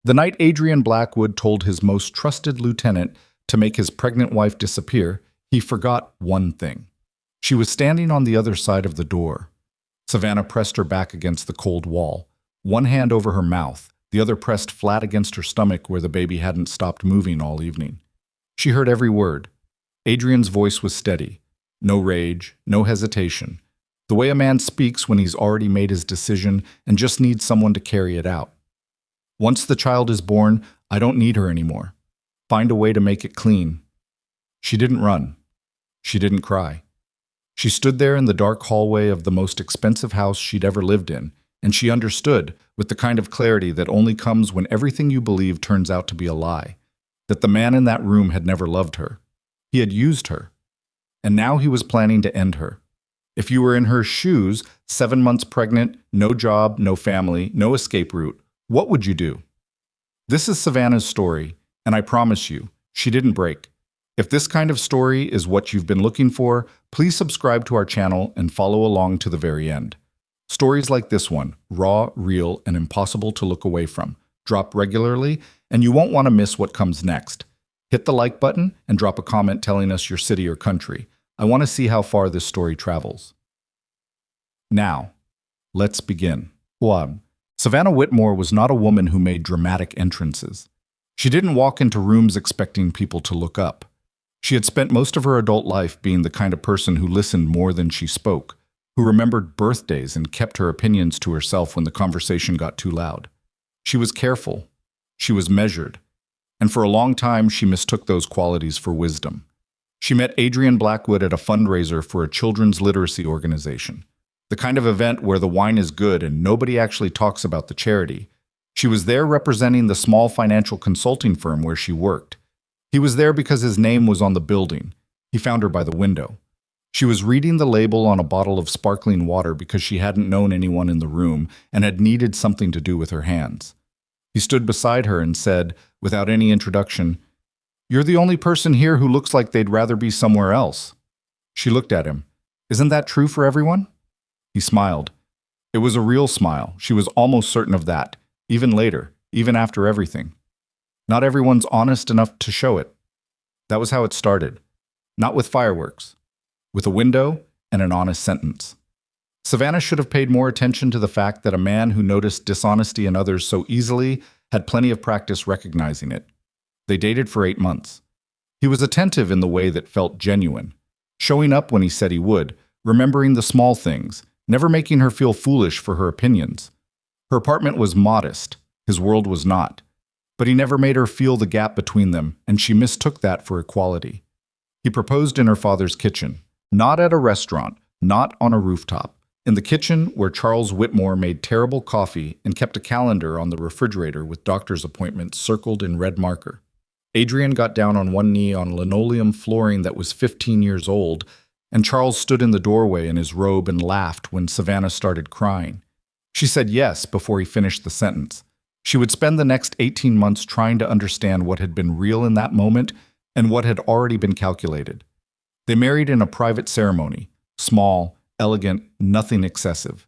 The night Adrian Blackwood told his most trusted lieutenant to make his pregnant wife disappear, he forgot one thing. She was standing on the other side of the door. Savannah pressed her back against the cold wall, one hand over her mouth, the other pressed flat against her stomach where the baby hadn't stopped moving all evening. She heard every word. Adrian's voice was steady. No rage, no hesitation. The way a man speaks when he's already made his decision and just needs someone to carry it out. Once the child is born, I don't need her anymore. Find a way to make it clean. She didn't run. She didn't cry. She stood there in the dark hallway of the most expensive house she'd ever lived in, and she understood, with the kind of clarity that only comes when everything you believe turns out to be a lie, that the man in that room had never loved her. He had used her. And now he was planning to end her. If you were in her shoes, 7 months pregnant, no job, no family, no escape route, what would you do? This is Savannah's story, and I promise you, she didn't break. If this kind of story is what you've been looking for, please subscribe to our channel and follow along to the very end. Stories like this one, raw, real, and impossible to look away from, drop regularly, and you won't want to miss what comes next. Hit the like button and drop a comment telling us your city or country. I want to see how far this story travels. Now, let's begin. 1. Savannah Whitmore was not a woman who made dramatic entrances. She didn't walk into rooms expecting people to look up. She had spent most of her adult life being the kind of person who listened more than she spoke, who remembered birthdays and kept her opinions to herself when the conversation got too loud. She was careful. She was measured. And for a long time, she mistook those qualities for wisdom. She met Adrian Blackwood at a fundraiser for a children's literacy organization, the kind of event where the wine is good and nobody actually talks about the charity. She was there representing the small financial consulting firm where she worked. He was there because his name was on the building. He found her by the window. She was reading the label on a bottle of sparkling water because she hadn't known anyone in the room and had needed something to do with her hands. He stood beside her and said, without any introduction, "You're the only person here who looks like they'd rather be somewhere else." She looked at him. "Isn't that true for everyone?" He smiled. It was a real smile. She was almost certain of that, even later, even after everything. Not everyone's honest enough to show it. That was how it started. Not with fireworks. With a window and an honest sentence. Savannah should have paid more attention to the fact that a man who noticed dishonesty in others so easily had plenty of practice recognizing it. They dated for 8 months. He was attentive in the way that felt genuine, showing up when he said he would, remembering the small things, never making her feel foolish for her opinions. Her apartment was modest, his world was not. But he never made her feel the gap between them, and she mistook that for equality. He proposed in her father's kitchen, not at a restaurant, not on a rooftop. In the kitchen where Charles Whitmore made terrible coffee and kept a calendar on the refrigerator with doctor's appointments circled in red marker. Adrian got down on one knee on linoleum flooring that was 15 years old, and Charles stood in the doorway in his robe and laughed when Savannah started crying. She said yes before he finished the sentence. She would spend the next 18 months trying to understand what had been real in that moment and what had already been calculated. They married in a private ceremony, small, elegant, nothing excessive.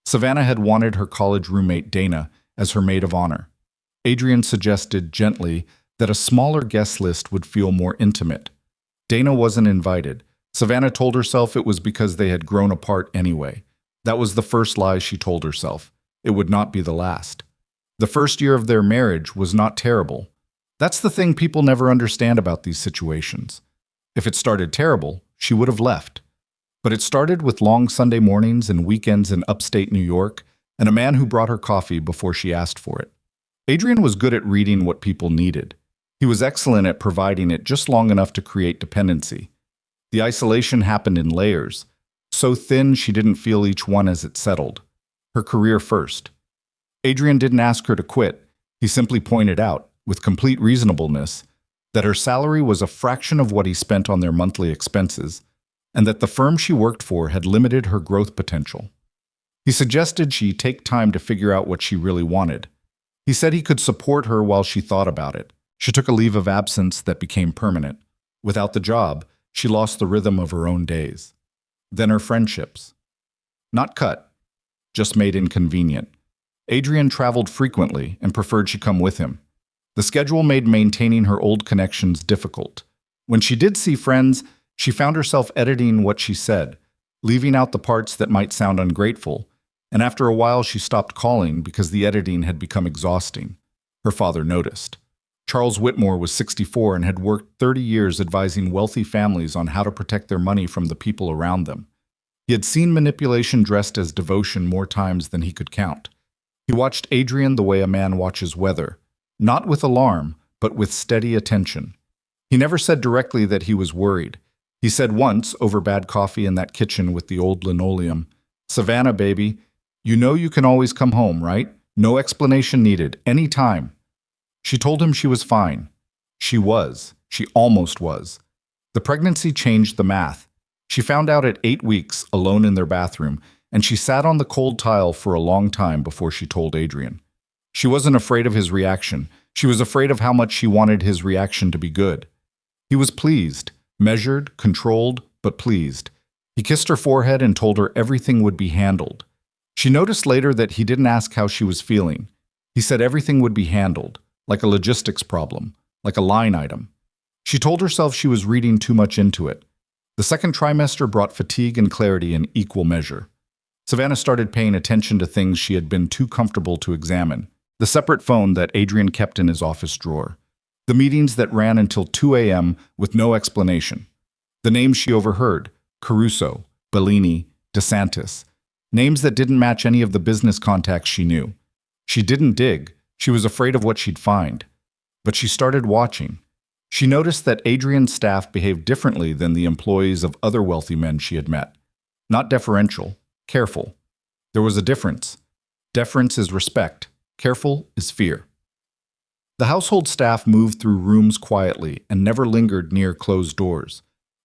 Savannah had wanted her college roommate Dana as her maid of honor. Adrian suggested gently that a smaller guest list would feel more intimate. Dana wasn't invited. Savannah told herself it was because they had grown apart anyway. That was the first lie she told herself. It would not be the last. The first year of their marriage was not terrible. That's the thing people never understand about these situations. If it started terrible, she would have left. But it started with long Sunday mornings and weekends in upstate New York, and a man who brought her coffee before she asked for it. Adrian was good at reading what people needed. He was excellent at providing it just long enough to create dependency. The isolation happened in layers, so thin she didn't feel each one as it settled. Her career first. Adrian didn't ask her to quit. He simply pointed out, with complete reasonableness, that her salary was a fraction of what he spent on their monthly expenses, and that the firm she worked for had limited her growth potential. He suggested she take time to figure out what she really wanted. He said he could support her while she thought about it. She took a leave of absence that became permanent. Without the job, she lost the rhythm of her own days. Then her friendships. Not cut, just made inconvenient. Adrian traveled frequently and preferred she come with him. The schedule made maintaining her old connections difficult. When she did see friends, she found herself editing what she said, leaving out the parts that might sound ungrateful, and after a while she stopped calling because the editing had become exhausting. Her father noticed. Charles Whitmore was 64 and had worked 30 years advising wealthy families on how to protect their money from the people around them. He had seen manipulation dressed as devotion more times than he could count. He watched Adrian the way a man watches weather, not with alarm, but with steady attention. He never said directly that he was worried. He said once, over bad coffee in that kitchen with the old linoleum, "Savannah, baby, you know you can always come home, right? No explanation needed, any time." She told him she was fine. She was. She almost was. The pregnancy changed the math. She found out at 8 weeks, alone in their bathroom, and she sat on the cold tile for a long time before she told Adrian. She wasn't afraid of his reaction. She was afraid of how much she wanted his reaction to be good. He was pleased, measured, controlled, but pleased. He kissed her forehead and told her everything would be handled. She noticed later that he didn't ask how she was feeling. He said everything would be handled, like a logistics problem, like a line item. She told herself she was reading too much into it. The second trimester brought fatigue and clarity in equal measure. Savannah started paying attention to things she had been too comfortable to examine. The separate phone that Adrian kept in his office drawer. The meetings that ran until 2 a.m. with no explanation. The names she overheard: Caruso, Bellini, DeSantis. Names that didn't match any of the business contacts she knew. She didn't dig. She was afraid of what she'd find. But she started watching. She noticed that Adrian's staff behaved differently than the employees of other wealthy men she had met. Not deferential, careful. There was a difference. Deference is respect. Careful is fear. The household staff moved through rooms quietly and never lingered near closed doors.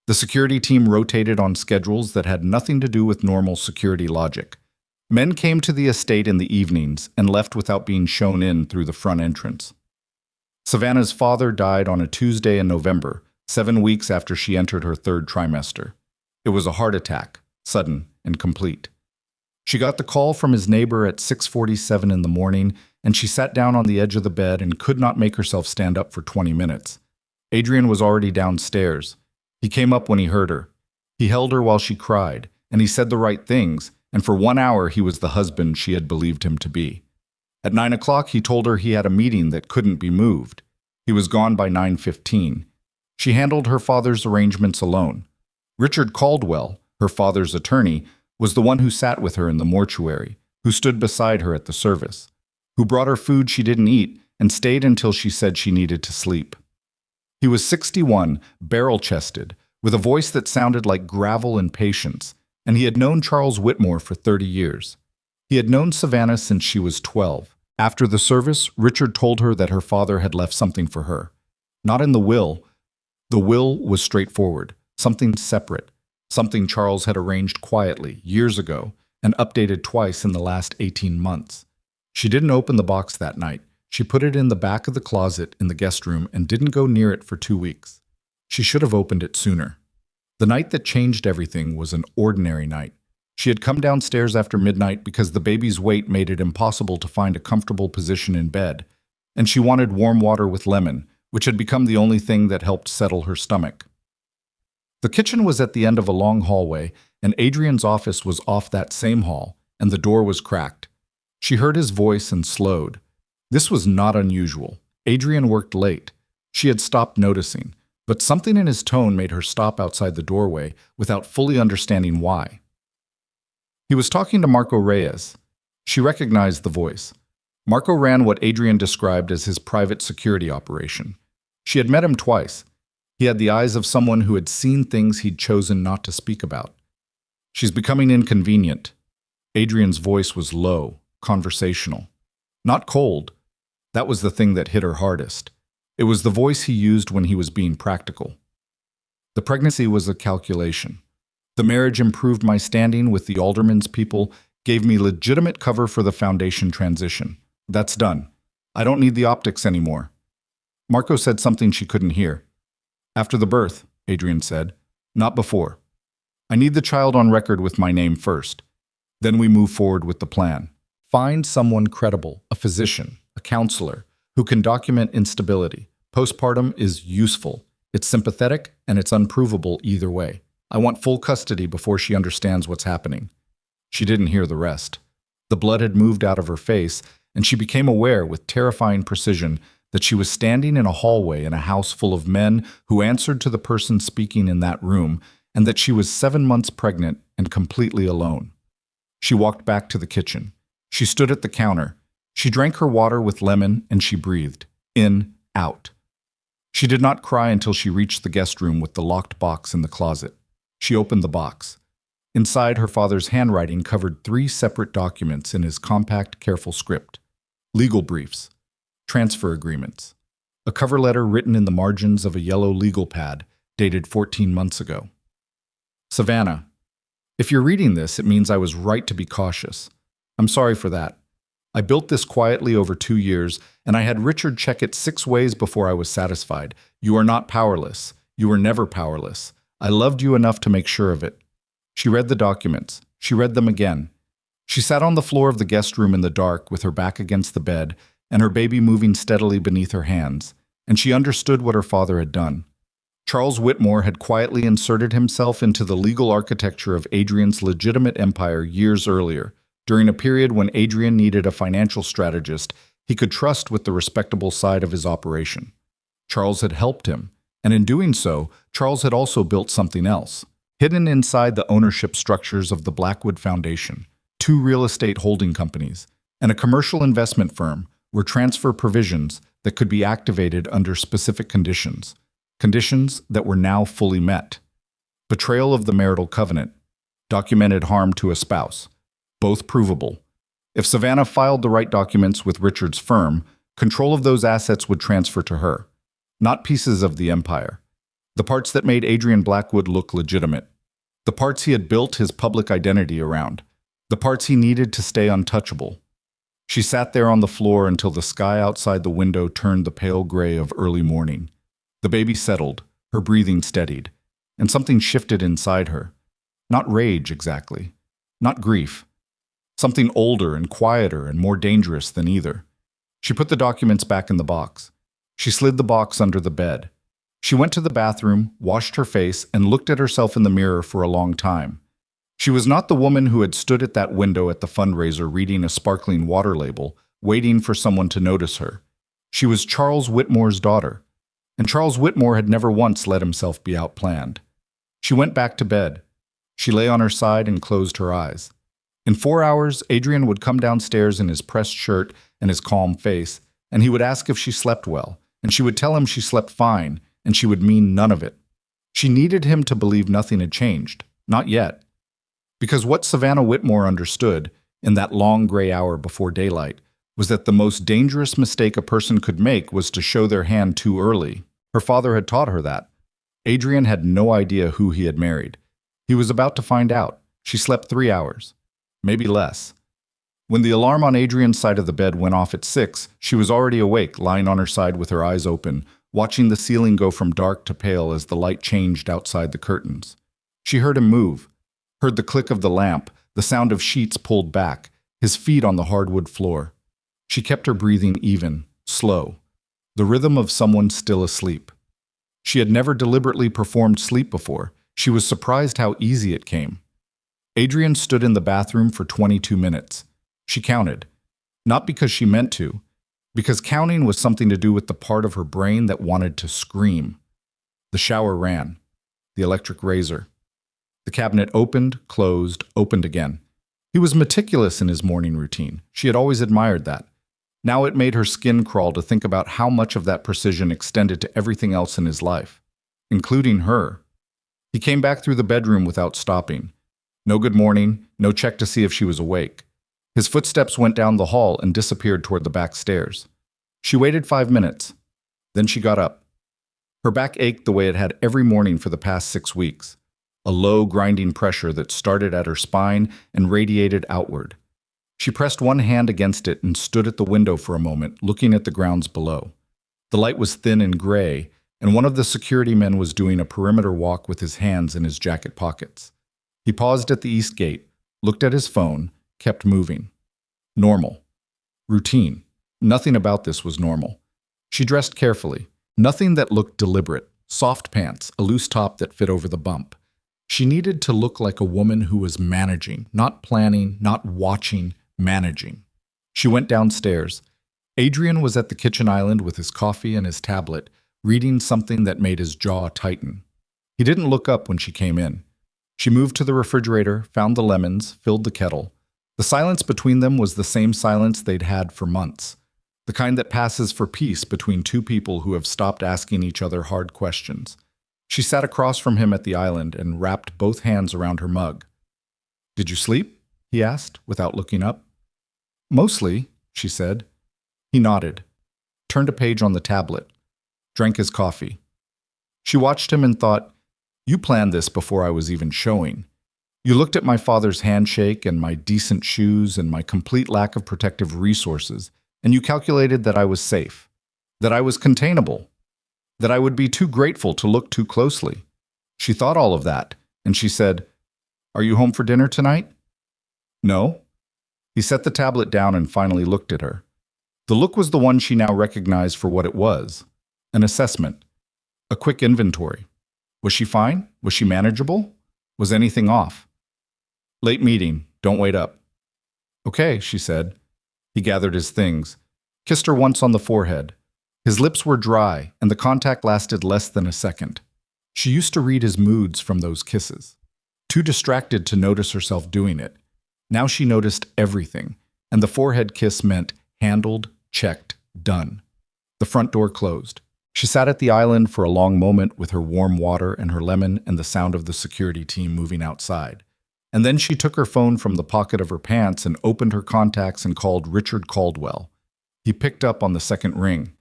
The security team rotated on schedules that had nothing to do with normal security logic. Men came to the estate in the evenings and left without being shown in through the front entrance. Savannah's father died on a Tuesday in November, 7 weeks after she entered her third trimester. It was a heart attack, sudden and complete. She got the call from his neighbor at 6:47 in the morning, and she sat down on the edge of the bed and could not make herself stand up for 20 minutes. Adrian was already downstairs. He came up when he heard her. He held her while she cried, and he said the right things, and for 1 hour he was the husband she had believed him to be. At 9 o'clock he told her he had a meeting that couldn't be moved. He was gone by 9:15. She handled her father's arrangements alone. Richard Caldwell, her father's attorney, was the one who sat with her in the mortuary, who stood beside her at the service, who brought her food she didn't eat and stayed until she said she needed to sleep. He was 61, barrel-chested, with a voice that sounded like gravel and patience, and he had known Charles Whitmore for 30 years. He had known Savannah since she was 12. After the service, Richard told her that her father had left something for her. Not in the will. The will was straightforward, something separate. Something Charles had arranged quietly, years ago, and updated twice in the last 18 months. She didn't open the box that night. She put it in the back of the closet in the guest room and didn't go near it for 2 weeks. She should have opened it sooner. The night that changed everything was an ordinary night. She had come downstairs after midnight because the baby's weight made it impossible to find a comfortable position in bed, and she wanted warm water with lemon, which had become the only thing that helped settle her stomach. The kitchen was at the end of a long hallway, and Adrian's office was off that same hall, and the door was cracked. She heard his voice and slowed. This was not unusual. Adrian worked late. She had stopped noticing, but something in his tone made her stop outside the doorway without fully understanding why. He was talking to Marco Reyes. She recognized the voice. Marco ran what Adrian described as his private security operation. She had met him twice. He had the eyes of someone who had seen things he'd chosen not to speak about. She's becoming inconvenient. Adrian's voice was low, conversational. Not cold. That was the thing that hit her hardest. It was the voice he used when he was being practical. The pregnancy was a calculation. The marriage improved my standing with the alderman's people, gave me legitimate cover for the foundation transition. That's done. I don't need the optics anymore. Marco said something she couldn't hear. After the birth, Adrian said, not before. I need the child on record with my name first. Then we move forward with the plan. Find someone credible, a physician, a counselor, who can document instability. Postpartum is useful. It's sympathetic and it's unprovable either way. I want full custody before she understands what's happening. She didn't hear the rest. The blood had moved out of her face, and she became aware with terrifying precision that she was standing in a hallway in a house full of men who answered to the person speaking in that room, and that she was 7 months pregnant and completely alone. She walked back to the kitchen. She stood at the counter. She drank her water with lemon and she breathed. In, out. She did not cry until she reached the guest room with the locked box in the closet. She opened the box. Inside, her father's handwriting covered 3 separate documents in his compact, careful script. Legal briefs. Transfer agreements. A cover letter written in the margins of a yellow legal pad dated 14 months ago. Savannah, if you're reading this, it means I was right to be cautious. I'm sorry for that. I built this quietly over 2 years, and I had Richard check it 6 ways before I was satisfied. You are not powerless. You were never powerless. I loved you enough to make sure of it. She read the documents. She read them again. She sat on the floor of the guest room in the dark with her back against the bed and her baby moving steadily beneath her hands, and she understood what her father had done. Charles Whitmore had quietly inserted himself into the legal architecture of Adrian's legitimate empire years earlier, during a period when Adrian needed a financial strategist he could trust with the respectable side of his operation. Charles had helped him, and in doing so, Charles had also built something else. Hidden inside the ownership structures of the Blackwood Foundation, 2 real estate holding companies, and a commercial investment firm were transfer provisions that could be activated under specific conditions, conditions that were now fully met. Betrayal of the marital covenant, documented harm to a spouse, both provable. If Savannah filed the right documents with Richard's firm, control of those assets would transfer to her, not pieces of the empire. The parts that made Adrian Blackwood look legitimate. The parts he had built his public identity around. The parts he needed to stay untouchable. She sat there on the floor until the sky outside the window turned the pale gray of early morning. The baby settled, her breathing steadied, and something shifted inside her. Not rage, exactly. Not grief. Something older and quieter and more dangerous than either. She put the documents back in the box. She slid the box under the bed. She went to the bathroom, washed her face, and looked at herself in the mirror for a long time. She was not the woman who had stood at that window at the fundraiser reading a sparkling water label, waiting for someone to notice her. She was Charles Whitmore's daughter, and Charles Whitmore had never once let himself be outplanned. She went back to bed. She lay on her side and closed her eyes. In 4 hours, Adrian would come downstairs in his pressed shirt and his calm face, and he would ask if she slept well, and she would tell him she slept fine, and she would mean none of it. She needed him to believe nothing had changed, not yet. Because what Savannah Whitmore understood, in that long gray hour before daylight, was that the most dangerous mistake a person could make was to show their hand too early. Her father had taught her that. Adrian had no idea who he had married. He was about to find out. She slept 3 hours. Maybe less. When the alarm on Adrian's side of the bed went off at 6, she was already awake, lying on her side with her eyes open, watching the ceiling go from dark to pale as the light changed outside the curtains. She heard him move, heard the click of the lamp, the sound of sheets pulled back, his feet on the hardwood floor. She kept her breathing even, slow, the rhythm of someone still asleep. She had never deliberately performed sleep before. She was surprised how easy it came. Adrian stood in the bathroom for 22 minutes. She counted, not because she meant to, because counting was something to do with the part of her brain that wanted to scream. The shower ran, the electric razor. The cabinet opened, closed, opened again. He was meticulous in his morning routine. She had always admired that. Now it made her skin crawl to think about how much of that precision extended to everything else in his life, including her. He came back through the bedroom without stopping. No good morning, no check to see if she was awake. His footsteps went down the hall and disappeared toward the back stairs. She waited 5 minutes. Then she got up. Her back ached the way it had every morning for the past 6 weeks. A low, grinding pressure that started at her spine and radiated outward. She pressed one hand against it and stood at the window for a moment, looking at the grounds below. The light was thin and gray, and one of the security men was doing a perimeter walk with his hands in his jacket pockets. He paused at the east gate, looked at his phone, kept moving. Normal. Routine. Nothing about this was normal. She dressed carefully. Nothing that looked deliberate. Soft pants, a loose top that fit over the bump. She needed to look like a woman who was managing, not planning, not watching, managing. She went downstairs. Adrian was at the kitchen island with his coffee and his tablet, reading something that made his jaw tighten. He didn't look up when she came in. She moved to the refrigerator, found the lemons, filled the kettle. The silence between them was the same silence they'd had for months, the kind that passes for peace between two people who have stopped asking each other hard questions. She sat across from him at the island and wrapped both hands around her mug. "Did you sleep?" he asked, without looking up. "Mostly," she said. He nodded, turned a page on the tablet, drank his coffee. She watched him and thought, "You planned this before I was even showing. You looked at my father's handshake and my decent shoes and my complete lack of protective resources, and you calculated that I was safe, that I was containable, that I would be too grateful to look too closely." She thought all of that, and she said, "Are you home for dinner tonight?" "No." He set the tablet down and finally looked at her. The look was the one she now recognized for what it was, an assessment, a quick inventory. Was she fine? Was she manageable? Was anything off? "Late meeting, don't wait up." "Okay," she said. He gathered his things, kissed her once on the forehead. His lips were dry, and the contact lasted less than a second. She used to read his moods from those kisses. Too distracted to notice herself doing it. Now she noticed everything, and the forehead kiss meant handled, checked, done. The front door closed. She sat at the island for a long moment with her warm water and her lemon and the sound of the security team moving outside. And then she took her phone from the pocket of her pants and opened her contacts and called Richard Caldwell. He picked up on the second ring.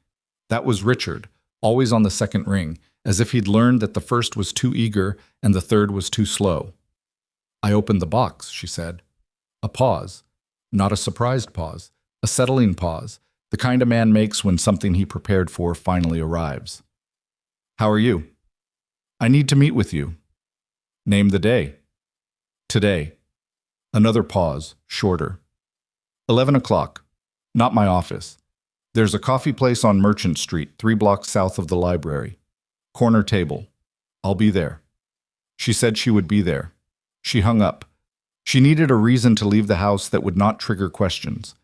That was Richard, always on the second ring, as if he'd learned that the first was too eager and the third was too slow. "I opened the box," she said. A pause. Not a surprised pause. A settling pause. The kind a man makes when something he prepared for finally arrives. "How are you?" "I need to meet with you." "Name the day." "Today." Another pause, shorter. 11 o'clock. "Not my office. There's a coffee place on Merchant Street, 3 blocks south of the library. Corner table. I'll be there." She said she would be there. She hung up. She needed a reason to leave the house that would not trigger questions.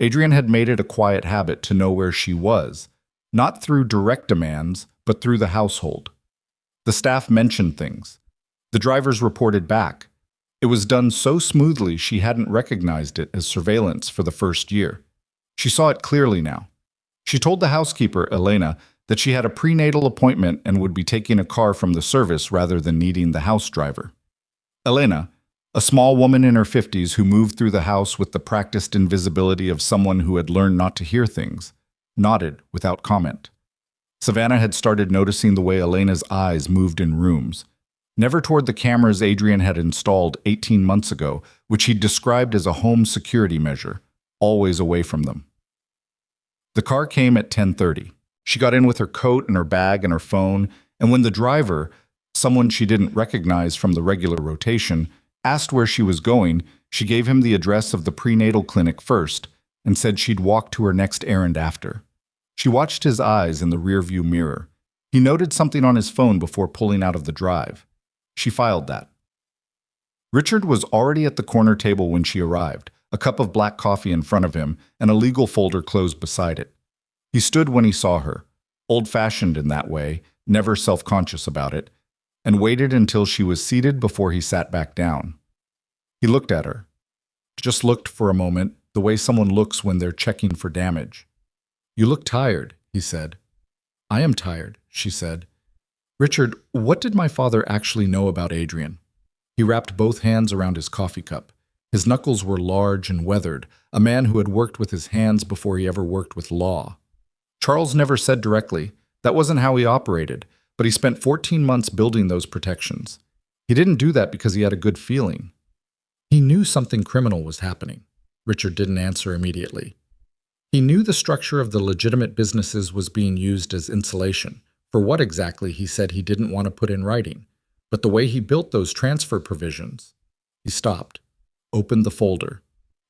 Adrian had made it a quiet habit to know where she was, not through direct demands, but through the household. The staff mentioned things. The drivers reported back. It was done so smoothly she hadn't recognized it as surveillance for the first year. She saw it clearly now. She told the housekeeper, Elena, that she had a prenatal appointment and would be taking a car from the service rather than needing the house driver. Elena, a small woman in her 50s who moved through the house with the practiced invisibility of someone who had learned not to hear things, nodded without comment. Savannah had started noticing the way Elena's eyes moved in rooms, never toward the cameras Adrian had installed 18 months ago, which he'd described as a home security measure, always away from them. The car came at 10:30. She got in with her coat and her bag and her phone, and when the driver, someone she didn't recognize from the regular rotation, asked where she was going, she gave him the address of the prenatal clinic first and said she'd walk to her next errand after. She watched his eyes in the rearview mirror. He noted something on his phone before pulling out of the drive. She filed that. Richard was already at the corner table when she arrived, a cup of black coffee in front of him and a legal folder closed beside it. He stood when he saw her, old-fashioned in that way, never self-conscious about it, and waited until she was seated before he sat back down. He looked at her. Just looked for a moment, the way someone looks when they're checking for damage. "You look tired," he said. "I am tired," she said. "Richard, what did my father actually know about Adrian?" He wrapped both hands around his coffee cup. His knuckles were large and weathered, a man who had worked with his hands before he ever worked with law. Charles never said directly. That wasn't how he operated, but he spent 14 months building those protections. He didn't do that because he had a good feeling. He knew something criminal was happening. Richard didn't answer immediately. He knew the structure of the legitimate businesses was being used as insulation. For what exactly, he said he didn't want to put in writing. But the way he built those transfer provisions. He stopped, opened the folder,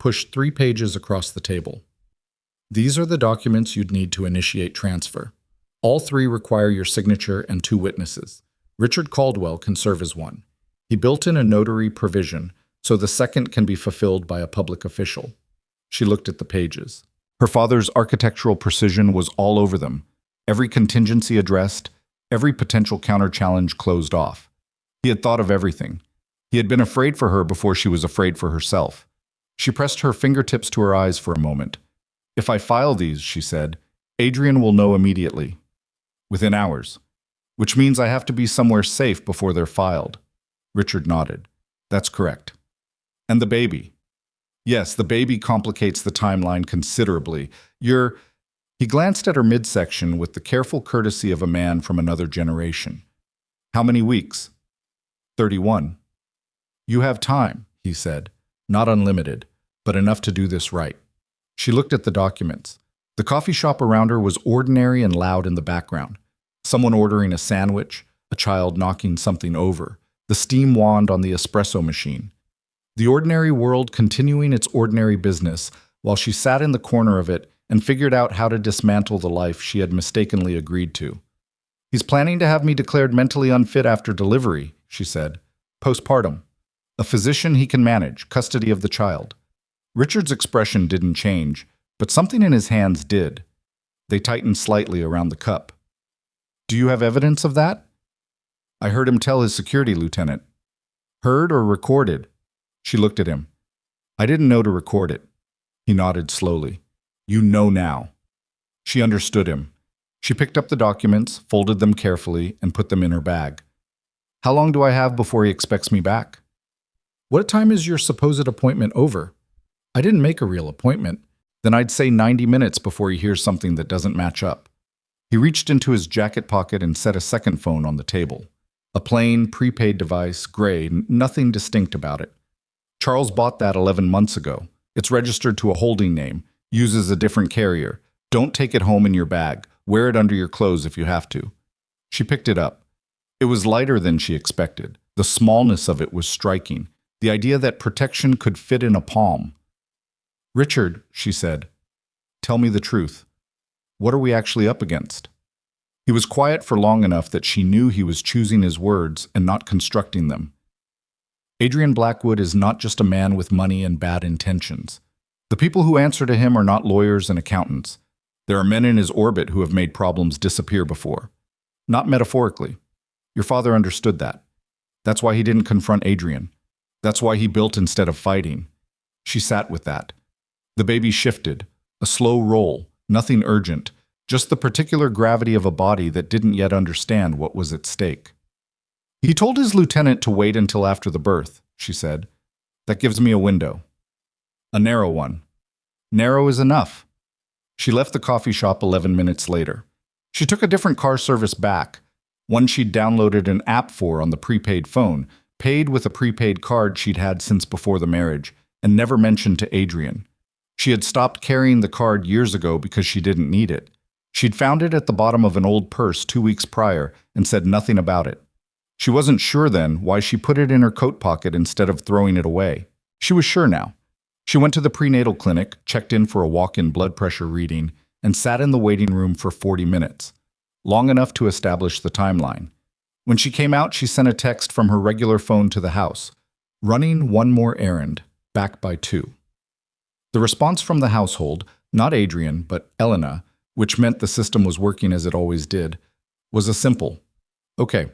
pushed 3 pages across the table. These are the documents you'd need to initiate transfer. All 3 require your signature and 2 witnesses. Richard Caldwell can serve as one. He built in a notary provision, so the second can be fulfilled by a public official. She looked at the pages. Her father's architectural precision was all over them. Every contingency addressed, every potential counter-challenge closed off. He had thought of everything. He had been afraid for her before she was afraid for herself. She pressed her fingertips to her eyes for a moment. "If I file these," she said, "Adrian will know immediately. Within hours. Which means I have to be somewhere safe before they're filed." Richard nodded. "That's correct." "And the baby?" "Yes, the baby complicates the timeline considerably. He glanced at her midsection with the careful courtesy of a man from another generation. "How many weeks?" 31. "You have time," he said. "Not unlimited, but enough to do this right." She looked at the documents. The coffee shop around her was ordinary and loud in the background. Someone ordering a sandwich, a child knocking something over, the steam wand on the espresso machine. The ordinary world continuing its ordinary business while she sat in the corner of it and figured out how to dismantle the life she had mistakenly agreed to. "He's planning to have me declared mentally unfit after delivery," she said. "Postpartum. A physician he can manage, custody of the child." Richard's expression didn't change, but something in his hands did. They tightened slightly around the cup. "Do you have evidence of that?" "I heard him tell his security lieutenant." "Heard or recorded?" She looked at him. "I didn't know to record it." He nodded slowly. "You know now." She understood him. She picked up the documents, folded them carefully, and put them in her bag. "How long do I have before he expects me back?" "What time is your supposed appointment over?" "I didn't make a real appointment." "Then I'd say 90 minutes before he hears something that doesn't match up." He reached into his jacket pocket and set a second phone on the table. A plain, prepaid device, gray, nothing distinct about it. "Charles bought that 11 months ago. It's registered to a holding name, uses a different carrier. Don't take it home in your bag. Wear it under your clothes if you have to." She picked it up. It was lighter than she expected. The smallness of it was striking. The idea that protection could fit in a palm. "Richard," she said, "tell me the truth. What are we actually up against?" He was quiet for long enough that she knew he was choosing his words and not constructing them. "Adrian Blackwood is not just a man with money and bad intentions. The people who answer to him are not lawyers and accountants. There are men in his orbit who have made problems disappear before. Not metaphorically. Your father understood that. That's why he didn't confront Adrian. That's why he built instead of fighting." She sat with that. The baby shifted, a slow roll, nothing urgent, just the particular gravity of a body that didn't yet understand what was at stake. "He told his lieutenant to wait until after the birth," she said. "That gives me a window. A narrow one. Narrow is enough." She left the coffee shop 11 minutes later. She took a different car service back, one she'd downloaded an app for on the prepaid phone, paid with a prepaid card she'd had since before the marriage, and never mentioned to Adrian. She had stopped carrying the card years ago because she didn't need it. She'd found it at the bottom of an old purse 2 weeks prior and said nothing about it. She wasn't sure then why she put it in her coat pocket instead of throwing it away. She was sure now. She went to the prenatal clinic, checked in for a walk-in blood pressure reading, and sat in the waiting room for 40 minutes, long enough to establish the timeline. When she came out, she sent a text from her regular phone to the house, "Running one more errand, back by 2. The response from the household, not Adrian, but Elena, which meant the system was working as it always did, was a simple, "Okay."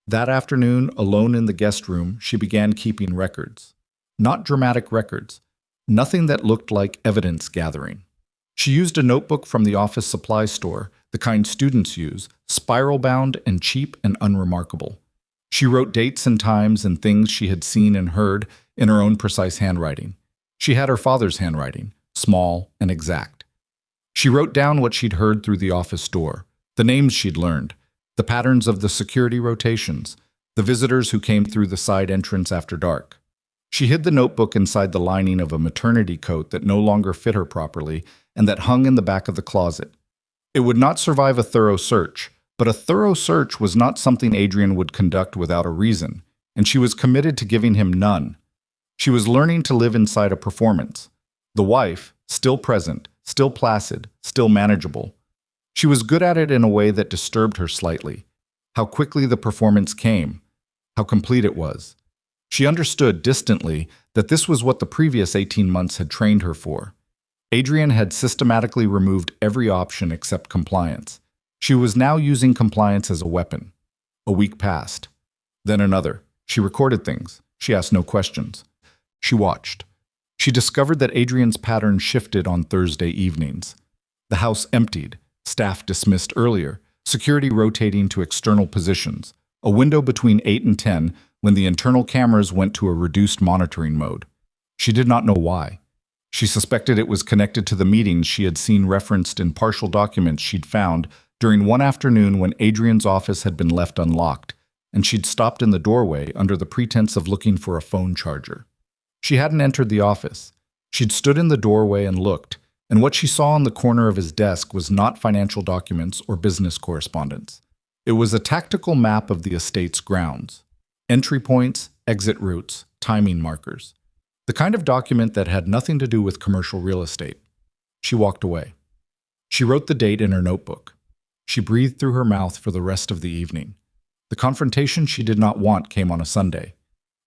That afternoon, alone in the guest room, she began keeping records. Not dramatic records. Nothing that looked like evidence gathering. She used a notebook from the office supply store, the kind students use, spiral-bound and cheap and unremarkable. She wrote dates and times and things she had seen and heard in her own precise handwriting. She had her father's handwriting, small and exact. She wrote down what she'd heard through the office door, the names she'd learned, the patterns of the security rotations, the visitors who came through the side entrance after dark. She hid the notebook inside the lining of a maternity coat that no longer fit her properly and that hung in the back of the closet. It would not survive a thorough search, but a thorough search was not something Adrian would conduct without a reason, and she was committed to giving him none. She was learning to live inside a performance. The wife, still present, still placid, still manageable. She was good at it in a way that disturbed her slightly. How quickly the performance came, how complete it was. She understood distantly that this was what the previous 18 months had trained her for. Adrian had systematically removed every option except compliance. She was now using compliance as a weapon. A week passed. Then another. She recorded things. She asked no questions. She watched. She discovered that Adrian's pattern shifted on Thursday evenings. The house emptied, staff dismissed earlier, security rotating to external positions, a window between 8 and 10 when the internal cameras went to a reduced monitoring mode. She did not know why. She suspected it was connected to the meetings she had seen referenced in partial documents she'd found during one afternoon when Adrian's office had been left unlocked, and she'd stopped in the doorway under the pretense of looking for a phone charger. She hadn't entered the office. She'd stood in the doorway and looked, and what she saw on the corner of his desk was not financial documents or business correspondence. It was a tactical map of the estate's grounds. Entry points, exit routes, timing markers. The kind of document that had nothing to do with commercial real estate. She walked away. She wrote the date in her notebook. She breathed through her mouth for the rest of the evening. The confrontation she did not want came on a Sunday.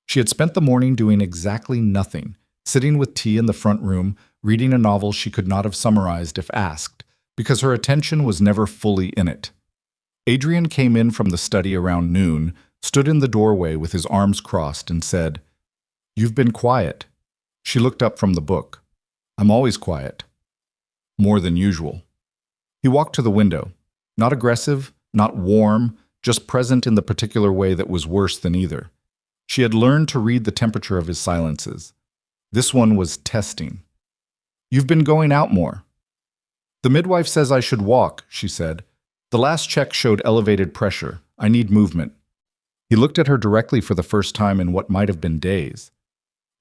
She had spent the morning doing exactly nothing, sitting with tea in the front room, reading a novel she could not have summarized if asked, because her attention was never fully in it. Adrian came in from the study around noon, stood in the doorway with his arms crossed, and said, "You've been quiet." She looked up from the book. "I'm always quiet." More than usual. He walked to the window. Not aggressive, not warm, just present in the particular way that was worse than either. She had learned to read the temperature of his silences. This one was testing. "You've been going out more." "The midwife says I should walk," she said. "The last check showed elevated pressure. I need movement." He looked at her directly for the first time in what might have been days.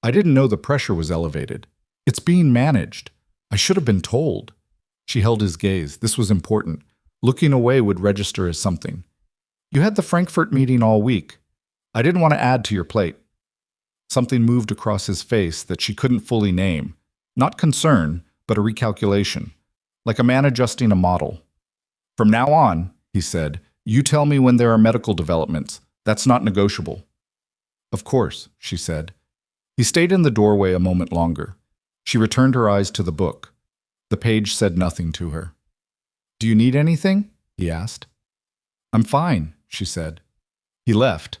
"I didn't know the pressure was elevated. It's being managed. I should have been told." She held his gaze. This was important. Looking away would register as something. "You had the Frankfurt meeting all week. I didn't want to add to your plate." Something moved across his face that she couldn't fully name. Not concern, but a recalculation. Like a man adjusting a model. "From now on," he said, "you tell me when there are medical developments. That's not negotiable." "Of course," she said. He stayed in the doorway a moment longer. She returned her eyes to the book. The page said nothing to her. "Do you need anything?" he asked. "I'm fine," she said. He left.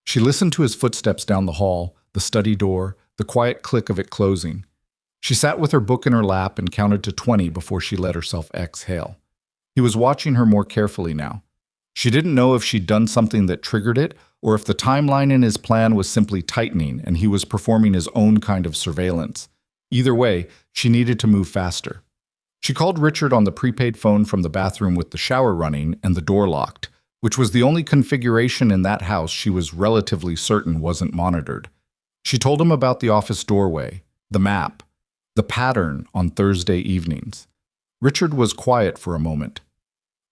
She listened to his footsteps down the hall, the study door, the quiet click of it closing. She sat with her book in her lap and counted to 20 before she let herself exhale. He was watching her more carefully now. She didn't know if she'd done something that triggered it, or if the timeline in his plan was simply tightening and he was performing his own kind of surveillance. Either way, she needed to move faster. She called Richard on the prepaid phone from the bathroom with the shower running and the door locked, which was the only configuration in that house she was relatively certain wasn't monitored. She told him about the office doorway, the map, the pattern on Thursday evenings. Richard was quiet for a moment.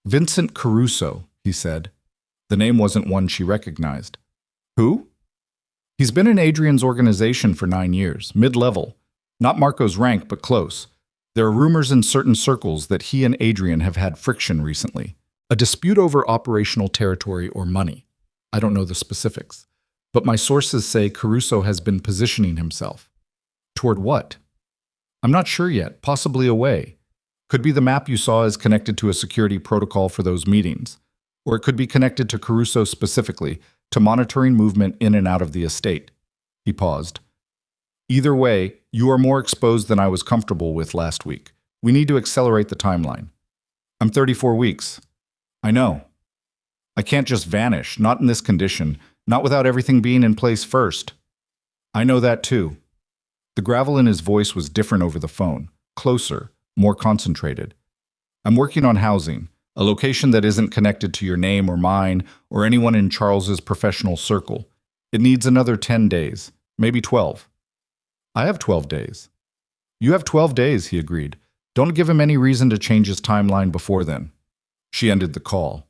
"Vincent Caruso," he said. The name wasn't one she recognized. "Who?" "He's been in Adrian's organization for 9 years, mid-level. Not Marco's rank, but close. There are rumors in certain circles that he and Adrian have had friction recently. A dispute over operational territory or money. I don't know the specifics. But my sources say Caruso has been positioning himself." "Toward what?" "I'm not sure yet, possibly away. Could be the map you saw is connected to a security protocol for those meetings. Or it could be connected to Caruso specifically, to monitoring movement in and out of the estate." He paused. "Either way, you are more exposed than I was comfortable with last week. We need to accelerate the timeline." "I'm 34 weeks. "I know. I can't just vanish, not in this condition, not without everything being in place first." "I know that too." The gravel in his voice was different over the phone, closer, more concentrated. "I'm working on housing, a location that isn't connected to your name or mine or anyone in Charles's professional circle. It needs another 10 days, maybe 12. "I have 12 days. "You have 12 days, he agreed. "Don't give him any reason to change his timeline before then." She ended the call.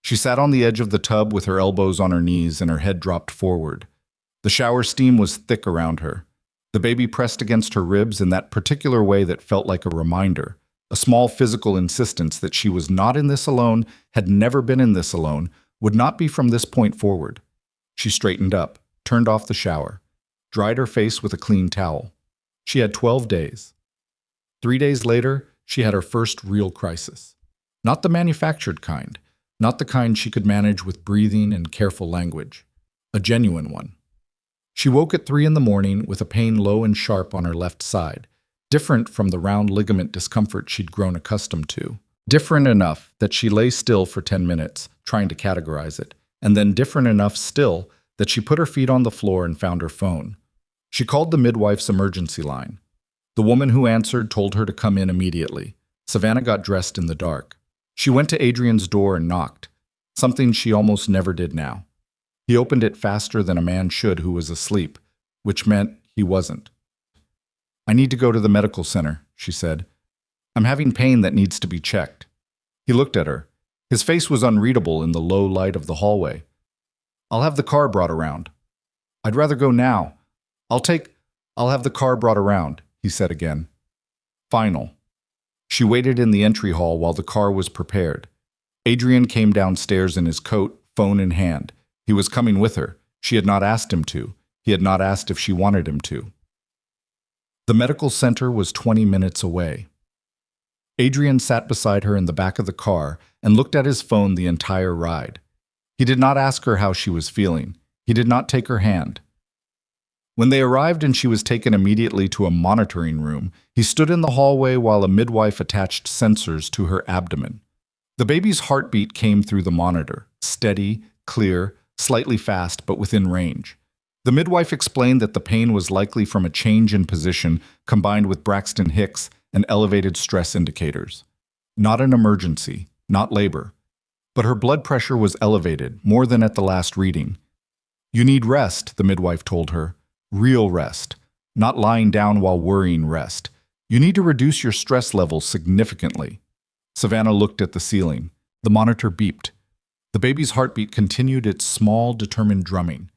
She sat on the edge of the tub with her elbows on her knees and her head dropped forward. The shower steam was thick around her. The baby pressed against her ribs in that particular way that felt like a reminder, a small physical insistence that she was not in this alone, had never been in this alone, would not be from this point forward. She straightened up, turned off the shower, dried her face with a clean towel. She had 12 days. 3 days later, she had her first real crisis. Not the manufactured kind, not the kind she could manage with breathing and careful language. A genuine one. She woke at 3 in the morning with a pain low and sharp on her left side, different from the round ligament discomfort she'd grown accustomed to. Different enough that she lay still for 10 minutes, trying to categorize it, and then different enough still that she put her feet on the floor and found her phone. She called the midwife's emergency line. The woman who answered told her to come in immediately. Savannah got dressed in the dark. She went to Adrian's door and knocked, something she almost never did now. He opened it faster than a man should who was asleep, which meant he wasn't. "I need to go to the medical center," she said. "I'm having pain that needs to be checked." He looked at her. His face was unreadable in the low light of the hallway. "I'll have the car brought around." "I'd rather go now." I'll have the car brought around," he said again. Final. She waited in the entry hall while the car was prepared. Adrian came downstairs in his coat, phone in hand. He was coming with her. She had not asked him to. He had not asked if she wanted him to. The medical center was 20 minutes away. Adrian sat beside her in the back of the car and looked at his phone the entire ride. He did not ask her how she was feeling. He did not take her hand. When they arrived and she was taken immediately to a monitoring room, he stood in the hallway while a midwife attached sensors to her abdomen. The baby's heartbeat came through the monitor, steady, clear, slightly fast, but within range. The midwife explained that the pain was likely from a change in position combined with Braxton Hicks and elevated stress indicators. Not an emergency, not labor. But her blood pressure was elevated, more than at the last reading. "You need rest," the midwife told her. "Real rest. Not lying down while worrying rest. You need to reduce your stress levels significantly." Savannah looked at the ceiling. The monitor beeped. The baby's heartbeat continued its small, determined drumming.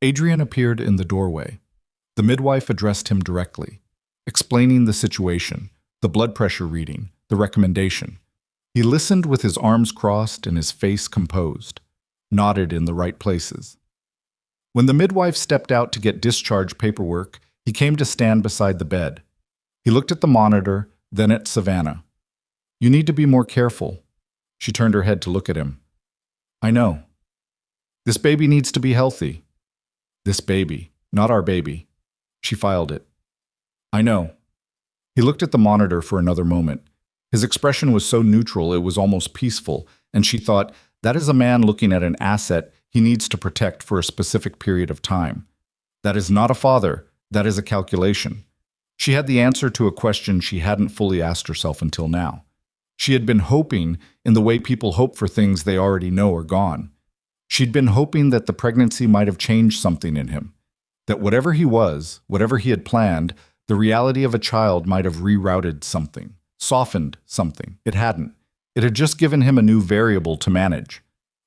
Adrian appeared in the doorway. The midwife addressed him directly, explaining the situation, the blood pressure reading, the recommendation. He listened with his arms crossed and his face composed, nodded in the right places. When the midwife stepped out to get discharge paperwork, he came to stand beside the bed. He looked at the monitor, then at Savannah. "You need to be more careful." She turned her head to look at him. "I know. This baby needs to be healthy." "This baby, not our baby." She filed it. "I know." He looked at the monitor for another moment. His expression was so neutral it was almost peaceful, and she thought, that is a man looking at an asset he needs to protect for a specific period of time. That is not a father, that is a calculation. She had the answer to a question she hadn't fully asked herself until now. She had been hoping in the way people hope for things they already know are gone. She'd been hoping that the pregnancy might have changed something in him, that whatever he was, whatever he had planned, the reality of a child might have rerouted something, softened something. It hadn't. It had just given him a new variable to manage.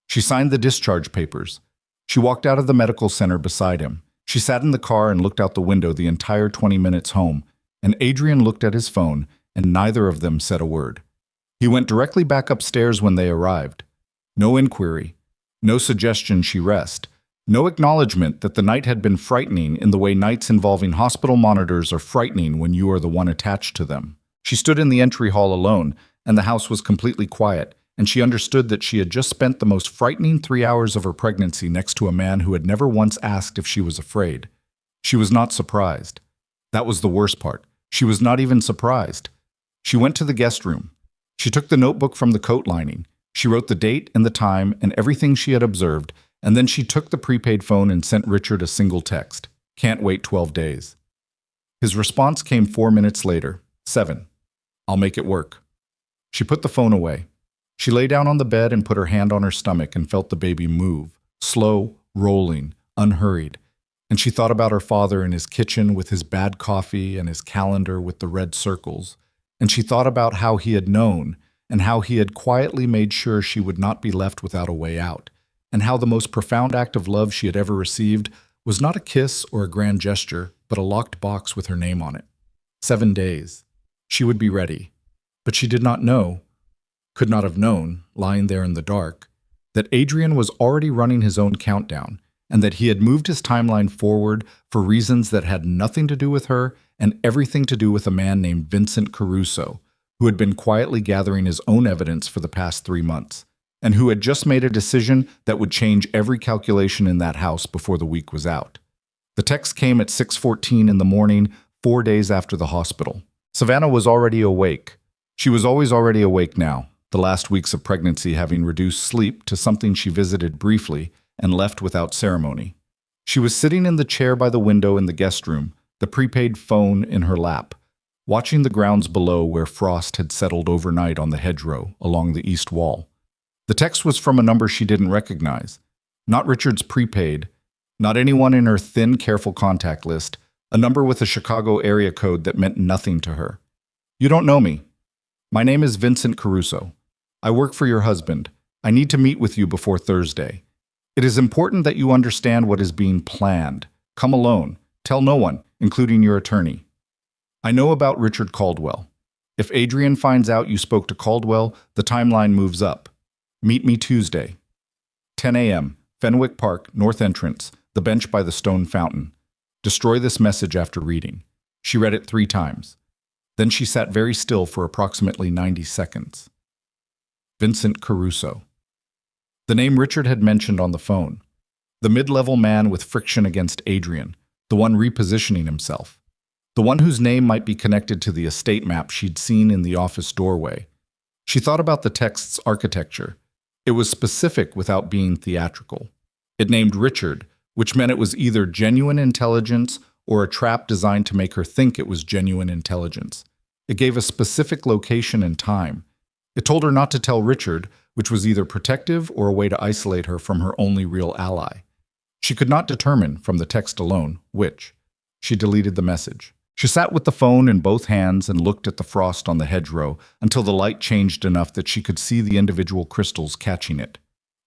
She signed the discharge papers. She walked out of the medical center beside him. She sat in the car and looked out the window the entire 20 minutes home, and Adrian looked at his phone, and neither of them said a word. He went directly back upstairs when they arrived. No inquiry, no suggestion she rest, no acknowledgement that the night had been frightening in the way nights involving hospital monitors are frightening when you are the one attached to them. She stood in the entry hall alone, and the house was completely quiet, and she understood that she had just spent the most frightening 3 hours of her pregnancy next to a man who had never once asked if she was afraid. She was not surprised. That was the worst part. She was not even surprised. She went to the guest room. She took the notebook from the coat lining. She wrote the date and the time and everything she had observed, and then she took the prepaid phone and sent Richard a single text. "Can't wait 12 days. His response came 4 minutes later. 7. "I'll make it work." She put the phone away. She lay down on the bed and put her hand on her stomach and felt the baby move, slow, rolling, unhurried. And she thought about her father in his kitchen with his bad coffee and his calendar with the red circles. And she thought about how he had known and how he had quietly made sure she would not be left without a way out, and how the most profound act of love she had ever received was not a kiss or a grand gesture, but a locked box with her name on it. 7 days. She would be ready. But she did not know, could not have known, lying there in the dark, that Adrian was already running his own countdown, and that he had moved his timeline forward for reasons that had nothing to do with her and everything to do with a man named Vincent Caruso, who had been quietly gathering his own evidence for the past 3 months, and who had just made a decision that would change every calculation in that house before the week was out. The text came at 6:14 in the morning, 4 days after the hospital. Savannah was already awake. She was always already awake now, the last weeks of pregnancy having reduced sleep to something she visited briefly and left without ceremony. She was sitting in the chair by the window in the guest room, the prepaid phone in her lap, watching the grounds below where frost had settled overnight on the hedgerow along the east wall. The text was from a number she didn't recognize. Not Richard's prepaid, not anyone in her thin, careful contact list, a number with a Chicago area code that meant nothing to her. "You don't know me. My name is Vincent Caruso. I work for your husband. I need to meet with you before Thursday. It is important that you understand what is being planned. Come alone. Tell no one, including your attorney. I know about Richard Caldwell. If Adrian finds out you spoke to Caldwell, the timeline moves up. Meet me Tuesday. 10 a.m., Fenwick Park, North Entrance, the bench by the stone fountain. Destroy this message after reading." She read it 3 times. Then she sat very still for approximately 90 seconds. Vincent Caruso. The name Richard had mentioned on the phone. The mid-level man with friction against Adrian, the one repositioning himself. The one whose name might be connected to the estate map she'd seen in the office doorway. She thought about the text's architecture. It was specific without being theatrical. It named Richard, which meant it was either genuine intelligence or a trap designed to make her think it was genuine intelligence. It gave a specific location and time. It told her not to tell Richard, which was either protective or a way to isolate her from her only real ally. She could not determine, from the text alone, which. She deleted the message. She sat with the phone in both hands and looked at the frost on the hedgerow until the light changed enough that she could see the individual crystals catching it.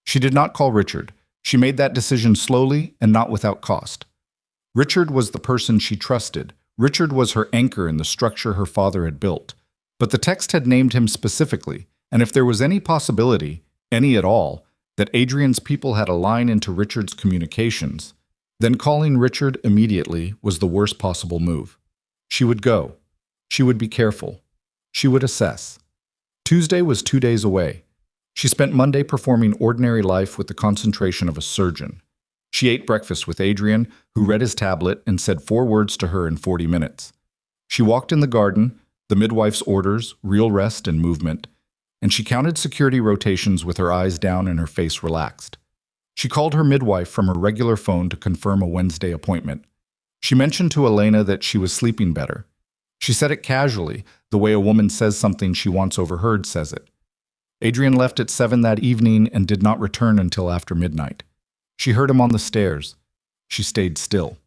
She did not call Richard. She made that decision slowly and not without cost. Richard was the person she trusted. Richard was her anchor in the structure her father had built. But the text had named him specifically, and if there was any possibility, any at all, that Adrian's people had a line into Richard's communications, then calling Richard immediately was the worst possible move. She would go. She would be careful. She would assess. Tuesday was 2 days away. She spent Monday performing ordinary life with the concentration of a surgeon. She ate breakfast with Adrian, who read his tablet and said 4 words to her in 40 minutes. She walked in the garden, the midwife's orders, real rest and movement, and she counted security rotations with her eyes down and her face relaxed. She called her midwife from her regular phone to confirm a Wednesday appointment. She mentioned to Elena that she was sleeping better. She said it casually, the way a woman says something she once overheard says it. Adrian left at 7 that evening and did not return until after midnight. She heard him on the stairs. She stayed still.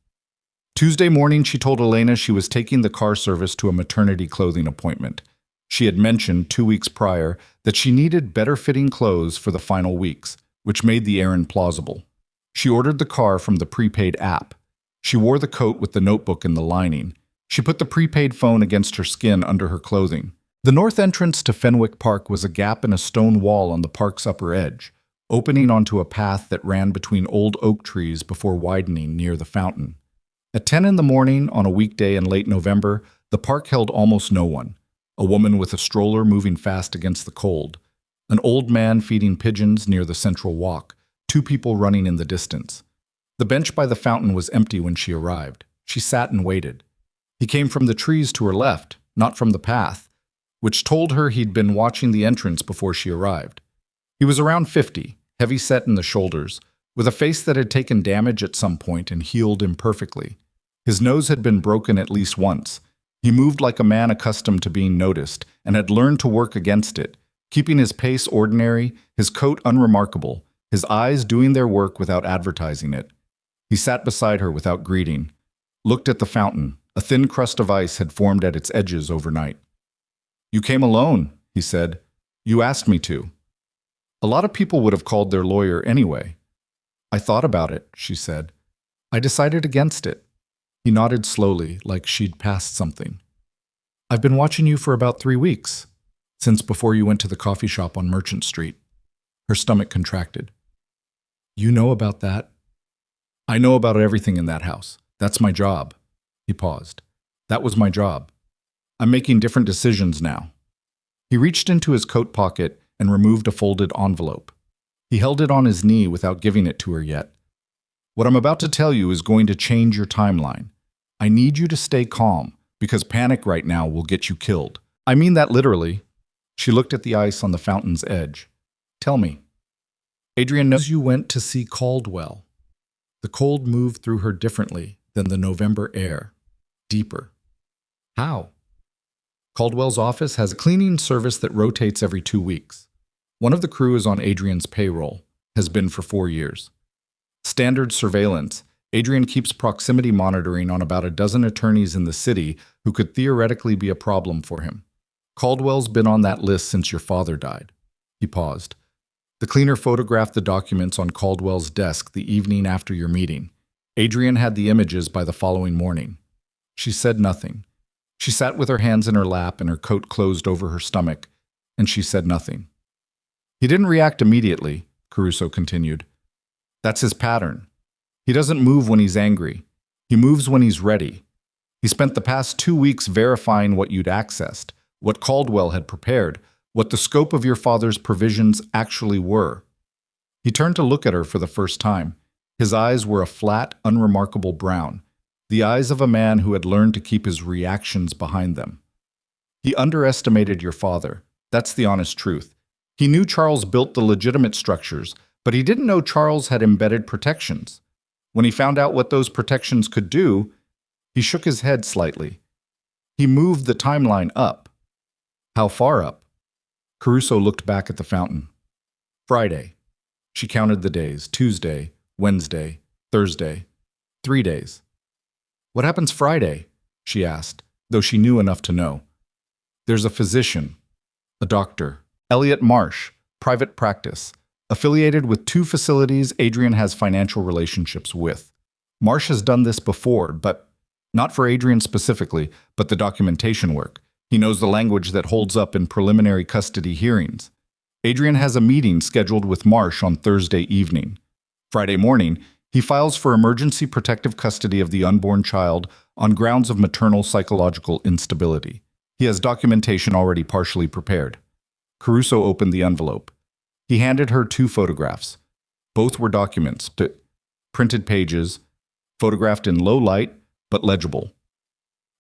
Tuesday morning, she told Elena she was taking the car service to a maternity clothing appointment. She had mentioned 2 weeks prior that she needed better-fitting clothes for the final weeks, which made the errand plausible. She ordered the car from the prepaid app. She wore the coat with the notebook in the lining. She put the prepaid phone against her skin under her clothing. The north entrance to Fenwick Park was a gap in a stone wall on the park's upper edge, opening onto a path that ran between old oak trees before widening near the fountain. At 10 in the morning on a weekday in late November, the park held almost no one. A woman with a stroller moving fast against the cold. An old man feeding pigeons near the central walk. 2 people running in the distance. The bench by the fountain was empty when she arrived. She sat and waited. He came from the trees to her left, not from the path, which told her he'd been watching the entrance before she arrived. He was around 50, heavy-set in the shoulders, with a face that had taken damage at some point and healed imperfectly. His nose had been broken at least once. He moved like a man accustomed to being noticed and had learned to work against it, keeping his pace ordinary, his coat unremarkable, his eyes doing their work without advertising it. He sat beside her without greeting, looked at the fountain. A thin crust of ice had formed at its edges overnight. "You came alone," he said. "You asked me to." A lot of people would have called their lawyer anyway. "I thought about it," she said. "I decided against it." He nodded slowly, like she'd passed something. I've been watching you for about 3 weeks, since before you went to the coffee shop on Merchant Street. Her stomach contracted. You know about that? I know about everything in that house. That's my job. He paused. That was my job. I'm making different decisions now. He reached into his coat pocket and removed a folded envelope. He held it on his knee without giving it to her yet. What I'm about to tell you is going to change your timeline. I need you to stay calm, because panic right now will get you killed. I mean that literally. She looked at the ice on the fountain's edge. Tell me. Adrian knows you went to see Caldwell. The cold moved through her differently than the November air. Deeper. How? Caldwell's office has a cleaning service that rotates every 2 weeks. One of the crew is on Adrian's payroll, has been for 4 years. Standard surveillance. Adrian keeps proximity monitoring on about a dozen attorneys in the city who could theoretically be a problem for him. Caldwell's been on that list since your father died. He paused. The cleaner photographed the documents on Caldwell's desk the evening after your meeting. Adrian had the images by the following morning. She said nothing. She sat with her hands in her lap and her coat closed over her stomach, and she said nothing. He didn't react immediately, Caruso continued. That's his pattern. He doesn't move when he's angry. He moves when he's ready. He spent the past 2 weeks verifying what you'd accessed, what Caldwell had prepared, what the scope of your father's provisions actually were. He turned to look at her for the first time. His eyes were a flat, unremarkable brown, the eyes of a man who had learned to keep his reactions behind them. He underestimated your father. That's the honest truth. He knew Charles built the legitimate structures, but he didn't know Charles had embedded protections. When he found out what those protections could do, he shook his head slightly. He moved the timeline up. How far up? Caruso looked back at the fountain. Friday. She counted the days. Tuesday, Wednesday, Thursday. 3 days. What happens Friday? She asked, though she knew enough to know. There's a physician, a doctor, Elliot Marsh, private practice, affiliated with 2 facilities Adrian has financial relationships with. Marsh has done this before, but not for Adrian specifically, but the documentation work. He knows the language that holds up in preliminary custody hearings. Adrian has a meeting scheduled with Marsh on Thursday evening. Friday morning, he files for emergency protective custody of the unborn child on grounds of maternal psychological instability. He has documentation already partially prepared. Caruso opened the envelope. He handed her 2 photographs. Both were documents, printed pages, photographed in low light, but legible.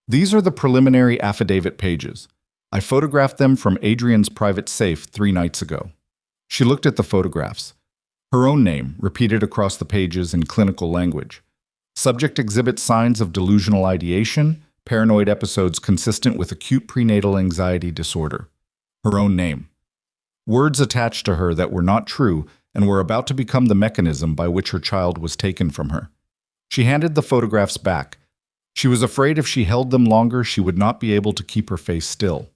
These are the preliminary affidavit pages. I photographed them from Adrian's private safe 3 nights ago. She looked at the photographs. Her own name, repeated across the pages in clinical language. Subject exhibits signs of delusional ideation, paranoid episodes consistent with acute prenatal anxiety disorder. Her own name. Words attached to her that were not true and were about to become the mechanism by which her child was taken from her. She handed the photographs back. She was afraid if she held them longer, she would not be able to keep her face still.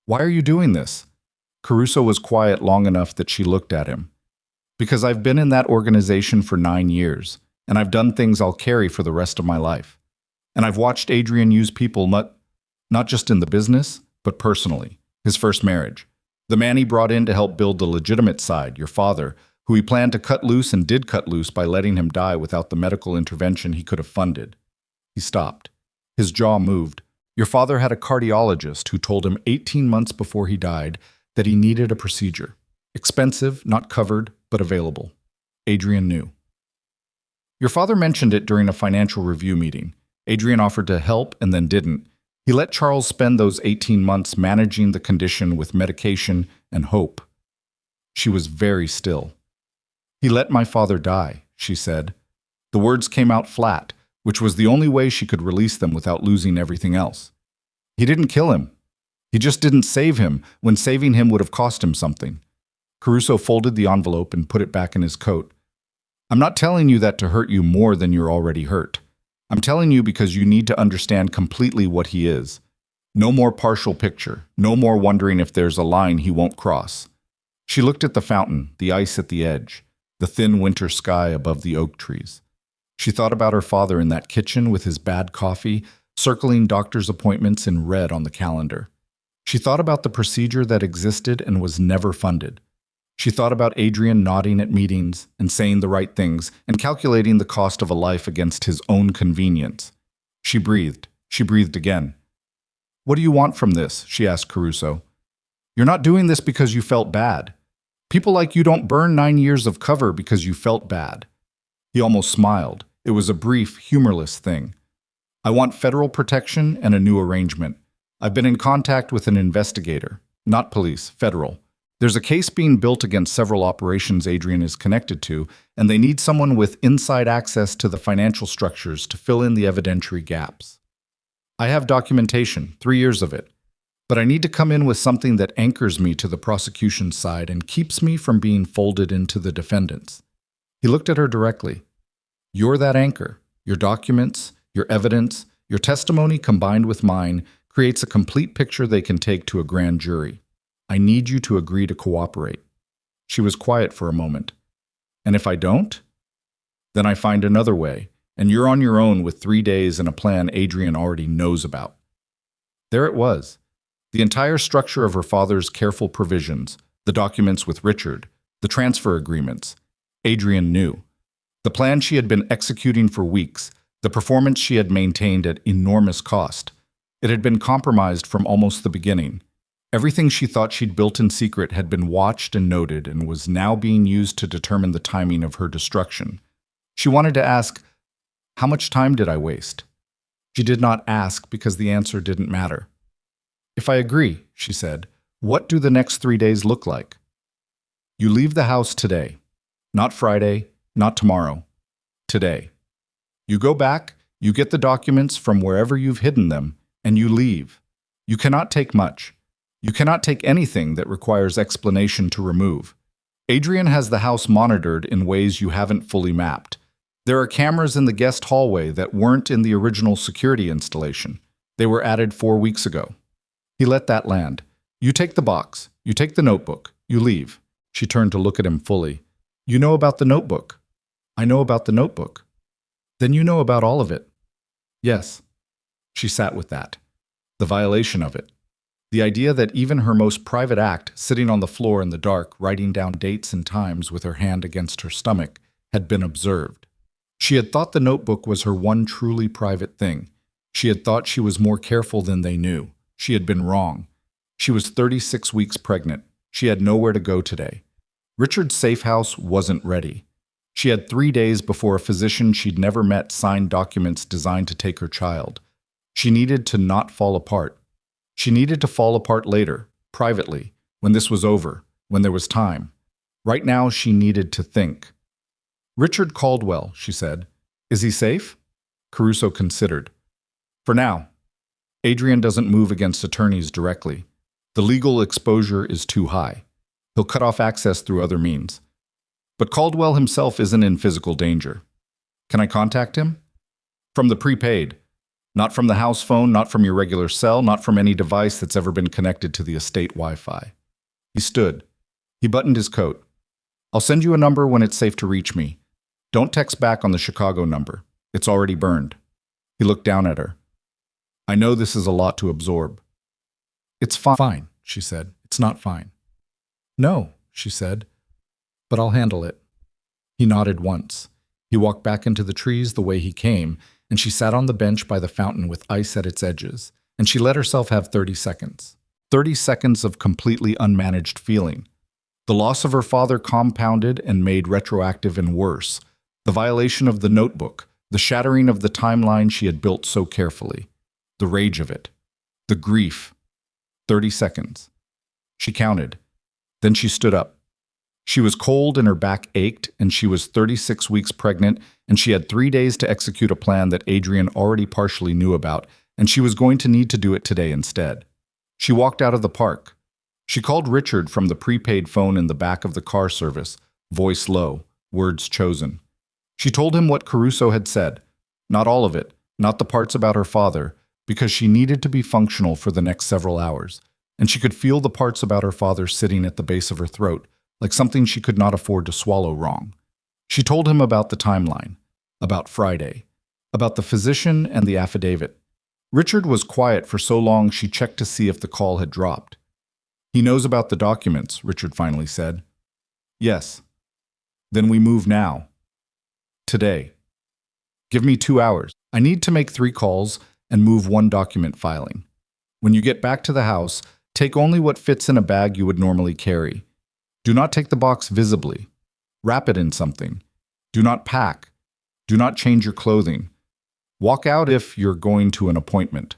Why are you doing this? Caruso was quiet long enough that she looked at him. Because I've been in that organization for 9 years, and I've done things I'll carry for the rest of my life. And I've watched Adrian use people not just in the business, but personally. His first marriage. The man he brought in to help build the legitimate side, your father, who he planned to cut loose and did cut loose by letting him die without the medical intervention he could have funded. He stopped. His jaw moved. Your father had a cardiologist who told him 18 months before he died that he needed a procedure. Expensive, not covered, but available. Adrian knew. Your father mentioned it during a financial review meeting. Adrian offered to help and then didn't. He let Charles spend those 18 months managing the condition with medication and hope. She was very still. He let my father die, she said. The words came out flat, which was the only way she could release them without losing everything else. He didn't kill him. He just didn't save him when saving him would have cost him something. Caruso folded the envelope and put it back in his coat. I'm not telling you that to hurt you more than you're already hurt. I'm telling you because you need to understand completely what he is. No more partial picture. No more wondering if there's a line he won't cross. She looked at the fountain, the ice at the edge, the thin winter sky above the oak trees. She thought about her father in that kitchen with his bad coffee, circling doctor's appointments in red on the calendar. She thought about the procedure that existed and was never funded. She thought about Adrian nodding at meetings and saying the right things and calculating the cost of a life against his own convenience. She breathed. She breathed again. "What do you want from this?" she asked Caruso. "You're not doing this because you felt bad. People like you don't burn 9 years of cover because you felt bad." He almost smiled. It was a brief, humorless thing. "I want federal protection and a new arrangement. I've been in contact with an investigator. Not police, federal. There's a case being built against several operations Adrian is connected to, and they need someone with inside access to the financial structures to fill in the evidentiary gaps. I have documentation, 3 years of it, but I need to come in with something that anchors me to the prosecution side and keeps me from being folded into the defendants." He looked at her directly. "You're that anchor. Your documents, your evidence, your testimony combined with mine creates a complete picture they can take to a grand jury. I need you to agree to cooperate." She was quiet for a moment. "And if I don't?" "Then I find another way, and you're on your own with 3 days and a plan Adrian already knows about." There it was. The entire structure of her father's careful provisions, the documents with Richard, the transfer agreements. Adrian knew. The plan she had been executing for weeks, the performance she had maintained at enormous cost. It had been compromised from almost the beginning. Everything she thought she'd built in secret had been watched and noted and was now being used to determine the timing of her destruction. She wanted to ask, "How much time did I waste?" She did not ask because the answer didn't matter. "If I agree," she said, "what do the next 3 days look like?" "You leave the house today. Not Friday, not tomorrow. Today. You go back, you get the documents from wherever you've hidden them, and you leave. You cannot take much. You cannot take anything that requires explanation to remove. Adrian has the house monitored in ways you haven't fully mapped. There are cameras in the guest hallway that weren't in the original security installation. They were added 4 weeks ago." He let that land. "You take the box. You take the notebook. You leave." She turned to look at him fully. "You know about the notebook?" "I know about the notebook." "Then you know about all of it." "Yes." She sat with that. The violation of it. The idea that even her most private act, sitting on the floor in the dark, writing down dates and times with her hand against her stomach, had been observed. She had thought the notebook was her one truly private thing. She had thought she was more careful than they knew. She had been wrong. She was 36 weeks pregnant. She had nowhere to go today. Richard's safe house wasn't ready. She had 3 days before a physician she'd never met signed documents designed to take her child. She needed to not fall apart. She needed to fall apart later, privately, when this was over, when there was time. Right now, she needed to think. "Richard Caldwell," she said. "Is he safe?" Caruso considered. "For now. Adrian doesn't move against attorneys directly. The legal exposure is too high. He'll cut off access through other means. But Caldwell himself isn't in physical danger. Can I contact him?" "From the prepaid. Not from the house phone, not from your regular cell, not from any device that's ever been connected to the estate Wi-Fi." He stood. He buttoned his coat. "I'll send you a number when it's safe to reach me. Don't text back on the Chicago number. It's already burned." He looked down at her. "I know this is a lot to absorb." "It's fine," she said. "It's not fine." "No," she said, "but I'll handle it." He nodded once. He walked back into the trees the way he came, and she sat on the bench by the fountain with ice at its edges, and she let herself have 30 seconds. 30 seconds of completely unmanaged feeling. The loss of her father compounded and made retroactive and worse. The violation of the notebook, the shattering of the timeline she had built so carefully. The rage of it. The grief. 30 seconds. She counted. Then she stood up. She was cold and her back ached, and she was 36 weeks pregnant, and she had 3 days to execute a plan that Adrian already partially knew about, and she was going to need to do it today instead. She walked out of the park. She called Richard from the prepaid phone in the back of the car service, voice low, words chosen. She told him what Caruso had said. Not all of it, not the parts about her father, because she needed to be functional for the next several hours, and she could feel the parts about her father sitting at the base of her throat, like something she could not afford to swallow wrong. She told him about the timeline. about Friday, about the physician and the affidavit. Richard was quiet for so long she checked to see if the call had dropped. "He knows about the documents," Richard finally said. "Yes." "Then we move now." "Today." "Give me 2 hours. I need to make 3 calls and move 1 document filing. When you get back to the house, take only what fits in a bag you would normally carry. Do not take the box visibly. Wrap it in something. Do not pack. Do not change your clothing. Walk out if you're going to an appointment.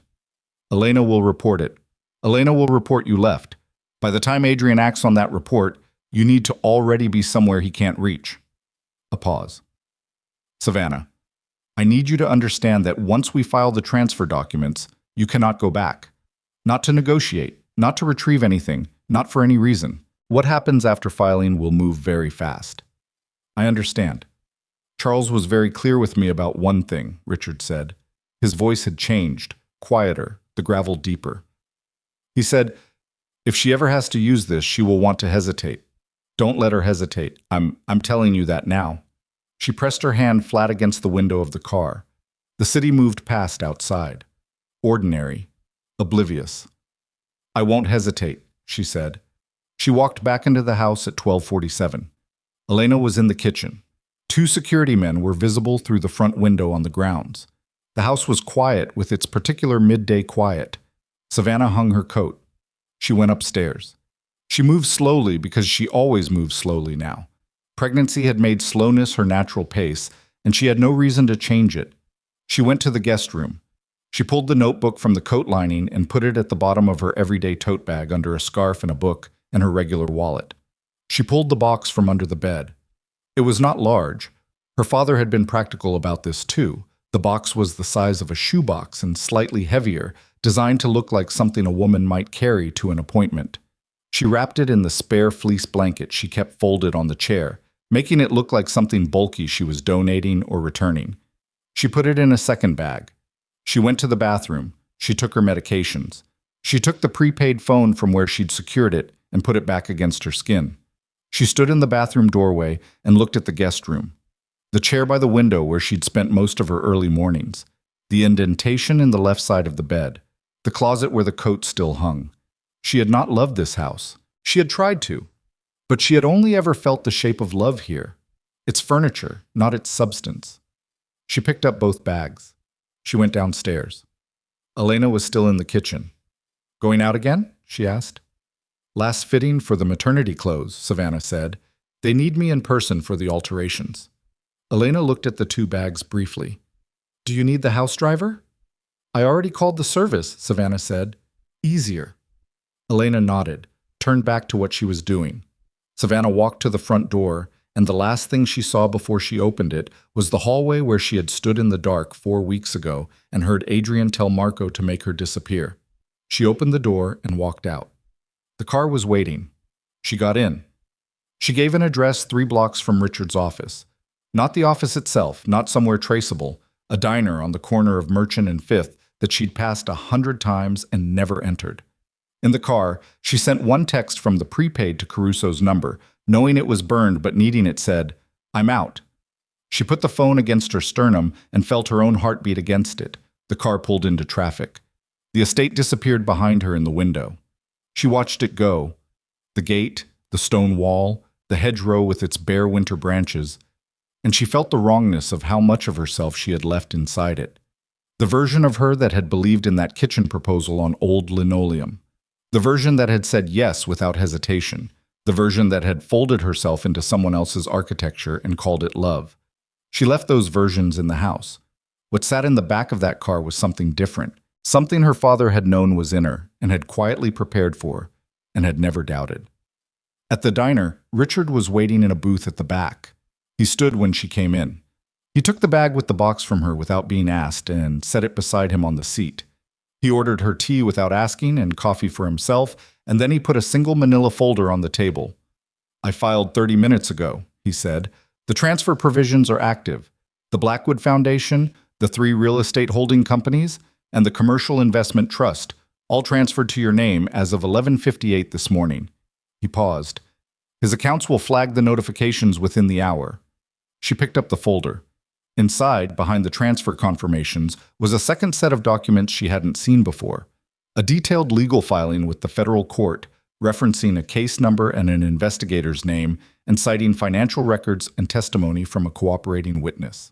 Elena will report it. Elena will report you left. By the time Adrian acts on that report, you need to already be somewhere he can't reach." A pause. "Savannah, I need you to understand that once we file the transfer documents, you cannot go back. Not to negotiate, not to retrieve anything, not for any reason. What happens after filing will move very fast." "I understand. Charles was very clear with me about one thing," Richard said. His voice had changed, quieter, the gravel deeper. He said, "If she ever has to use this, she will want to hesitate. Don't let her hesitate. I'm telling you that now." She pressed her hand flat against the window of the car. The city moved past outside. Ordinary. Oblivious. "I won't hesitate," she said. She walked back into the house at 12:47. Elena was in the kitchen. 2 security men were visible through the front window on the grounds. The house was quiet with its particular midday quiet. Savannah hung her coat. She went upstairs. She moved slowly because she always moved slowly now. Pregnancy had made slowness her natural pace, and she had no reason to change it. She went to the guest room. She pulled the notebook from the coat lining and put it at the bottom of her everyday tote bag under a scarf and a book and her regular wallet. She pulled the box from under the bed. It was not large. Her father had been practical about this too. The box was the size of a shoebox and slightly heavier, designed to look like something a woman might carry to an appointment. She wrapped it in the spare fleece blanket she kept folded on the chair, making it look like something bulky she was donating or returning. She put it in a second bag. She went to the bathroom. She took her medications. She took the prepaid phone from where she'd secured it and put it back against her skin. She stood in the bathroom doorway and looked at the guest room. The chair by the window where she'd spent most of her early mornings. The indentation in the left side of the bed. The closet where the coat still hung. She had not loved this house. She had tried to. But she had only ever felt the shape of love here. Its furniture, not its substance. She picked up both bags. She went downstairs. Elena was still in the kitchen. "Going out again?" she asked. "Last fitting for the maternity clothes," Savannah said. "They need me in person for the alterations." Elena looked at the 2 bags briefly. "Do you need the house driver?" "I already called the service," Savannah said. "Easier." Elena nodded, turned back to what she was doing. Savannah walked to the front door, and the last thing she saw before she opened it was the hallway where she had stood in the dark 4 weeks ago and heard Adrian tell Marco to make her disappear. She opened the door and walked out. The car was waiting. She got in. She gave an address 3 blocks from Richard's office. Not the office itself, not somewhere traceable, a diner on the corner of Merchant and Fifth that she'd passed 100 times and never entered. In the car, she sent 1 text from the prepaid to Caruso's number, knowing it was burned but needing it said, "I'm out." She put the phone against her sternum and felt her own heartbeat against it. The car pulled into traffic. The estate disappeared behind her in the window. She watched it go. The gate, the stone wall, the hedgerow with its bare winter branches, and she felt the wrongness of how much of herself she had left inside it. The version of her that had believed in that kitchen proposal on old linoleum. The version that had said yes without hesitation. The version that had folded herself into someone else's architecture and called it love. She left those versions in the house. What sat in the back of that car was something different, something her father had known was in her and had quietly prepared for and had never doubted. At the diner, Richard was waiting in a booth at the back. He stood when she came in. He took the bag with the box from her without being asked and set it beside him on the seat. He ordered her tea without asking and coffee for himself, and then he put a single manila folder on the table. "I filed 30 minutes ago," he said. "The transfer provisions are active. The Blackwood Foundation, the 3 real estate holding companies, and the Commercial Investment Trust, all transferred to your name as of 11:58 this morning." He paused. "His accounts will flag the notifications within the hour." She picked up the folder. Inside, behind the transfer confirmations, was a second set of documents she hadn't seen before. A detailed legal filing with the federal court, referencing a case number and an investigator's name, and citing financial records and testimony from a cooperating witness.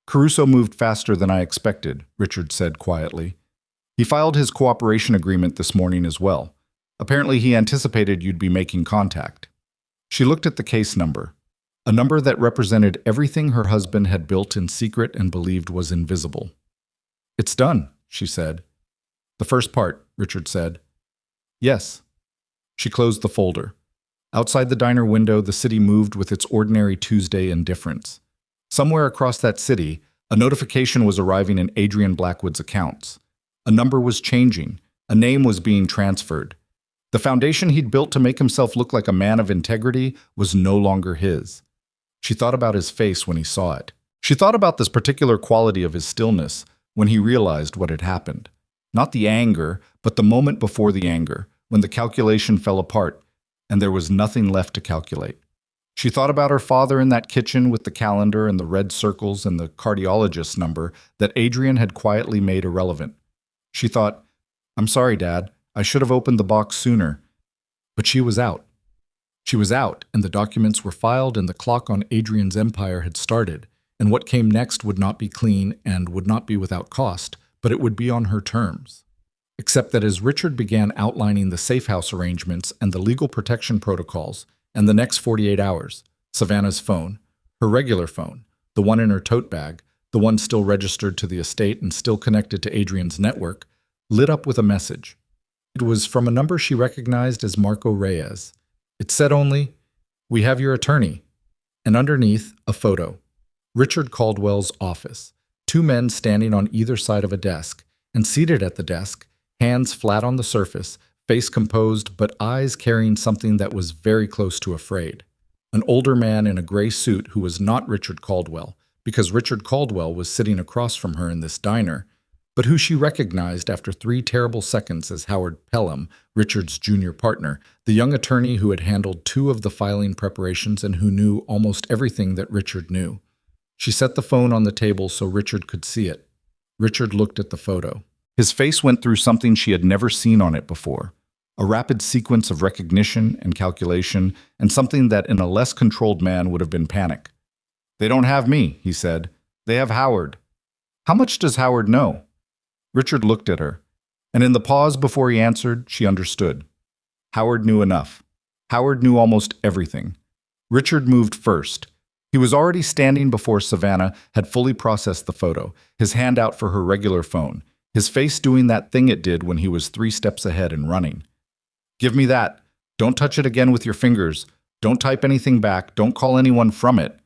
Caruso moved faster than I expected, Richard said quietly. He filed his cooperation agreement this morning as well. Apparently he anticipated you'd be making contact. She looked at the case number, a number that represented everything her husband had built in secret and believed was invisible. It's done, she said. The first part, Richard said. Yes. She closed the folder. Outside the diner window, the city moved with its ordinary Tuesday indifference. Somewhere across that city, a notification was arriving in Adrian Blackwood's accounts. A number was changing. A name was being transferred. The foundation he'd built to make himself look like a man of integrity was no longer his. She thought about his face when he saw it. She thought about this particular quality of his stillness when he realized what had happened. Not the anger, but the moment before the anger, when the calculation fell apart and there was nothing left to calculate. She thought about her father in that kitchen with the calendar and the red circles and the cardiologist's number that Adrian had quietly made irrelevant. She thought, I'm sorry, Dad. I should have opened the box sooner. But she was out. She was out, and the documents were filed, and the clock on Adrian's empire had started, and what came next would not be clean and would not be without cost, but it would be on her terms. Except that as Richard began outlining the safe house arrangements and the legal protection protocols, and the next 48 hours, Savannah's phone, her regular phone, the one in her tote bag, the one still registered to the estate and still connected to Adrian's network, lit up with a message. It was from a number she recognized as Marco Reyes. It said only, "We have your attorney," and underneath, a photo. Richard Caldwell's office, two men standing on either side of a desk, and seated at the desk, hands flat on the surface, face composed but eyes carrying something that was very close to afraid. An older man in a gray suit who was not Richard Caldwell, because Richard Caldwell was sitting across from her in this diner, but who she recognized after 3 terrible seconds as Howard Pelham, Richard's junior partner, the young attorney who had handled 2 of the filing preparations and who knew almost everything that Richard knew. She set the phone on the table so Richard could see it. Richard looked at the photo. His face went through something she had never seen on it before, a rapid sequence of recognition and calculation, and something that in a less controlled man would have been panic. "They don't have me," he said. "They have Howard." "How much does Howard know?" Richard looked at her, and in the pause before he answered, she understood. Howard knew enough. Howard knew almost everything. Richard moved first. He was already standing before Savannah, had fully processed the photo, his hand out for her regular phone, his face doing that thing it did when he was 3 steps ahead and running. "Give me that. Don't touch it again with your fingers. Don't type anything back. Don't call anyone from it."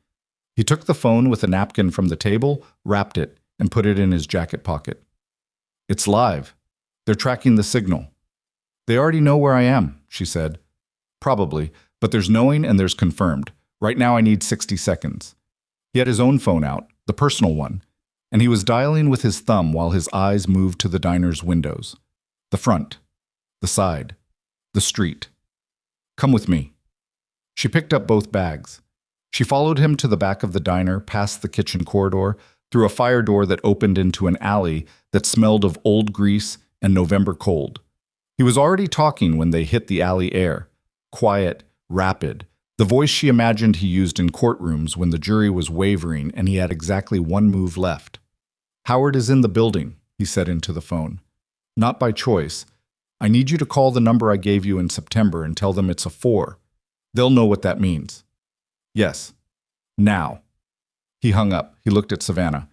He took the phone with a napkin from the table, wrapped it, and put it in his jacket pocket. "It's live. They're tracking the signal." "They already know where I am," she said. "Probably, but there's knowing and there's confirmed. Right now I need 60 seconds. He had his own phone out, the personal one, and he was dialing with his thumb while his eyes moved to the diner's windows. The front, the side, the street. "Come with me." She picked up both bags. She followed him to the back of the diner, past the kitchen corridor, through a fire door that opened into an alley that smelled of old grease and November cold. He was already talking when they hit the alley air. Quiet, rapid, the voice she imagined he used in courtrooms when the jury was wavering and he had exactly 1 move left. "Howard is in the building," he said into the phone. "Not by choice. I need you to call the number I gave you in September and tell them it's a 4. They'll know what that means." "Yes. Now." He hung up. He looked at Savannah.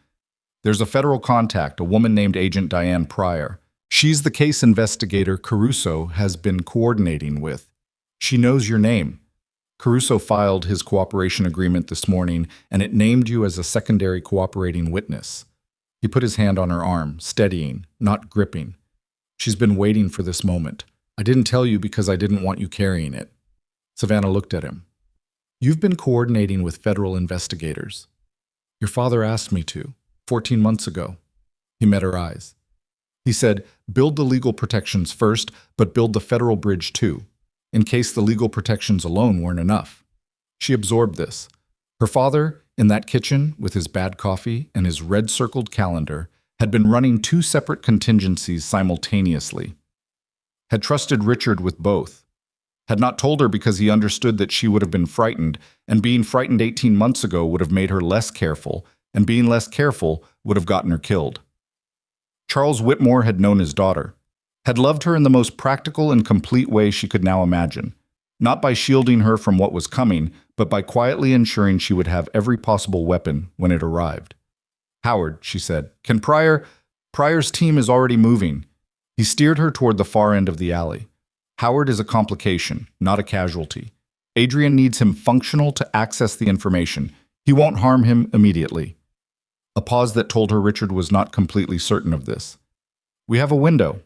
"There's a federal contact, a woman named Agent Diane Pryor. She's the case investigator Caruso has been coordinating with. She knows your name. Caruso filed his cooperation agreement this morning, and it named you as a secondary cooperating witness." He put his hand on her arm, steadying, not gripping. "She's been waiting for this moment. I didn't tell you because I didn't want you carrying it." Savannah looked at him. "You've been coordinating with federal investigators." "Your father asked me to, 14 months ago." He met her eyes. He said, "Build the legal protections first, but build the federal bridge too, in case the legal protections alone weren't enough." She absorbed this. Her father, in that kitchen with his bad coffee and his red-circled calendar, had been running two separate contingencies simultaneously, had trusted Richard with both, had not told her because he understood that she would have been frightened, and being frightened 18 months ago would have made her less careful, and being less careful would have gotten her killed. Charles Whitmore had known his daughter, had loved her in the most practical and complete way she could now imagine, not by shielding her from what was coming, but by quietly ensuring she would have every possible weapon when it arrived. "Howard," she said, "can Pryor's team is already moving." He steered her toward the far end of the alley. "Howard is a complication, not a casualty. Adrian needs him functional to access the information. He won't harm him immediately." A pause that told her Richard was not completely certain of this. "We have a window."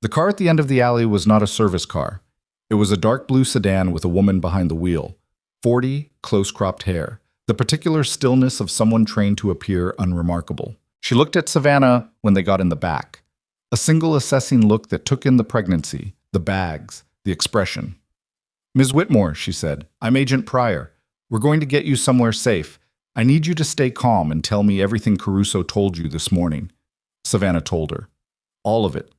The car at the end of the alley was not a service car. It was a dark blue sedan with a woman behind the wheel. 40, close-cropped hair. The particular stillness of someone trained to appear unremarkable. She looked at Savannah when they got in the back. A single assessing look that took in the pregnancy, the bags, the expression. "Ms. Whitmore," she said, "I'm Agent Pryor. We're going to get you somewhere safe. I need you to stay calm and tell me everything Caruso told you this morning." Savannah told her. All of it.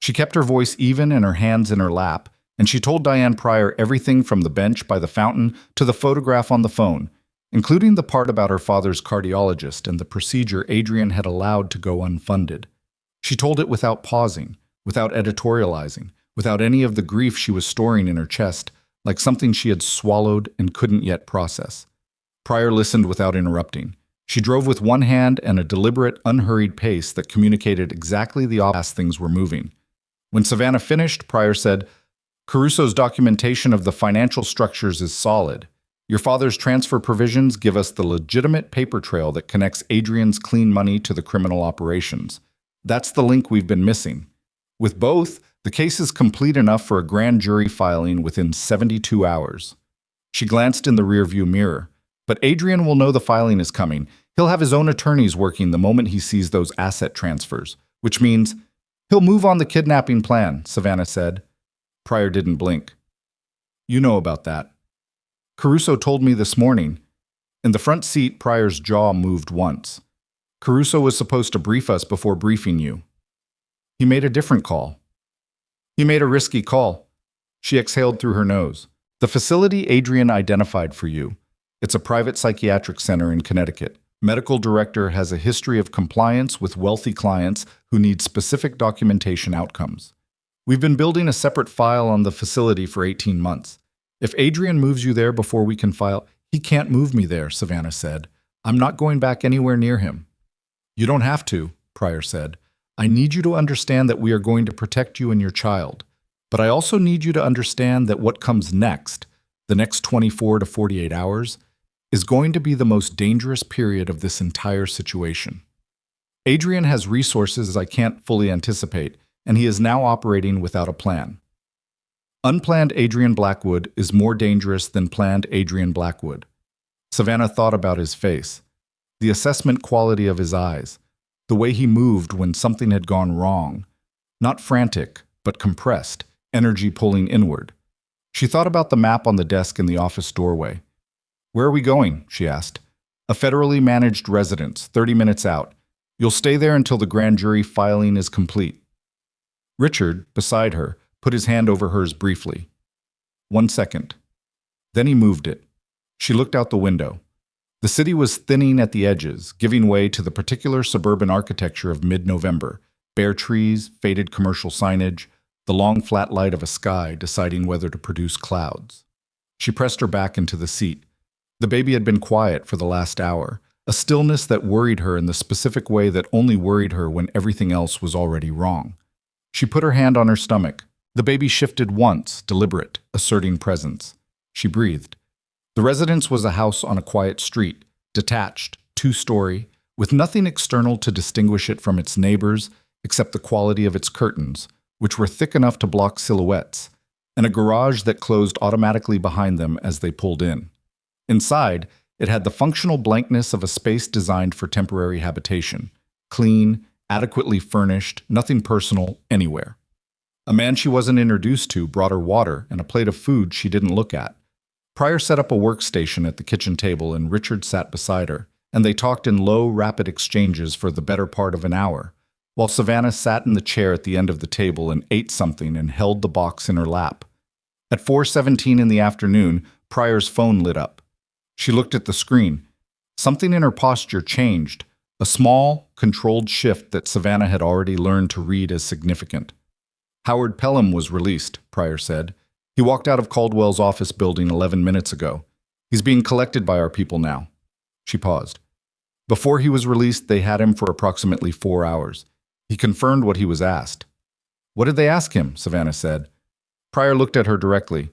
She kept her voice even and her hands in her lap, and she told Diane Pryor everything from the bench by the fountain to the photograph on the phone, including the part about her father's cardiologist and the procedure Adrian had allowed to go unfunded. She told it without pausing, without editorializing, without any of the grief she was storing in her chest, like something she had swallowed and couldn't yet process. Pryor listened without interrupting. She drove with one hand and a deliberate, unhurried pace that communicated exactly the opposite as things were moving. When Savannah finished, Pryor said, "Caruso's documentation of the financial structures is solid. Your father's transfer provisions give us the legitimate paper trail that connects Adrian's clean money to the criminal operations. That's the link we've been missing. With both, the case is complete enough for a grand jury filing within 72 hours." She glanced in the rearview mirror. "But Adrian will know the filing is coming. He'll have his own attorneys working the moment he sees those asset transfers, which means he'll move on the kidnapping plan," Savannah said. Pryor didn't blink. "You know about that." "Caruso told me this morning." In the front seat, Pryor's jaw moved once. "Caruso was supposed to brief us before briefing you." "He made a different call." "He made a risky call." She exhaled through her nose. "The facility Adrian identified for you. It's a private psychiatric center in Connecticut. Medical director has a history of compliance with wealthy clients who need specific documentation outcomes. We've been building a separate file on the facility for 18 months. If Adrian moves you there before we can file..." "He can't move me there," Savannah said. "I'm not going back anywhere near him." "You don't have to," Pryor said. "I need you to understand that we are going to protect you and your child. But I also need you to understand that what comes next, the next 24 to 48 hours, is going to be the most dangerous period of this entire situation. Adrian has resources I can't fully anticipate, and he is now operating without a plan. Unplanned Adrian Blackwood is more dangerous than planned Adrian Blackwood." Savannah thought about his face, the assessment quality of his eyes, the way he moved when something had gone wrong, not frantic, but compressed, energy pulling inward. She thought about the map on the desk in the office doorway. "Where are we going?" she asked. "A federally managed residence, 30 minutes out. You'll stay there until the grand jury filing is complete." Richard, beside her, put his hand over hers briefly. 1 second. Then he moved it. She looked out the window. The city was thinning at the edges, giving way to the particular suburban architecture of mid-November. Bare trees, faded commercial signage, the long flat light of a sky deciding whether to produce clouds. She pressed her back into the seat. The baby had been quiet for the last hour, a stillness that worried her in the specific way that only worried her when everything else was already wrong. She put her hand on her stomach. The baby shifted once, deliberate, asserting presence. She breathed. The residence was a house on a quiet street, detached, 2-story, with nothing external to distinguish it from its neighbors except the quality of its curtains, which were thick enough to block silhouettes, and a garage that closed automatically behind them as they pulled in. Inside, it had the functional blankness of a space designed for temporary habitation, clean, adequately furnished, nothing personal anywhere. A man she wasn't introduced to brought her water and a plate of food she didn't look at. Pryor set up a workstation at the kitchen table and Richard sat beside her, and they talked in low, rapid exchanges for the better part of an hour, while Savannah sat in the chair at the end of the table and ate something and held the box in her lap. At 4:17 in the afternoon, Pryor's phone lit up. She looked at the screen. Something in her posture changed, a small, controlled shift that Savannah had already learned to read as significant. Howard Pelham was released, Pryor said. He walked out of Caldwell's office building 11 minutes ago. He's being collected by our people now. She paused. Before he was released, they had him for approximately 4 hours. He confirmed what he was asked. What did they ask him? Savannah said. Pryor looked at her directly.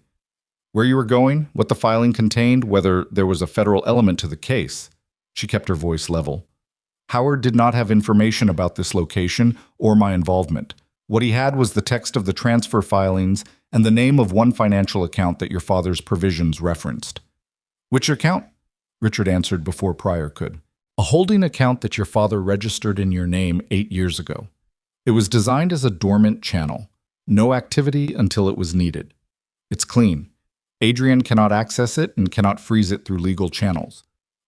Where you were going, what the filing contained, whether there was a federal element to the case. She kept her voice level. Howard did not have information about this location or my involvement. What he had was the text of the transfer filings and the name of one financial account that your father's provisions referenced. Which account? Richard answered before Pryor could. A holding account that your father registered in your name 8 years ago. It was designed as a dormant channel. No activity until it was needed. It's clean. Adrian cannot access it and cannot freeze it through legal channels.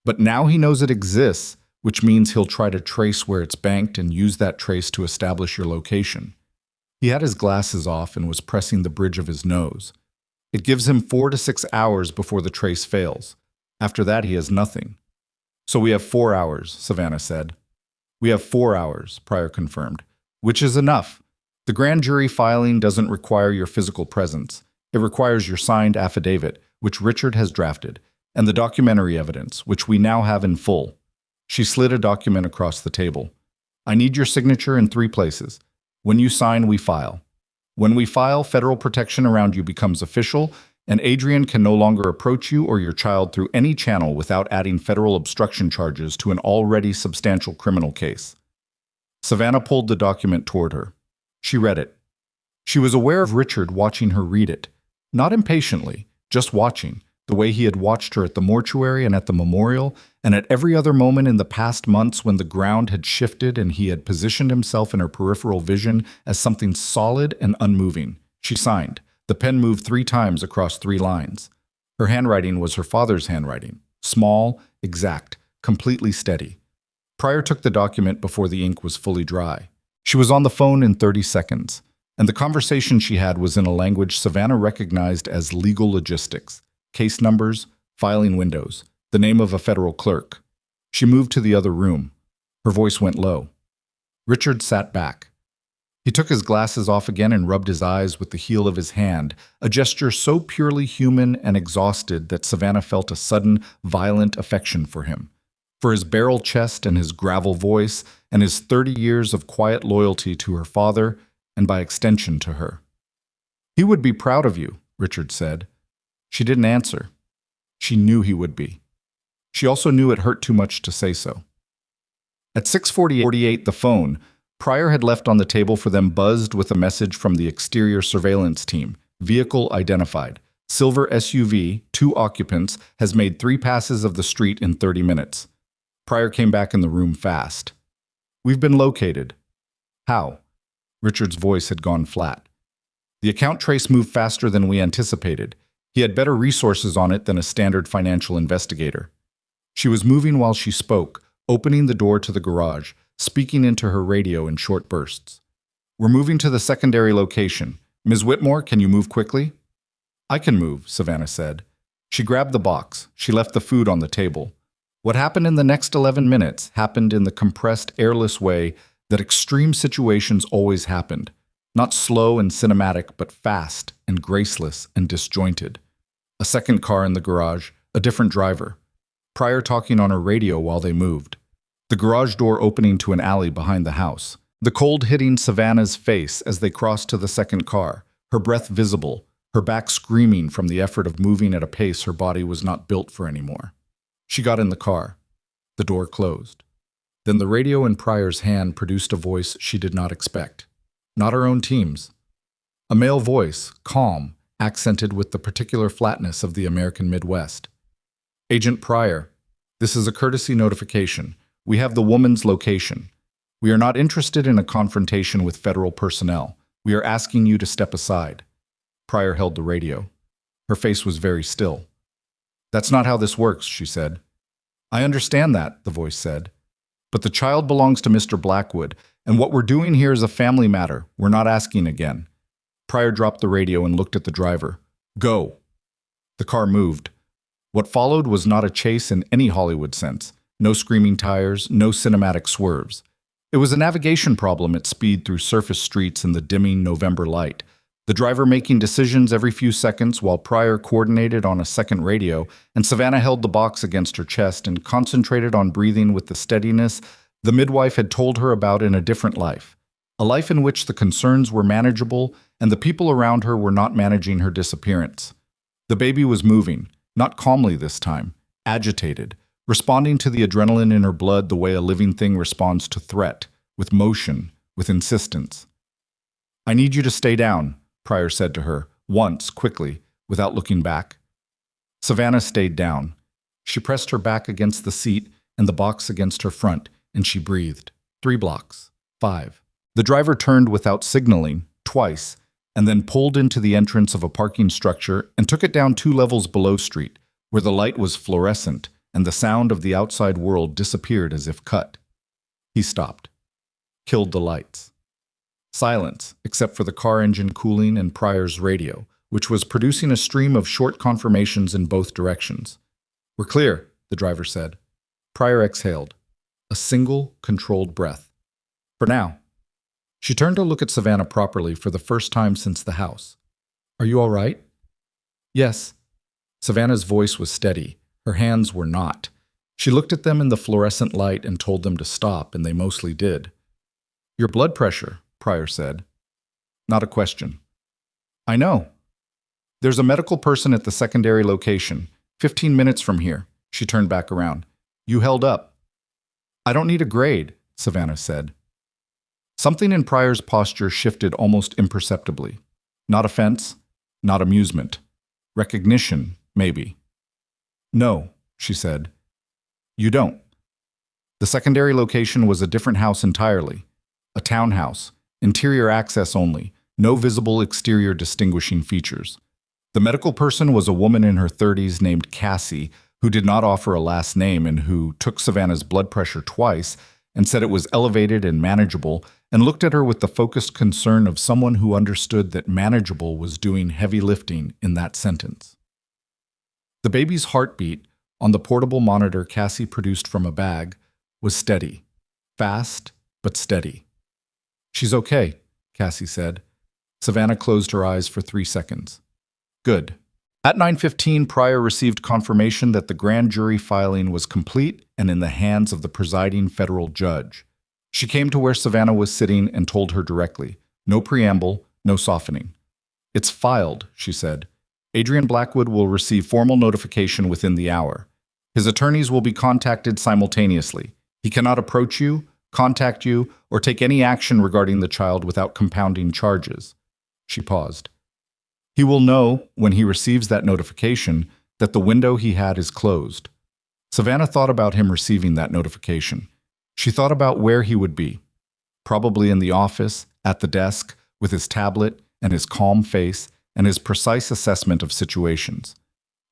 But now he knows it exists, which means he'll try to trace where it's banked and use that trace to establish your location. He had his glasses off and was pressing the bridge of his nose. It gives him 4 to 6 hours before the trace fails. After that, he has nothing. So we have 4 hours, Savannah said. We have 4 hours, Pryor confirmed, which is enough. The grand jury filing doesn't require your physical presence. It requires your signed affidavit, which Richard has drafted, and the documentary evidence, which we now have in full. She slid a document across the table. I need your signature in 3 places. When you sign, we file. When we file, federal protection around you becomes official, and Adrian can no longer approach you or your child through any channel without adding federal obstruction charges to an already substantial criminal case. Savannah pulled the document toward her. She read it. She was aware of Richard watching her read it, not impatiently, just watching, the way he had watched her at the mortuary and at the memorial, and at every other moment in the past months when the ground had shifted and he had positioned himself in her peripheral vision as something solid and unmoving. She signed. The pen moved 3 times across 3 lines. Her handwriting was her father's handwriting, small, exact, completely steady. Pryor took the document before the ink was fully dry. She was on the phone in 30 seconds, and the conversation she had was in a language Savannah recognized as legal logistics, case numbers, filing windows, the name of a federal clerk. She moved to the other room. Her voice went low. Richard sat back. He took his glasses off again and rubbed his eyes with the heel of his hand, a gesture so purely human and exhausted that Savannah felt a sudden, violent affection for him, for his barrel chest and his gravel voice and his 30 years of quiet loyalty to her father and by extension to her. He would be proud of you, Richard said. She didn't answer. She knew he would be. She also knew it hurt too much to say so. At 6:48, the phone Pryor had left on the table for them buzzed with a message from the exterior surveillance team. Vehicle identified. Silver SUV, 2 occupants, has made 3 passes of the street in 30 minutes. Pryor came back in the room fast. We've been located. How? Richard's voice had gone flat. The account trace moved faster than we anticipated. He had better resources on it than a standard financial investigator. She was moving while she spoke, opening the door to the garage, speaking into her radio in short bursts. We're moving to the secondary location. Ms. Whitmore, can you move quickly? I can move, Savannah said. She grabbed the box. She left the food on the table. What happened in the next 11 minutes happened in the compressed, airless way that extreme situations always happened. Not slow and cinematic, but fast and graceless and disjointed. A second car in the garage, a different driver. Pryor talking on her radio while they moved. The garage door opening to an alley behind the house. The cold hitting Savannah's face as they crossed to the second car, her breath visible, her back screaming from the effort of moving at a pace her body was not built for anymore. She got in the car. The door closed. Then the radio in Pryor's hand produced a voice she did not expect. Not her own team's. A male voice, calm, accented with the particular flatness of the American Midwest. Agent Pryor, this is a courtesy notification. We have the woman's location. We are not interested in a confrontation with federal personnel. We are asking you to step aside. Pryor held the radio. Her face was very still. That's not how this works, she said. I understand that, the voice said. But the child belongs to Mr. Blackwood, and what we're doing here is a family matter. We're not asking again. Pryor dropped the radio and looked at the driver. Go. The car moved. What followed was not a chase in any Hollywood sense. No screaming tires, no cinematic swerves. It was a navigation problem at speed through surface streets in the dimming November light. The driver making decisions every few seconds while Pryor coordinated on a second radio, and Savannah held the box against her chest and concentrated on breathing with the steadiness the midwife had told her about in a different life. A life in which the concerns were manageable and the people around her were not managing her disappearance. The baby was moving, not calmly this time, agitated, responding to the adrenaline in her blood the way a living thing responds to threat, with motion, with insistence. I need you to stay down, Pryor said to her, once, quickly, without looking back. Savannah stayed down. She pressed her back against the seat and the box against her front, and she breathed. 3 blocks. 5. The driver turned without signaling, twice, and then pulled into the entrance of a parking structure and took it down 2 levels below street, where the light was fluorescent and the sound of the outside world disappeared as if cut. He stopped. Killed the lights. Silence, except for the car engine cooling and Pryor's radio, which was producing a stream of short confirmations in both directions. We're clear, the driver said. Pryor exhaled. A single, controlled breath. For now. She turned to look at Savannah properly for the first time since the house. Are you all right? Yes. Savannah's voice was steady. Her hands were not. She looked at them in the fluorescent light and told them to stop, and they mostly did. Your blood pressure, Pryor said. Not a question. I know. There's a medical person at the secondary location, 15 minutes from here. She turned back around. You held up. I don't need a grade, Savannah said. Something in Pryor's posture shifted almost imperceptibly. Not offense, not amusement. Recognition, maybe. No, she said. You don't. The secondary location was a different house entirely. A townhouse, interior access only, no visible exterior distinguishing features. The medical person was a woman in her 30s named Cassie, who did not offer a last name and who took Savannah's blood pressure twice and said it was elevated and manageable, and looked at her with the focused concern of someone who understood that manageable was doing heavy lifting in that sentence. The baby's heartbeat, on the portable monitor Cassie produced from a bag, was steady. Fast, but steady. She's okay, Cassie said. Savannah closed her eyes for 3 seconds. Good. At 9:15, Pryor received confirmation that the grand jury filing was complete and in the hands of the presiding federal judge. She came to where Savannah was sitting and told her directly. No preamble, no softening. It's filed, she said. Adrian Blackwood will receive formal notification within the hour. His attorneys will be contacted simultaneously. He cannot approach you, contact you, or take any action regarding the child without compounding charges. She paused. He will know, when he receives that notification, that the window he had is closed. Savannah thought about him receiving that notification. She thought about where he would be. Probably in the office, at the desk, with his tablet and his calm face and his precise assessment of situations.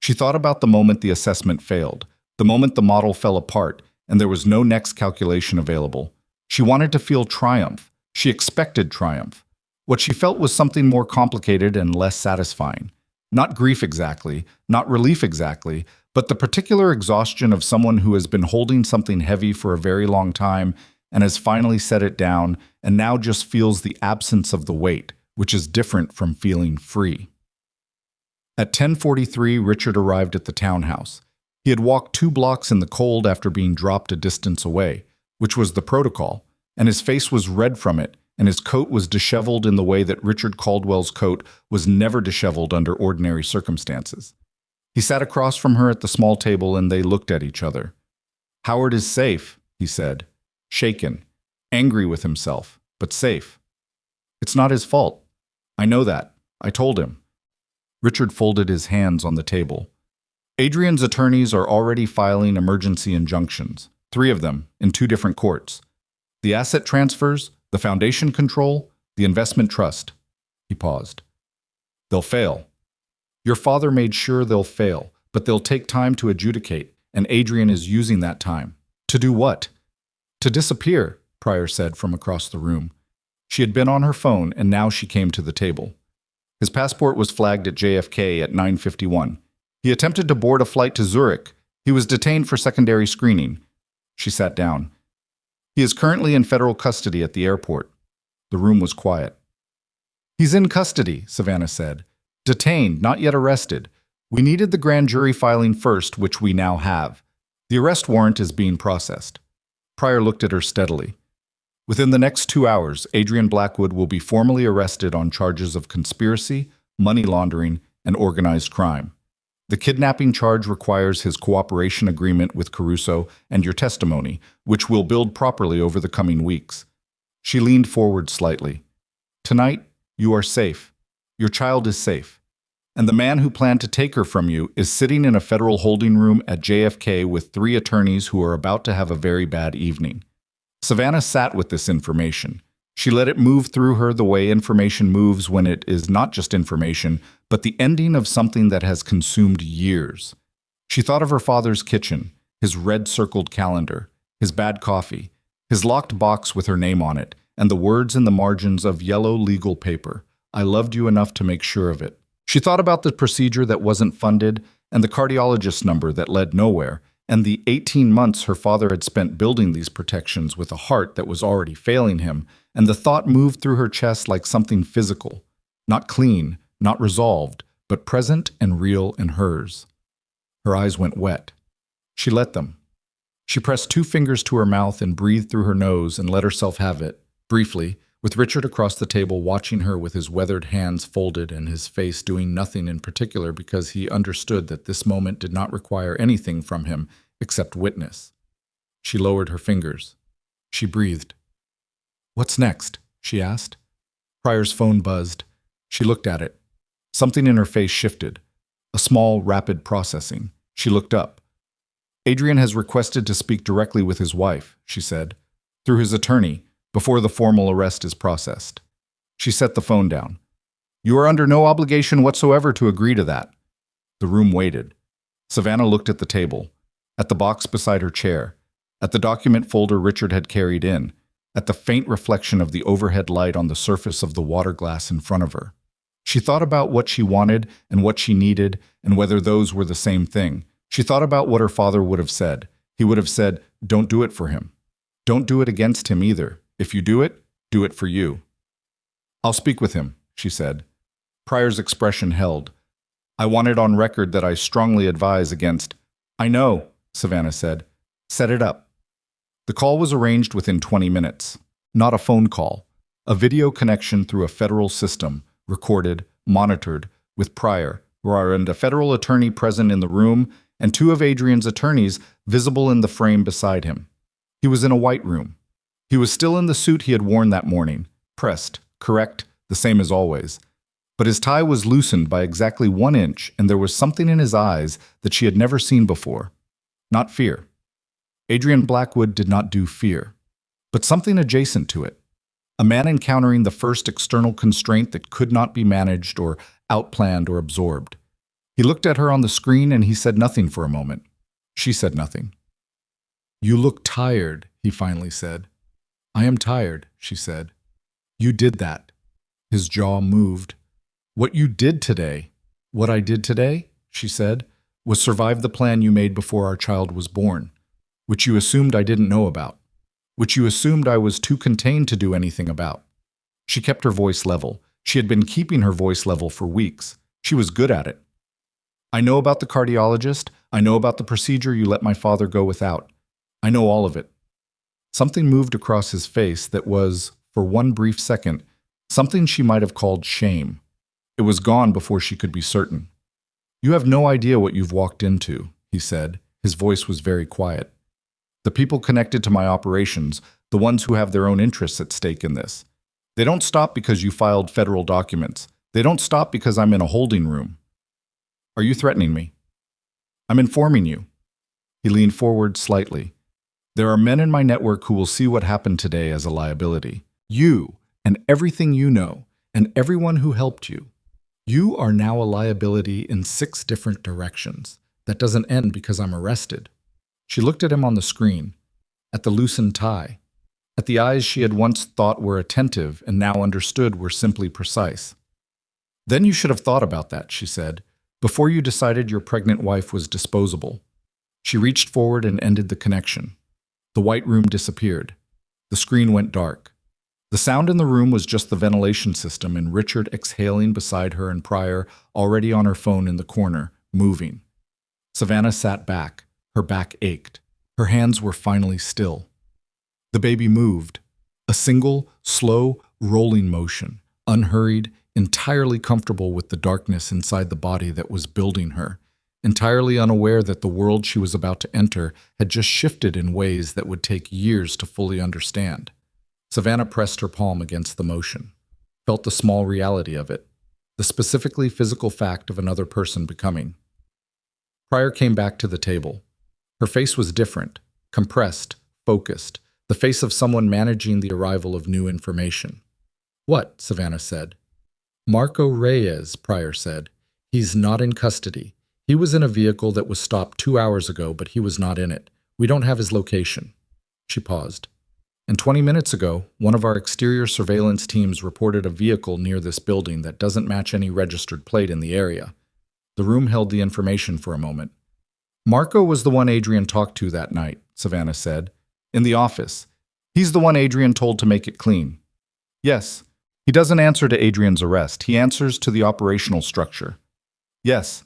She thought about the moment the assessment failed, the moment the model fell apart and there was no next calculation available. She wanted to feel triumph. She expected triumph. What she felt was something more complicated and less satisfying. Not grief exactly, not relief exactly, but the particular exhaustion of someone who has been holding something heavy for a very long time and has finally set it down and now just feels the absence of the weight, which is different from feeling free. At 10:43, Richard arrived at the townhouse. He had walked 2 blocks in the cold after being dropped a distance away, which was the protocol, and his face was red from it, and his coat was disheveled in the way that Richard Caldwell's coat was never disheveled under ordinary circumstances. He sat across from her at the small table and they looked at each other. Howard is safe, he said, shaken, angry with himself, but safe. It's not his fault. I know that. I told him. Richard folded his hands on the table. Adrian's attorneys are already filing emergency injunctions, 3 of them in 2 different courts. The asset transfers, the foundation control, the investment trust. He paused. They'll fail. Your father made sure they'll fail, but they'll take time to adjudicate, and Adrian is using that time. To do what? To disappear, Pryor said from across the room. She had been on her phone, and now she came to the table. His passport was flagged at JFK at 9:51. He attempted to board a flight to Zurich. He was detained for secondary screening. She sat down. He is currently in federal custody at the airport. The room was quiet. He's in custody, Savannah said. Detained, not yet arrested. We needed the grand jury filing first, which we now have. The arrest warrant is being processed. Pryor looked at her steadily. Within the next 2 hours, Adrian Blackwood will be formally arrested on charges of conspiracy, money laundering, and organized crime. The kidnapping charge requires his cooperation agreement with Caruso and your testimony, which we'll build properly over the coming weeks. She leaned forward slightly. Tonight, you are safe. Your child is safe. And the man who planned to take her from you is sitting in a federal holding room at JFK with 3 attorneys who are about to have a very bad evening. Savannah sat with this information. She let it move through her the way information moves when it is not just information, but the ending of something that has consumed years. She thought of her father's kitchen, his red-circled calendar, his bad coffee, his locked box with her name on it, and the words in the margins of yellow legal paper. I loved you enough to make sure of it. She thought about the procedure that wasn't funded, and the cardiologist's number that led nowhere, and the 18 months her father had spent building these protections with a heart that was already failing him, and the thought moved through her chest like something physical, not clean, not resolved, but present and real in hers. Her eyes went wet. She let them. She pressed 2 fingers to her mouth and breathed through her nose and let herself have it, briefly, with Richard across the table watching her with his weathered hands folded and his face doing nothing in particular because he understood that this moment did not require anything from him except witness. She lowered her fingers. She breathed. What's next? She asked. Pryor's phone buzzed. She looked at it. Something in her face shifted. A small, rapid processing. She looked up. Adrian has requested to speak directly with his wife, she said, through his attorney, before the formal arrest is processed. She set the phone down. You are under no obligation whatsoever to agree to that. The room waited. Savannah looked at the table, at the box beside her chair, at the document folder Richard had carried in, at the faint reflection of the overhead light on the surface of the water glass in front of her. She thought about what she wanted and what she needed and whether those were the same thing. She thought about what her father would have said. He would have said, don't do it for him. Don't do it against him either. If you do it for you. I'll speak with him, she said. Pryor's expression held. I want it on record that I strongly advise against. I know, Savannah said. Set it up. The call was arranged within 20 minutes. Not a phone call. A video connection through a federal system, recorded, monitored, with Pryor, and a federal attorney present in the room, and 2 of Adrian's attorneys visible in the frame beside him. He was in a white room. He was still in the suit he had worn that morning, pressed, correct, the same as always. But his tie was loosened by exactly 1 inch, and there was something in his eyes that she had never seen before. Not fear. Adrian Blackwood did not do fear, but something adjacent to it. A man encountering the first external constraint that could not be managed or outplanned or absorbed. He looked at her on the screen and he said nothing for a moment. She said nothing. You look tired, he finally said. I am tired, she said. You did that. His jaw moved. What you did today, what I did today, she said, was survive the plan you made before our child was born, which you assumed I didn't know about, which you assumed I was too contained to do anything about. She kept her voice level. She had been keeping her voice level for weeks. She was good at it. I know about the cardiologist. I know about the procedure you let my father go without. I know all of it. Something moved across his face that was, for 1 brief second, something she might have called shame. It was gone before she could be certain. You have no idea what you've walked into, he said. His voice was very quiet. The people connected to my operations, the ones who have their own interests at stake in this. They don't stop because you filed federal documents. They don't stop because I'm in a holding room. Are you threatening me? I'm informing you. He leaned forward slightly. There are men in my network who will see what happened today as a liability. You, and everything you know, and everyone who helped you. You are now a liability in 6 different directions. That doesn't end because I'm arrested. She looked at him on the screen, at the loosened tie, at the eyes she had once thought were attentive and now understood were simply precise. Then you should have thought about that, she said, before you decided your pregnant wife was disposable. She reached forward and ended the connection. The white room disappeared. The screen went dark. The sound in the room was just the ventilation system and Richard exhaling beside her and Pryor already on her phone in the corner, moving. Savannah sat back. Her back ached. Her hands were finally still. The baby moved. A single, slow, rolling motion, unhurried, entirely comfortable with the darkness inside the body that was building her, entirely unaware that the world she was about to enter had just shifted in ways that would take years to fully understand. Savannah pressed her palm against the motion, felt the small reality of it, the specifically physical fact of another person becoming. Pryor came back to the table. Her face was different, compressed, focused, the face of someone managing the arrival of new information. "What?" Savannah said. "Marco Reyes," Pryor said. "He's not in custody. He was in a vehicle that was stopped 2 hours ago, but he was not in it. We don't have his location." She paused. "And 20 minutes ago, one of our exterior surveillance teams reported a vehicle near this building that doesn't match any registered plate in the area." The room held the information for a moment. "Marco was the one Adrian talked to that night," Savannah said. "In the office. He's the one Adrian told to make it clean." "Yes. He doesn't answer to Adrian's arrest. He answers to the operational structure." "Yes."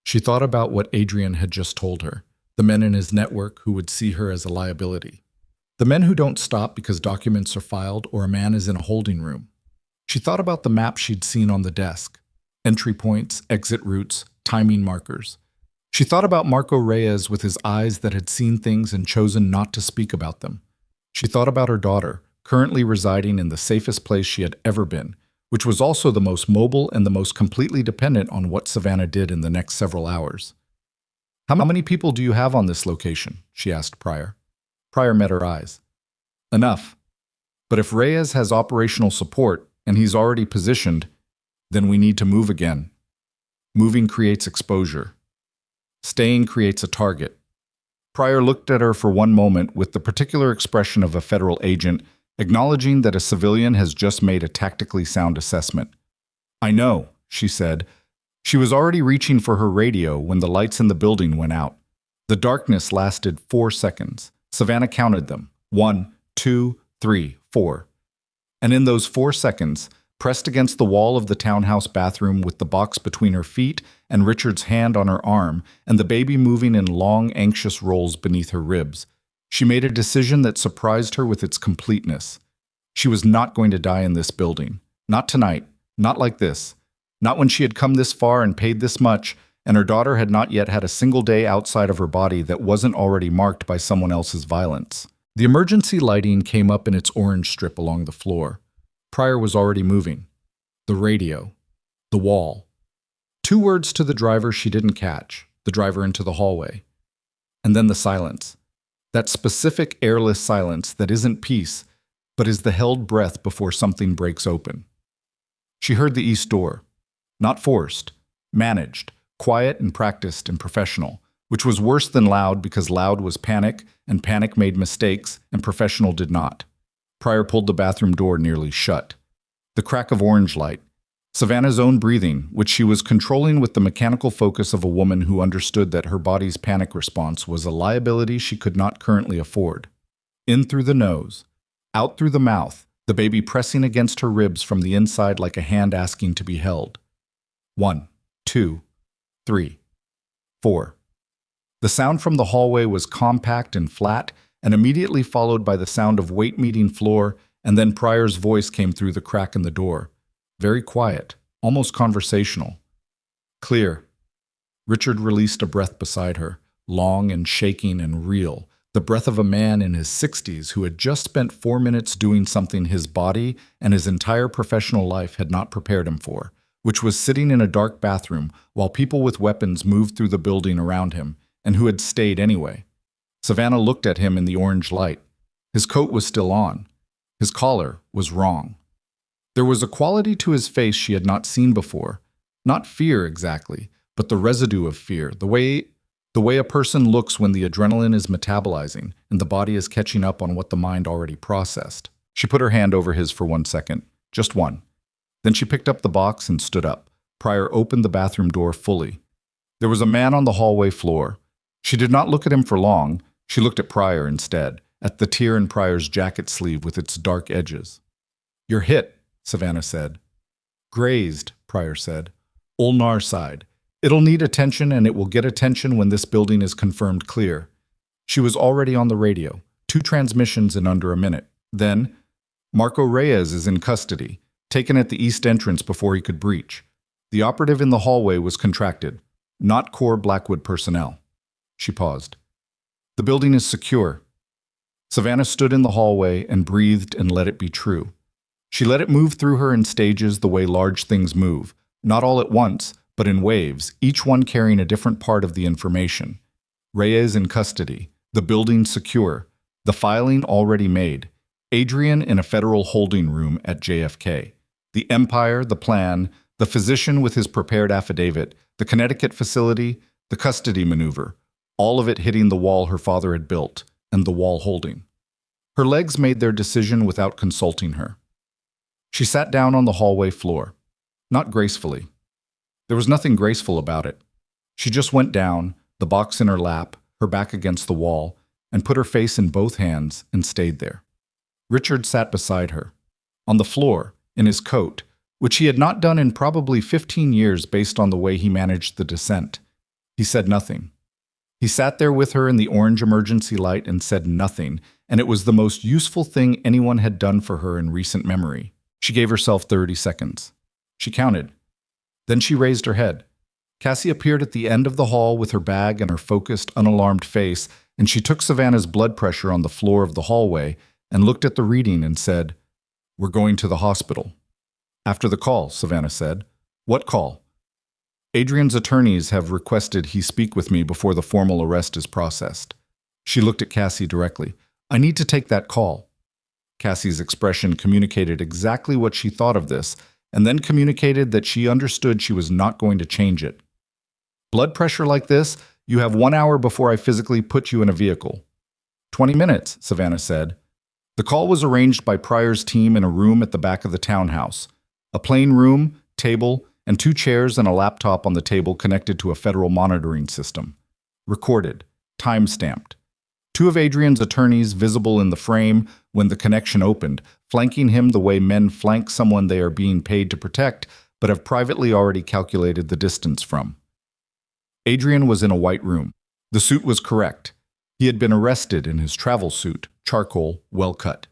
She thought about what Adrian had just told her, the men in his network who would see her as a liability. The men who don't stop because documents are filed or a man is in a holding room. She thought about the map she'd seen on the desk. Entry points, exit routes, timing markers. She thought about Marco Reyes with his eyes that had seen things and chosen not to speak about them. She thought about her daughter, currently residing in the safest place she had ever been, which was also the most mobile and the most completely dependent on what Savannah did in the next several hours. "How many people do you have on this location?" she asked Pryor. Pryor met her eyes. "Enough. But if Reyes has operational support and he's already positioned, then we need to move again. Moving creates exposure. Staying creates a target." Pryor looked at her for one moment with the particular expression of a federal agent, acknowledging that a civilian has just made a tactically sound assessment. "I know," she said. She was already reaching for her radio when the lights in the building went out. The darkness lasted 4 seconds. Savannah counted them. 1, 2, 3, 4. And in those 4 seconds, pressed against the wall of the townhouse bathroom with the box between her feet and Richard's hand on her arm and the baby moving in long, anxious rolls beneath her ribs, she made a decision that surprised her with its completeness. She was not going to die in this building. Not tonight. Not like this. Not when she had come this far and paid this much, and her daughter had not yet had a single day outside of her body that wasn't already marked by someone else's violence. The emergency lighting came up in its orange strip along the floor. Pryor was already moving. The radio. The wall. 2 words to the driver she didn't catch, the driver into the hallway. And then the silence. That specific airless silence that isn't peace, but is the held breath before something breaks open. She heard the east door. Not forced. Managed. Quiet and practiced and professional, which was worse than loud because loud was panic, and panic made mistakes, and professional did not. Pryor pulled the bathroom door nearly shut. The crack of orange light. Savannah's own breathing, which she was controlling with the mechanical focus of a woman who understood that her body's panic response was a liability she could not currently afford. In through the nose. Out through the mouth, the baby pressing against her ribs from the inside like a hand asking to be held. 1, 2, 3, 4. The sound from the hallway was compact and flat, and immediately followed by the sound of weight meeting floor, and then Pryor's voice came through the crack in the door. Very quiet, almost conversational. Clear. Richard released a breath beside her, long and shaking and real, the breath of a man in his 60s who had just spent 4 minutes doing something his body and his entire professional life had not prepared him for, which was sitting in a dark bathroom while people with weapons moved through the building around him, and who had stayed anyway. Savannah looked at him in the orange light. His coat was still on. His collar was wrong. There was a quality to his face she had not seen before. Not fear exactly, but the residue of fear, the way The way a person looks when the adrenaline is metabolizing and the body is catching up on what the mind already processed. She put her hand over his for 1 second, just one. Then she picked up the box and stood up. Pryor opened the bathroom door fully. There was a man on the hallway floor. She did not look at him for long. She looked at Pryor instead, at the tear in Pryor's jacket sleeve with its dark edges. "You're hit," Savannah said. "Grazed," Pryor said. "Ulnar side. It'll need attention, and it will get attention when this building is confirmed clear." She was already on the radio, 2 transmissions in under a minute. Then, "Marco Reyes is in custody, taken at the east entrance before he could breach. The operative in the hallway was contracted, not core Blackwood personnel." She paused. "The building is secure." Savannah stood in the hallway and breathed and let it be true. She let it move through her in stages the way large things move, not all at once, but in waves, each one carrying a different part of the information. Reyes in custody, the building secure, the filing already made, Adrian in a federal holding room at JFK, the empire, the plan, the physician with his prepared affidavit, the Connecticut facility, the custody maneuver, all of it hitting the wall her father had built, and the wall holding. Her legs made their decision without consulting her. She sat down on the hallway floor, not gracefully. There was nothing graceful about it. She just went down, the box in her lap, her back against the wall, and put her face in both hands and stayed there. Richard sat beside her, on the floor, in his coat, which he had not done in probably 15 years based on the way he managed the descent. He said nothing. He sat there with her in the orange emergency light and said nothing, and it was the most useful thing anyone had done for her in recent memory. She gave herself 30 seconds. She counted. Then she raised her head. Cassie appeared at the end of the hall with her bag and her focused, unalarmed face, and she took Savannah's blood pressure on the floor of the hallway and looked at the reading and said, "We're going to the hospital." "After the call," Savannah said. "What call?" "Adrian's attorneys have requested he speak with me before the formal arrest is processed." She looked at Cassie directly. "I need to take that call." Cassie's expression communicated exactly what she thought of this, and then communicated that she understood she was not going to change it. "Blood pressure like this, you have 1 hour before I physically put you in a vehicle." 20 minutes, Savannah said. The call was arranged by Pryor's team in a room at the back of the townhouse. A plain room, table, and 2 chairs and a laptop on the table connected to a federal monitoring system. Recorded, time-stamped. 2 of Adrian's attorneys visible in the frame when the connection opened, flanking him the way men flank someone they are being paid to protect, but have privately already calculated the distance from. Adrian was in a white room. The suit was correct. He had been arrested in his travel suit, charcoal, well cut.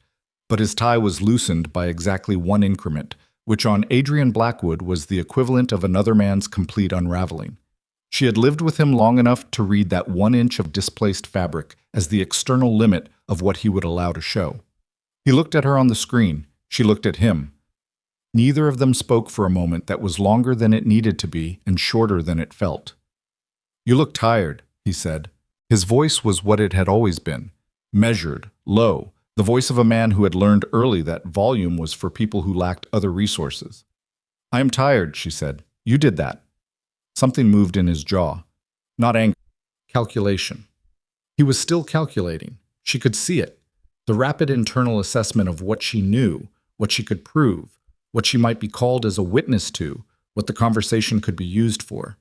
But his tie was loosened by exactly 1 increment, which on Adrian Blackwood was the equivalent of another man's complete unraveling. She had lived with him long enough to read that 1 inch of displaced fabric as the external limit of what he would allow to show. He looked at her on the screen. She looked at him. Neither of them spoke for a moment that was longer than it needed to be and shorter than it felt. "You look tired," he said. His voice was what it had always been, measured, low, the voice of a man who had learned early that volume was for people who lacked other resources. "I am tired," she said. "You did that." Something moved in his jaw. Not anger, calculation. He was still calculating. She could see it. The rapid internal assessment of what she knew, what she could prove, what she might be called as a witness to, what the conversation could be used for.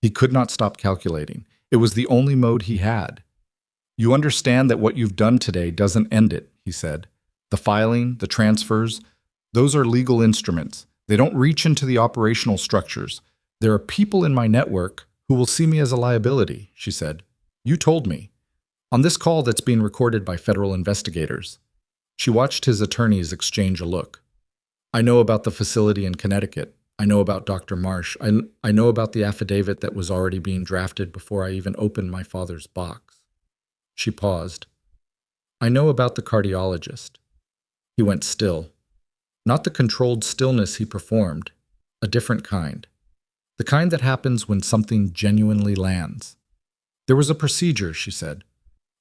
He could not stop calculating. It was the only mode he had. "You understand that what you've done today doesn't end it," he said. "The filing, the transfers, those are legal instruments. They don't reach into the operational structures. There are people in my network who will see me as a liability," she said. "You told me. On this call that's being recorded by federal investigators." She watched his attorneys exchange a look. "I know about the facility in Connecticut. I know about Dr. Marsh. I know about the affidavit that was already being drafted before I even opened my father's box." She paused. "I know about the cardiologist." He went still. Not the controlled stillness he performed, a different kind. The kind that happens when something genuinely lands. "There was a procedure," she said.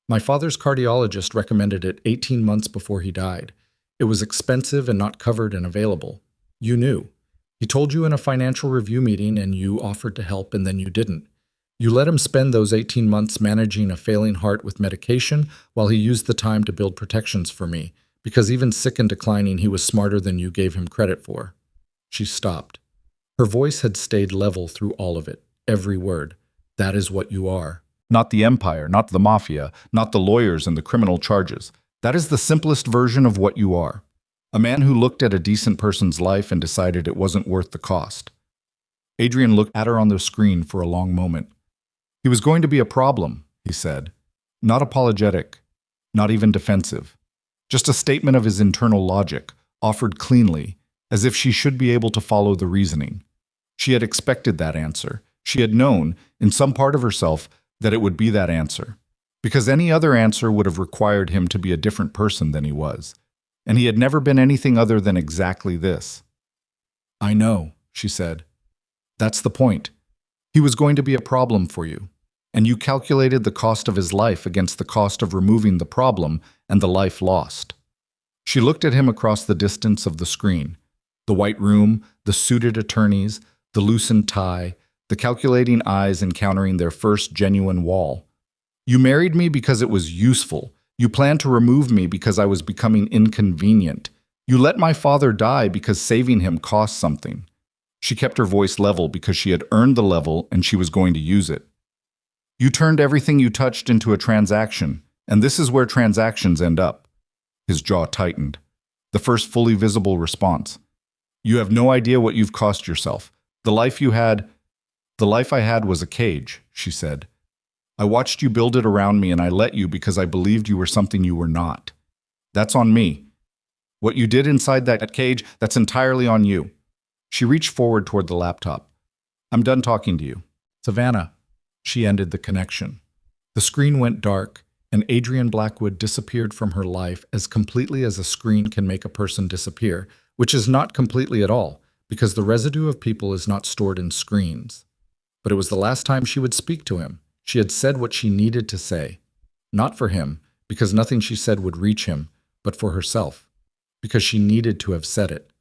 "My father's cardiologist recommended it 18 months before he died. It was expensive and not covered and available. You knew. He told you in a financial review meeting and you offered to help and then you didn't. You let him spend those 18 months managing a failing heart with medication while he used the time to build protections for me, because even sick and declining, he was smarter than you gave him credit for. She stopped. Her voice had stayed level through all of it, every word. That is what you are. Not the empire, not the mafia, not the lawyers and the criminal charges. That is the simplest version of what you are. A man who looked at a decent person's life and decided it wasn't worth the cost. Adrian looked at her on the screen for a long moment. He was going to be a problem, he said. Not apologetic, not even defensive. Just a statement of his internal logic, offered cleanly, as if she should be able to follow the reasoning. She had expected that answer. She had known, in some part of herself, that it would be that answer. Because any other answer would have required him to be a different person than he was. And he had never been anything other than exactly this. I know, she said. That's the point. He was going to be a problem for you. And you calculated the cost of his life against the cost of removing the problem and the life lost. She looked at him across the distance of the screen. The white room, the suited attorneys, the loosened tie, the calculating eyes encountering their first genuine wall. You married me because it was useful. You planned to remove me because I was becoming inconvenient. You let my father die because saving him cost something. She kept her voice level because she had earned the level and she was going to use it. You turned everything you touched into a transaction, and this is where transactions end up. His jaw tightened. The first fully visible response. You have no idea what you've cost yourself. The life I had was a cage, she said. I watched you build it around me and I let you because I believed you were something you were not. That's on me. What you did inside that cage, that's entirely on you. She reached forward toward the laptop. I'm done talking to you. Savannah. She ended the connection. The screen went dark, and Adrian Blackwood disappeared from her life as completely as a screen can make a person disappear, which is not completely at all, because the residue of people is not stored in screens. But it was the last time she would speak to him. She had said what she needed to say. Not for him, because nothing she said would reach him, but for herself, because she needed to have said it,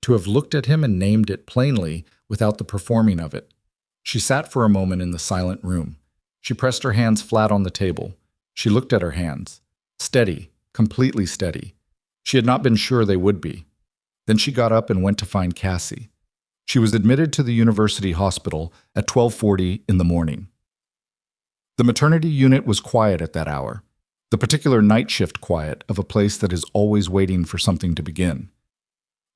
to have looked at him and named it plainly without the performing of it. She sat for a moment in the silent room. She pressed her hands flat on the table. She looked at her hands. Steady, completely steady. She had not been sure they would be. Then she got up and went to find Cassie. She was admitted to the university hospital at 12:40 in the morning. The maternity unit was quiet at that hour, the particular night shift quiet of a place that is always waiting for something to begin.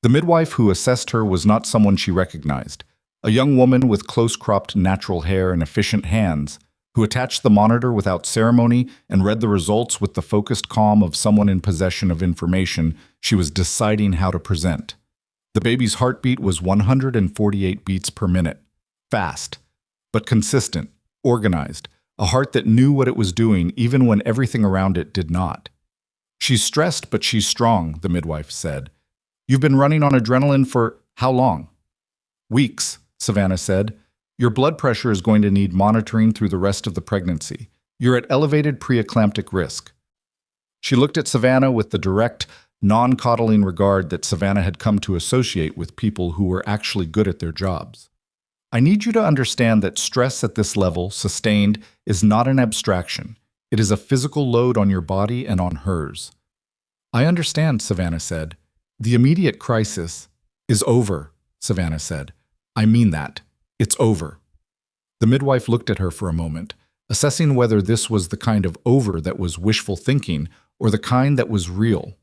The midwife who assessed her was not someone she recognized, a young woman with close-cropped natural hair and efficient hands, who attached the monitor without ceremony and read the results with the focused calm of someone in possession of information she was deciding how to present. The baby's heartbeat was 148 beats per minute. Fast, but consistent, organized, a heart that knew what it was doing even when everything around it did not. She's stressed, but she's strong, the midwife said. You've been running on adrenaline for how long? Weeks, Savannah said. Your blood pressure is going to need monitoring through the rest of the pregnancy. You're at elevated preeclamptic risk. She looked at Savannah with the direct, non-coddling regard that Savannah had come to associate with people who were actually good at their jobs. I need you to understand that stress at this level, sustained, is not an abstraction. It is a physical load on your body and on hers. I understand, Savannah said. The immediate crisis is over, Savannah said. I mean that. It's over. The midwife looked at her for a moment, assessing whether this was the kind of over that was wishful thinking or the kind that was real.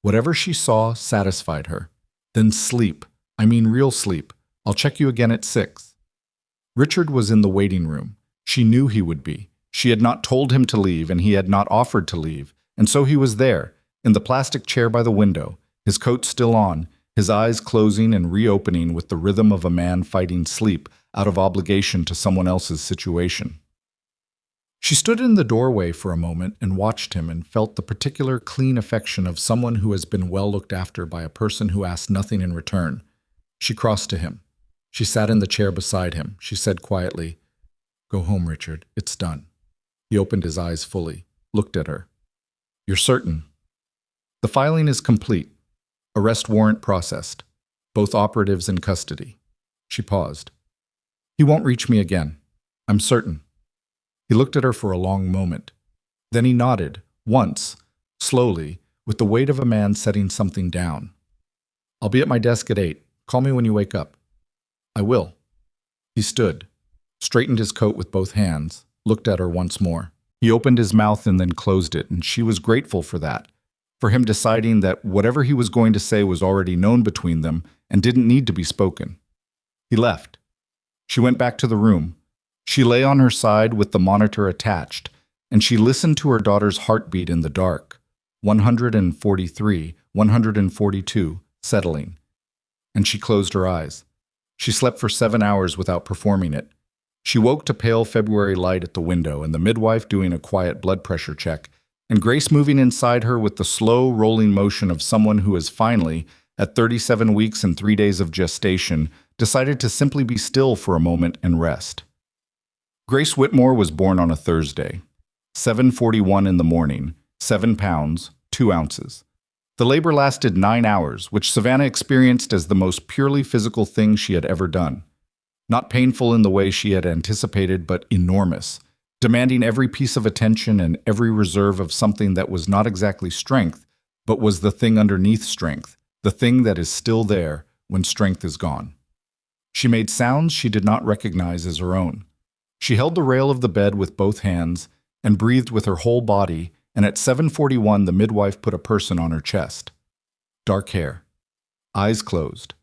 Whatever she saw satisfied her. Then sleep. I mean real sleep. I'll check you again at 6. Richard was in the waiting room. She knew he would be. She had not told him to leave, and he had not offered to leave. And so he was there, in the plastic chair by the window, his coat still on, his eyes closing and reopening with the rhythm of a man fighting sleep out of obligation to someone else's situation. She stood in the doorway for a moment and watched him and felt the particular clean affection of someone who has been well looked after by a person who asks nothing in return. She crossed to him. She sat in the chair beside him. She said quietly, "Go home, Richard. It's done." He opened his eyes fully, looked at her. "You're certain?" "The filing is complete. Arrest warrant processed. Both operatives in custody." She paused. "He won't reach me again. I'm certain." He looked at her for a long moment. Then he nodded, once, slowly, with the weight of a man setting something down. "I'll be at my desk at 8. Call me when you wake up." "I will." He stood, straightened his coat with both hands, looked at her once more. He opened his mouth and then closed it, and she was grateful for that, for him deciding that whatever he was going to say was already known between them and didn't need to be spoken. He left. She went back to the room. She lay on her side with the monitor attached, and she listened to her daughter's heartbeat in the dark. 143, 142, settling. And she closed her eyes. She slept for 7 hours without performing it. She woke to pale February light at the window and the midwife doing a quiet blood pressure check, and Grace moving inside her with the slow, rolling motion of someone who has finally, at 37 weeks and 3 days of gestation, decided to simply be still for a moment and rest. Grace Whitmore was born on a Thursday, 7:41 in the morning, 7 pounds, 2 ounces. The labor lasted 9 hours, which Savannah experienced as the most purely physical thing she had ever done. Not painful in the way she had anticipated, but enormous, demanding every piece of attention and every reserve of something that was not exactly strength, but was the thing underneath strength, the thing that is still there when strength is gone. She made sounds she did not recognize as her own. She held the rail of the bed with both hands and breathed with her whole body, and at 7:41 the midwife put a person on her chest. Dark hair. Eyes closed.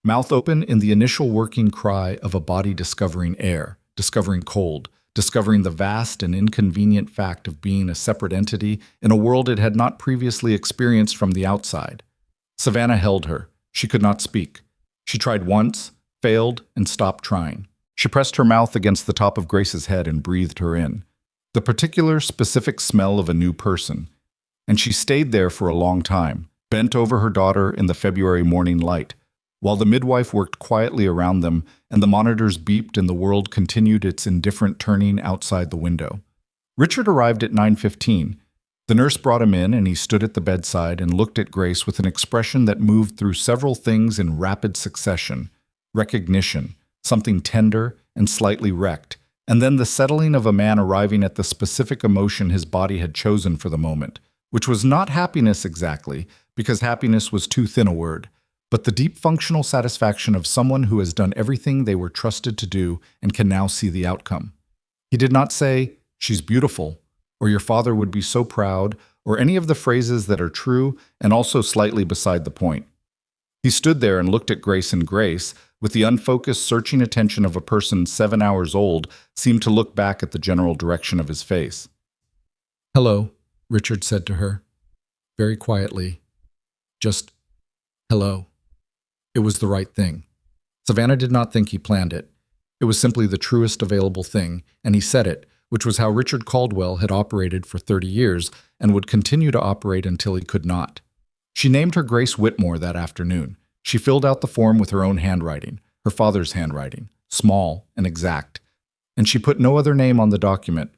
Mouth open in the initial working cry of a body discovering air, discovering cold, discovering the vast and inconvenient fact of being a separate entity in a world it had not previously experienced from the outside. Savannah held her. She could not speak. She tried once, failed, and stopped trying. She pressed her mouth against the top of Grace's head and breathed her in. The particular, specific smell of a new person. And she stayed there for a long time, bent over her daughter in the February morning light, while the midwife worked quietly around them and the monitors beeped and the world continued its indifferent turning outside the window. Richard arrived at 9:15. The nurse brought him in and he stood at the bedside and looked at Grace with an expression that moved through several things in rapid succession. Recognition, something tender and slightly wrecked, and then the settling of a man arriving at the specific emotion his body had chosen for the moment, which was not happiness exactly, because happiness was too thin a word, but the deep functional satisfaction of someone who has done everything they were trusted to do and can now see the outcome. He did not say, "She's beautiful," or "Your father would be so proud," or any of the phrases that are true and also slightly beside the point. He stood there and looked at Grace, and Grace, with the unfocused, searching attention of a person 7 hours old, seemed to look back at the general direction of his face. "Hello," Richard said to her, very quietly. Just, hello. It was the right thing. Savannah did not think he planned it. It was simply the truest available thing, and he said it, which was how Richard Caldwell had operated for 30 years and would continue to operate until he could not. She named her Grace Whitmore that afternoon. She filled out the form with her own handwriting, her father's handwriting, small and exact. And she put no other name on the document,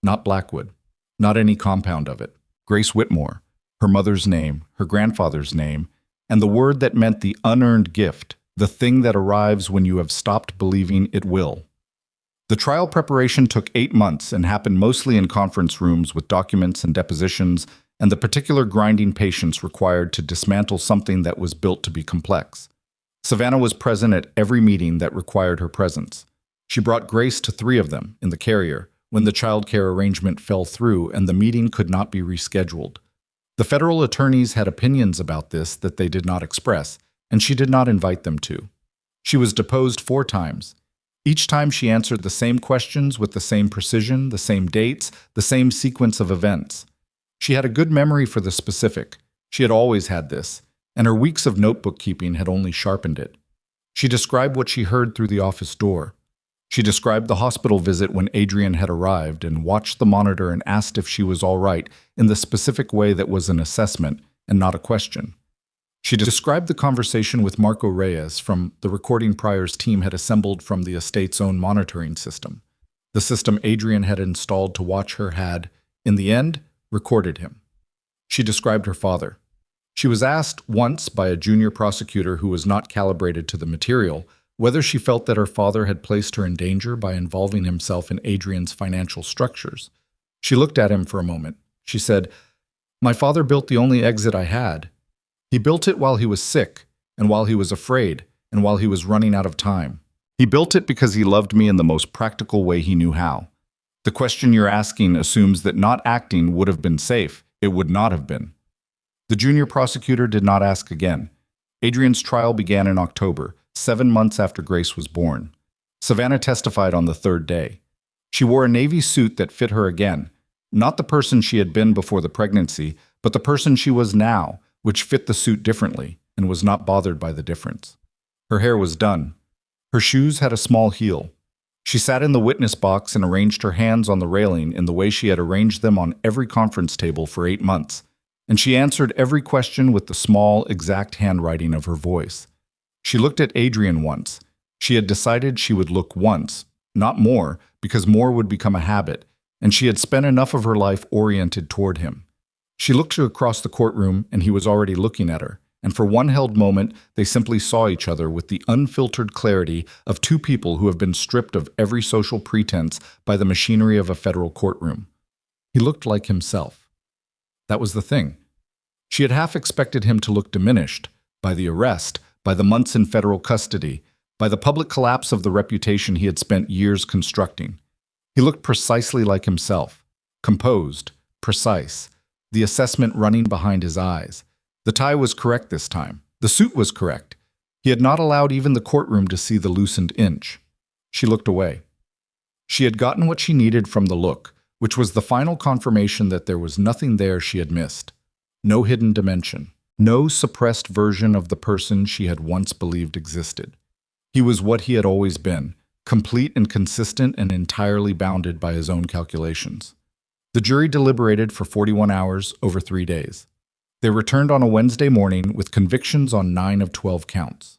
not Blackwood, not any compound of it. Grace Whitmore, her mother's name, her grandfather's name, and the word that meant the unearned gift, the thing that arrives when you have stopped believing it will. The trial preparation took 8 months and happened mostly in conference rooms with documents and depositions and the particular grinding patience required to dismantle something that was built to be complex. Savannah was present at every meeting that required her presence. She brought Grace to 3 of them in the carrier when the child care arrangement fell through and the meeting could not be rescheduled. The federal attorneys had opinions about this that they did not express, and she did not invite them to. She was deposed 4 times. Each time she answered the same questions with the same precision, the same dates, the same sequence of events. She had a good memory for the specific. She had always had this, and her weeks of notebook keeping had only sharpened it. She described what she heard through the office door. She described the hospital visit when Adrian had arrived and watched the monitor and asked if she was all right in the specific way that was an assessment and not a question. She described the conversation with Marco Reyes from the recording prior's team had assembled from the estate's own monitoring system. The system Adrian had installed to watch her had, in the end, recorded him. She described her father. She was asked once by a junior prosecutor who was not calibrated to the material, whether she felt that her father had placed her in danger by involving himself in Adrian's financial structures. She looked at him for a moment. She said, "My father built the only exit I had. He built it while he was sick, and while he was afraid, and while he was running out of time. He built it because he loved me in the most practical way he knew how. The question you're asking assumes that not acting would have been safe. It would not have been." The junior prosecutor did not ask again. Adrian's trial began in October, 7 months after Grace was born. Savannah testified on the third day. She wore a navy suit that fit her again, not the person she had been before the pregnancy, but the person she was now, which fit the suit differently and was not bothered by the difference. Her hair was done. Her shoes had a small heel. She sat in the witness box and arranged her hands on the railing in the way she had arranged them on every conference table for 8 months, and she answered every question with the small, exact handwriting of her voice. She looked at Adrian once. She had decided she would look once, not more, because more would become a habit, and she had spent enough of her life oriented toward him. She looked across the courtroom, and he was already looking at her, and for one held moment they simply saw each other with the unfiltered clarity of two people who have been stripped of every social pretense by the machinery of a federal courtroom. He looked like himself. That was the thing. She had half expected him to look diminished by the arrest, by the months in federal custody, by the public collapse of the reputation he had spent years constructing. He looked precisely like himself, composed, precise, the assessment running behind his eyes. The tie was correct this time. The suit was correct. He had not allowed even the courtroom to see the loosened inch. She looked away. She had gotten what she needed from the look, which was the final confirmation that there was nothing there she had missed. No hidden dimension. No suppressed version of the person she had once believed existed. He was what he had always been, complete and consistent and entirely bounded by his own calculations. The jury deliberated for 41 hours over 3 days. They returned on a Wednesday morning with convictions on 9 of 12 counts.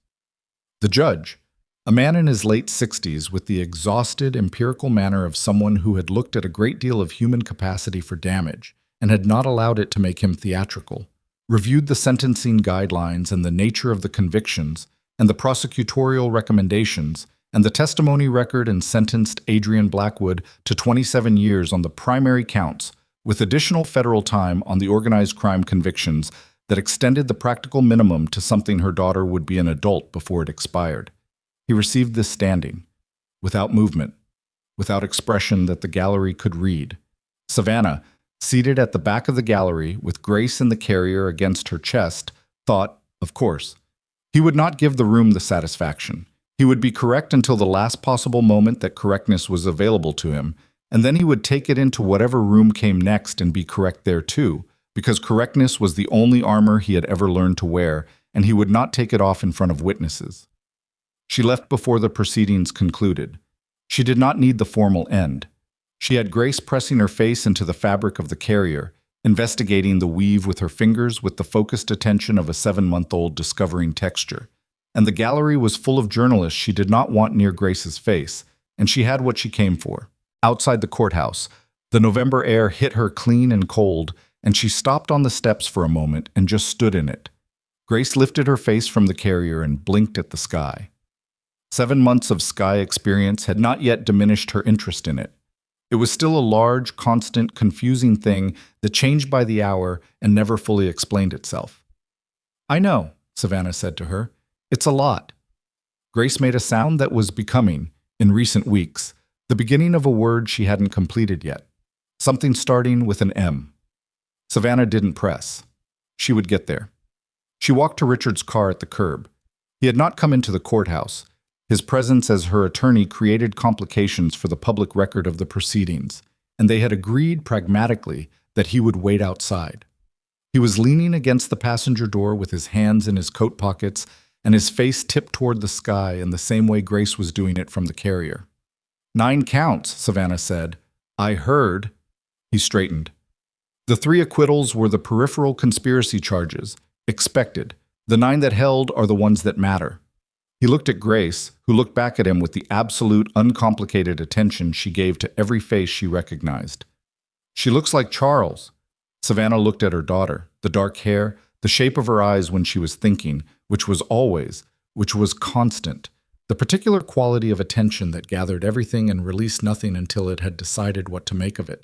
The judge, a man in his late 60s with the exhausted, empirical manner of someone who had looked at a great deal of human capacity for damage and had not allowed it to make him theatrical, reviewed the sentencing guidelines and the nature of the convictions and the prosecutorial recommendations and the testimony record and sentenced Adrian Blackwood to 27 years on the primary counts, with additional federal time on the organized crime convictions that extended the practical minimum to something her daughter would be an adult before it expired. He received this standing, without movement, without expression that the gallery could read. Savannah, seated at the back of the gallery with Grace in the carrier against her chest, thought, of course, he would not give the room the satisfaction. He would be correct until the last possible moment that correctness was available to him, and then he would take it into whatever room came next and be correct there too, because correctness was the only armor he had ever learned to wear, and he would not take it off in front of witnesses. She left before the proceedings concluded. She did not need the formal end. She had Grace pressing her face into the fabric of the carrier, investigating the weave with her fingers with the focused attention of a 7-month-old discovering texture. And the gallery was full of journalists she did not want near Grace's face, and she had what she came for. Outside the courthouse, the November air hit her clean and cold, and she stopped on the steps for a moment and just stood in it. Grace lifted her face from the carrier and blinked at the sky. 7 months of sky experience had not yet diminished her interest in it. It was still a large, constant, confusing thing that changed by the hour and never fully explained itself. "I know," Savannah said to her. "It's a lot." Grace made a sound that was becoming, in recent weeks, the beginning of a word she hadn't completed yet. Something starting with an M. Savannah didn't press. She would get there. She walked to Richard's car at the curb. He had not come into the courthouse. His presence as her attorney created complications for the public record of the proceedings, and they had agreed pragmatically that he would wait outside. He was leaning against the passenger door with his hands in his coat pockets and his face tipped toward the sky in the same way Grace was doing it from the carrier. 9 counts, Savannah said. "I heard." He straightened. The 3 acquittals were the peripheral conspiracy charges, expected. The 9 that held are the ones that matter. He looked at Grace, who looked back at him with the absolute, uncomplicated attention she gave to every face she recognized. "She looks like Charles." Savannah looked at her daughter, the dark hair, the shape of her eyes when she was thinking, which was always, which was constant, the the particular quality of attention that gathered everything and released nothing until it had decided what to make of it.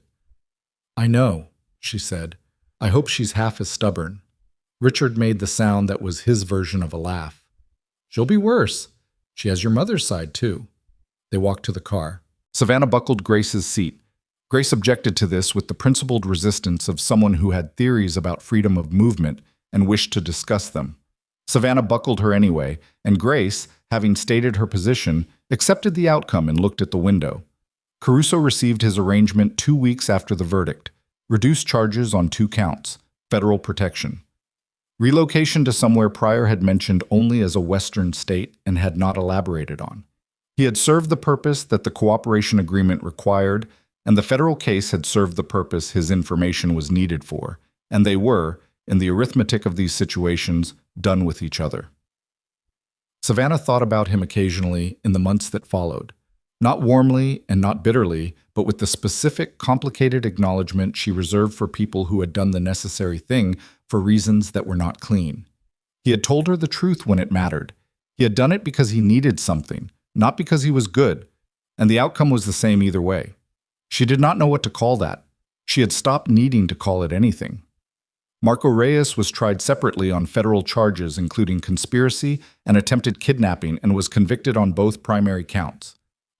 "I know," she said. "I hope she's half as stubborn." Richard made the sound that was his version of a laugh. "She'll be worse. She has your mother's side, too." They walked to the car. Savannah buckled Grace's seat. Grace objected to this with the principled resistance of someone who had theories about freedom of movement and wished to discuss them. Savannah buckled her anyway, and Grace, having stated her position, accepted the outcome and looked at the window. Caruso received his arraignment 2 weeks after the verdict. Reduced charges on 2 counts. Federal protection. Relocation to somewhere Pryor had mentioned only as a Western state and had not elaborated on. He had served the purpose that the cooperation agreement required, and the federal case had served the purpose his information was needed for, and they were, in the arithmetic of these situations, done with each other. Savannah thought about him occasionally in the months that followed. Not warmly and not bitterly, but with the specific, complicated acknowledgement she reserved for people who had done the necessary thing for reasons that were not clean. He had told her the truth when it mattered. He had done it because he needed something, not because he was good, and the outcome was the same either way. She did not know what to call that. She had stopped needing to call it anything. Marco Reyes was tried separately on federal charges including conspiracy and attempted kidnapping and was convicted on both primary counts.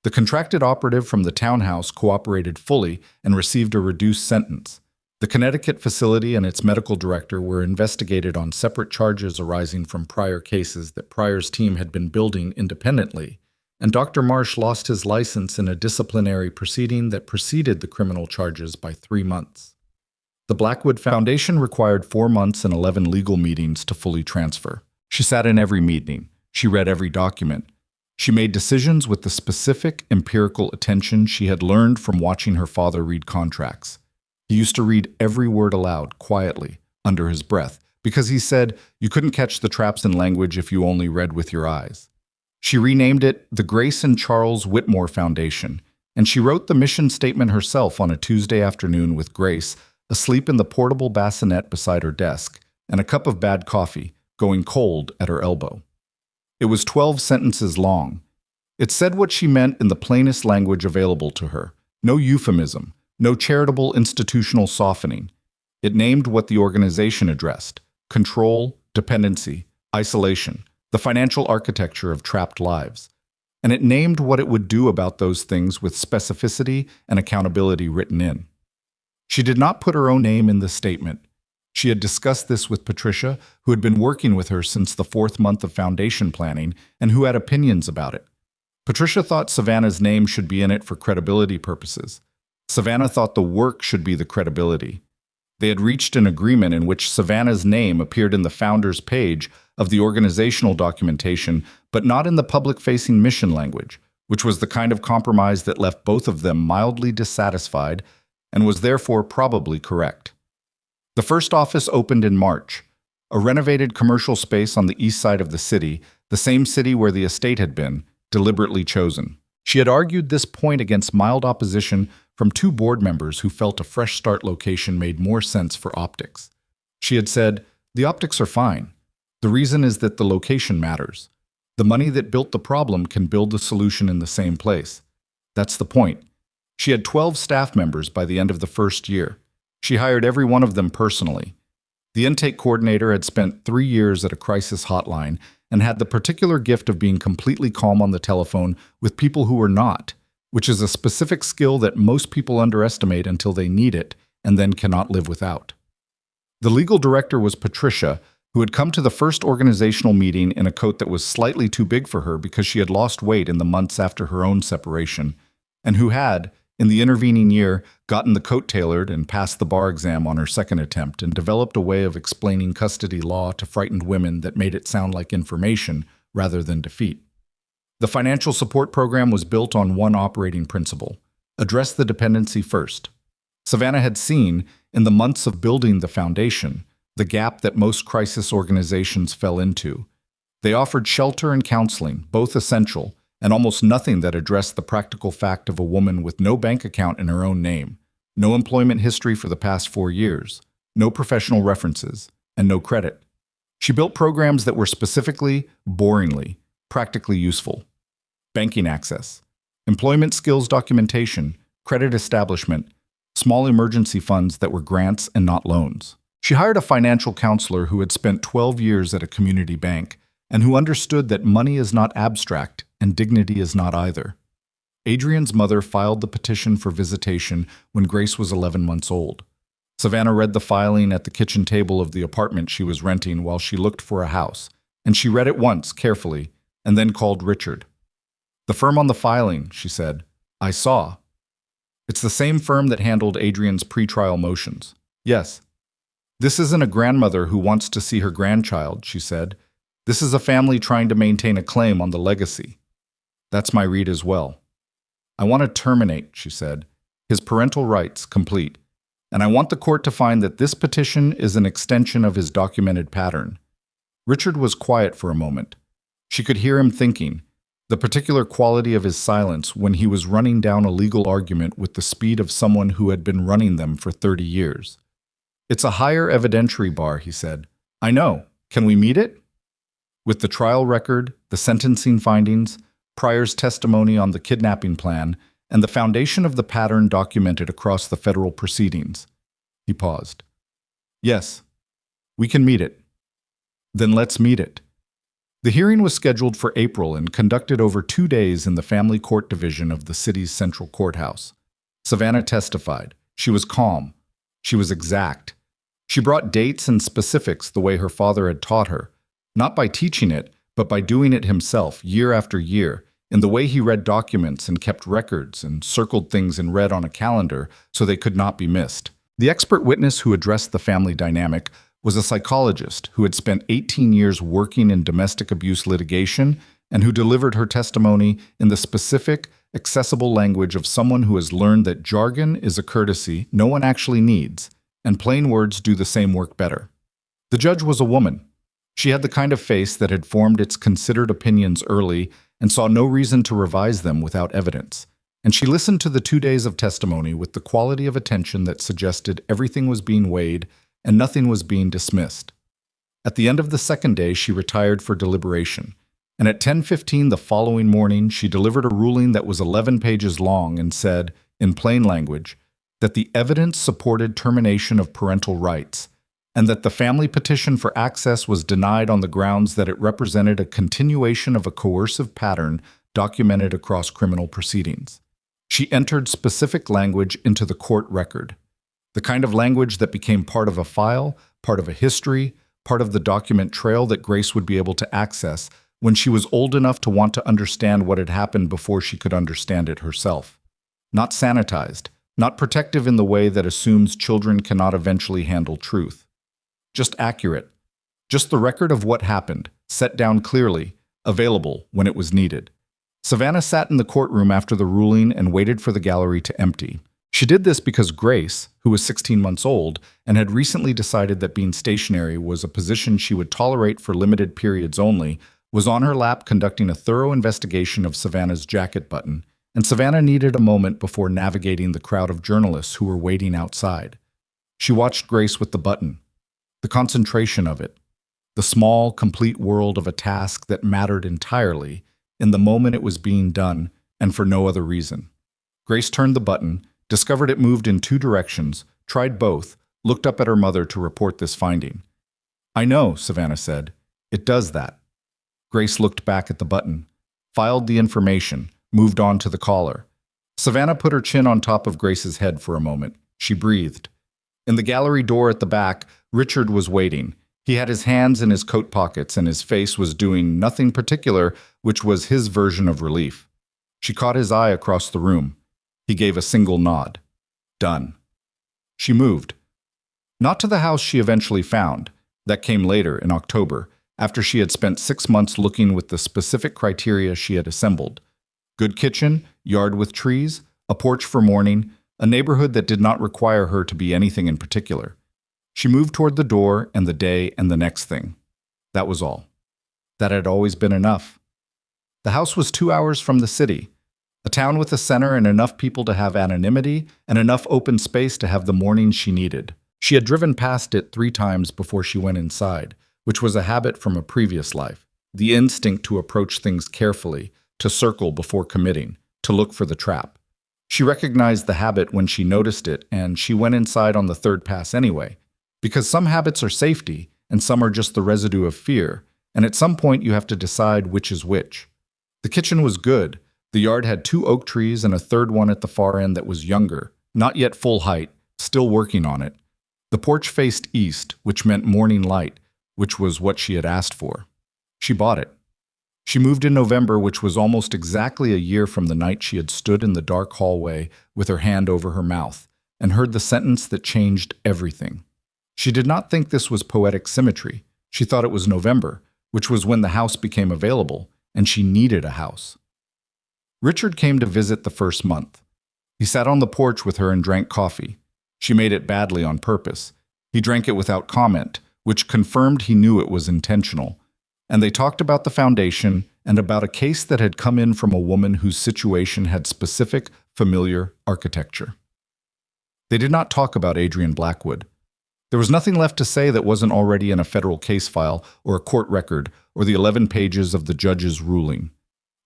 The contracted operative from the townhouse cooperated fully and received a reduced sentence. The Connecticut facility and its medical director were investigated on separate charges arising from prior cases that Pryor's team had been building independently, and Dr. Marsh lost his license in a disciplinary proceeding that preceded the criminal charges by 3 months. The Blackwood Foundation required 4 months and 11 legal meetings to fully transfer. She sat in every meeting. She read every document. She made decisions with the specific, empirical attention she had learned from watching her father read contracts. He used to read every word aloud, quietly, under his breath, because he said you couldn't catch the traps in language if you only read with your eyes. She renamed it the Grace and Charles Whitmore Foundation, and she wrote the mission statement herself on a Tuesday afternoon with Grace, asleep in the portable bassinet beside her desk, and a cup of bad coffee, going cold at her elbow. It was 12 sentences long. It said what she meant in the plainest language available to her. No euphemism, no charitable institutional softening. It named what the organization addressed: control, dependency, isolation, the financial architecture of trapped lives. And it named what it would do about those things with specificity and accountability written in. She did not put her own name in the statement. She had discussed this with Patricia, who had been working with her since the 4th month of foundation planning and who had opinions about it. Patricia thought Savannah's name should be in it for credibility purposes. Savannah thought the work should be the credibility. They had reached an agreement in which Savannah's name appeared in the founder's page of the organizational documentation, but not in the public-facing mission language, which was the kind of compromise that left both of them mildly dissatisfied and was therefore probably correct. The first office opened in March, a renovated commercial space on the east side of the city, the same city where the estate had been, deliberately chosen. She had argued this point against mild opposition from 2 board members who felt a fresh start location made more sense for optics. She had said, "The optics are fine. The reason is that the location matters. The money that built the problem can build the solution in the same place. That's the point." She had 12 staff members by the end of the first year. She hired every one of them personally. The intake coordinator had spent 3 years at a crisis hotline and had the particular gift of being completely calm on the telephone with people who were not, which is a specific skill that most people underestimate until they need it and then cannot live without. The legal director was Patricia, who had come to the first organizational meeting in a coat that was slightly too big for her because she had lost weight in the months after her own separation, and who had, in the intervening year, gotten the coat tailored and passed the bar exam on her second attempt and developed a way of explaining custody law to frightened women that made it sound like information rather than defeat. The financial support program was built on one operating principle: address the dependency first. Savannah had seen, in the months of building the foundation, the gap that most crisis organizations fell into. They offered shelter and counseling, both essential, and almost nothing that addressed the practical fact of a woman with no bank account in her own name, no employment history for the past 4 years, no professional references, and no credit. She built programs that were specifically, boringly, practically useful. banking access, employment skills documentation, credit establishment, small emergency funds that were grants and not loans. She hired a financial counselor who had spent 12 years at a community bank and who understood that money is not abstract and dignity is not either. Adrian's mother filed the petition for visitation when Grace was 11 months old. Savannah read the filing at the kitchen table of the apartment she was renting while she looked for a house, and she read it once, carefully, and then called Richard. "The firm on the filing," she said. "I saw. It's the same firm that handled Adrian's pretrial motions." "Yes." "This isn't a grandmother who wants to see her grandchild," she said. "This is a family trying to maintain a claim on the legacy." "That's my read as well." "I want to terminate," she said, "his parental rights complete. And I want the court to find that this petition is an extension of his documented pattern." Richard was quiet for a moment. She could hear him thinking, the particular quality of his silence when he was running down a legal argument with the speed of someone who had been running them for 30 years. "It's a higher evidentiary bar," he said. "I know. Can we meet it?" With the trial record, the sentencing findings, Pryor's testimony on the kidnapping plan, and the foundation of the pattern documented across the federal proceedings. He paused. "Yes, we can meet it." "Then let's meet it." The hearing was scheduled for April and conducted over 2 days in the Family Court Division of the city's central courthouse. Savannah testified. She was calm. She was exact. She brought dates and specifics the way her father had taught her, not by teaching it, but by doing it himself year after year, in the way he read documents and kept records and circled things in red on a calendar so they could not be missed. The expert witness who addressed the family dynamic was a psychologist who had spent 18 years working in domestic abuse litigation and who delivered her testimony in the specific, accessible language of someone who has learned that jargon is a courtesy no one actually needs, and plain words do the same work better. The judge was a woman. She had the kind of face that had formed its considered opinions early and saw no reason to revise them without evidence. And she listened to the 2 days of testimony with the quality of attention that suggested everything was being weighed and nothing was being dismissed. At the end of the second day, she retired for deliberation, and at 10:15 the following morning, she delivered a ruling that was 11 pages long and said, in plain language, that the evidence supported termination of parental rights, and that the family petition for access was denied on the grounds that it represented a continuation of a coercive pattern documented across criminal proceedings. She entered specific language into the court record, the kind of language that became part of a file, part of a history, part of the document trail that Grace would be able to access when she was old enough to want to understand what had happened before she could understand it herself. Not sanitized, not protective in the way that assumes children cannot eventually handle truth. Just accurate. Just the record of what happened, set down clearly, available when it was needed. Savannah sat in the courtroom after the ruling and waited for the gallery to empty. She did this because Grace, who was 16 months old and had recently decided that being stationary was a position she would tolerate for limited periods only, was on her lap conducting a thorough investigation of Savannah's jacket button, and Savannah needed a moment before navigating the crowd of journalists who were waiting outside. She watched Grace with the button. The concentration of it, the small, complete world of a task that mattered entirely in the moment it was being done and for no other reason. Grace turned the button, discovered it moved in 2 directions, tried both, looked up at her mother to report this finding. "I know," Savannah said. "It does that." Grace looked back at the button, filed the information, moved on to the caller. Savannah put her chin on top of Grace's head for a moment. She breathed. In the gallery door at the back, Richard was waiting. He had his hands in his coat pockets and his face was doing nothing particular, which was his version of relief. She caught his eye across the room. He gave a single nod. Done. She moved. Not to the house she eventually found. That came later, in October, after she had spent 6 months looking with the specific criteria she had assembled. Good kitchen, yard with trees, a porch for morning, a neighborhood that did not require her to be anything in particular. She moved toward the door and the day and the next thing. That was all. That had always been enough. The house was 2 hours from the city, a town with a center and enough people to have anonymity and enough open space to have the mornings she needed. She had driven past it 3 times before she went inside, which was a habit from a previous life, the instinct to approach things carefully, to circle before committing, to look for the trap. She recognized the habit when she noticed it, and she went inside on the third pass anyway, because some habits are safety, and some are just the residue of fear, and at some point you have to decide which is which. The kitchen was good. The yard had 2 oak trees and a third one at the far end that was younger, not yet full height, still working on it. The porch faced east, which meant morning light, which was what she had asked for. She bought it. She moved in November, which was almost exactly a year from the night she had stood in the dark hallway with her hand over her mouth and heard the sentence that changed everything. She did not think this was poetic symmetry. She thought it was November, which was when the house became available, and she needed a house. Richard came to visit the first month. He sat on the porch with her and drank coffee. She made it badly on purpose. He drank it without comment, which confirmed he knew it was intentional. And they talked about the foundation and about a case that had come in from a woman whose situation had specific, familiar architecture. They did not talk about Adrian Blackwood. There was nothing left to say that wasn't already in a federal case file or a court record or the 11 pages of the judge's ruling.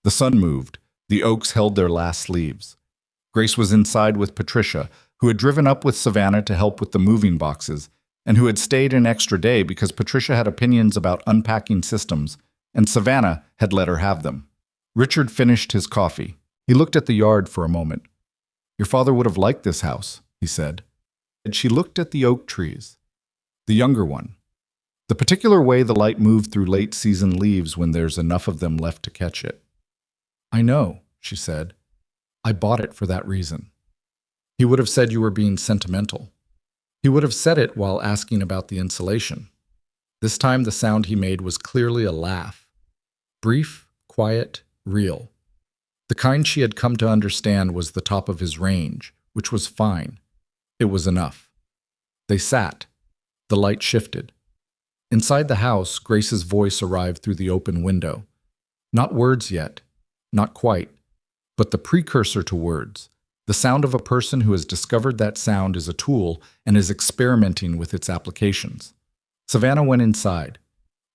The sun moved. The oaks held their last leaves. Grace was inside with Patricia, who had driven up with Savannah to help with the moving boxes, and who had stayed an extra day because Patricia had opinions about unpacking systems, and Savannah had let her have them. Richard finished his coffee. He looked at the yard for a moment. "Your father would have liked this house," he said. And she looked at the oak trees. The younger one. The particular way the light moved through late-season leaves when there's enough of them left to catch it. "I know," she said. "I bought it for that reason." He would have said you were being sentimental. He would have said it while asking about the insulation. This time the sound he made was clearly a laugh. Brief, quiet, real. The kind she had come to understand was the top of his range, which was fine. It was enough. They sat. The light shifted. Inside the house, Grace's voice arrived through the open window. Not words yet. Not quite. But the precursor to words. The sound of a person who has discovered that sound is a tool and is experimenting with its applications. Savannah went inside.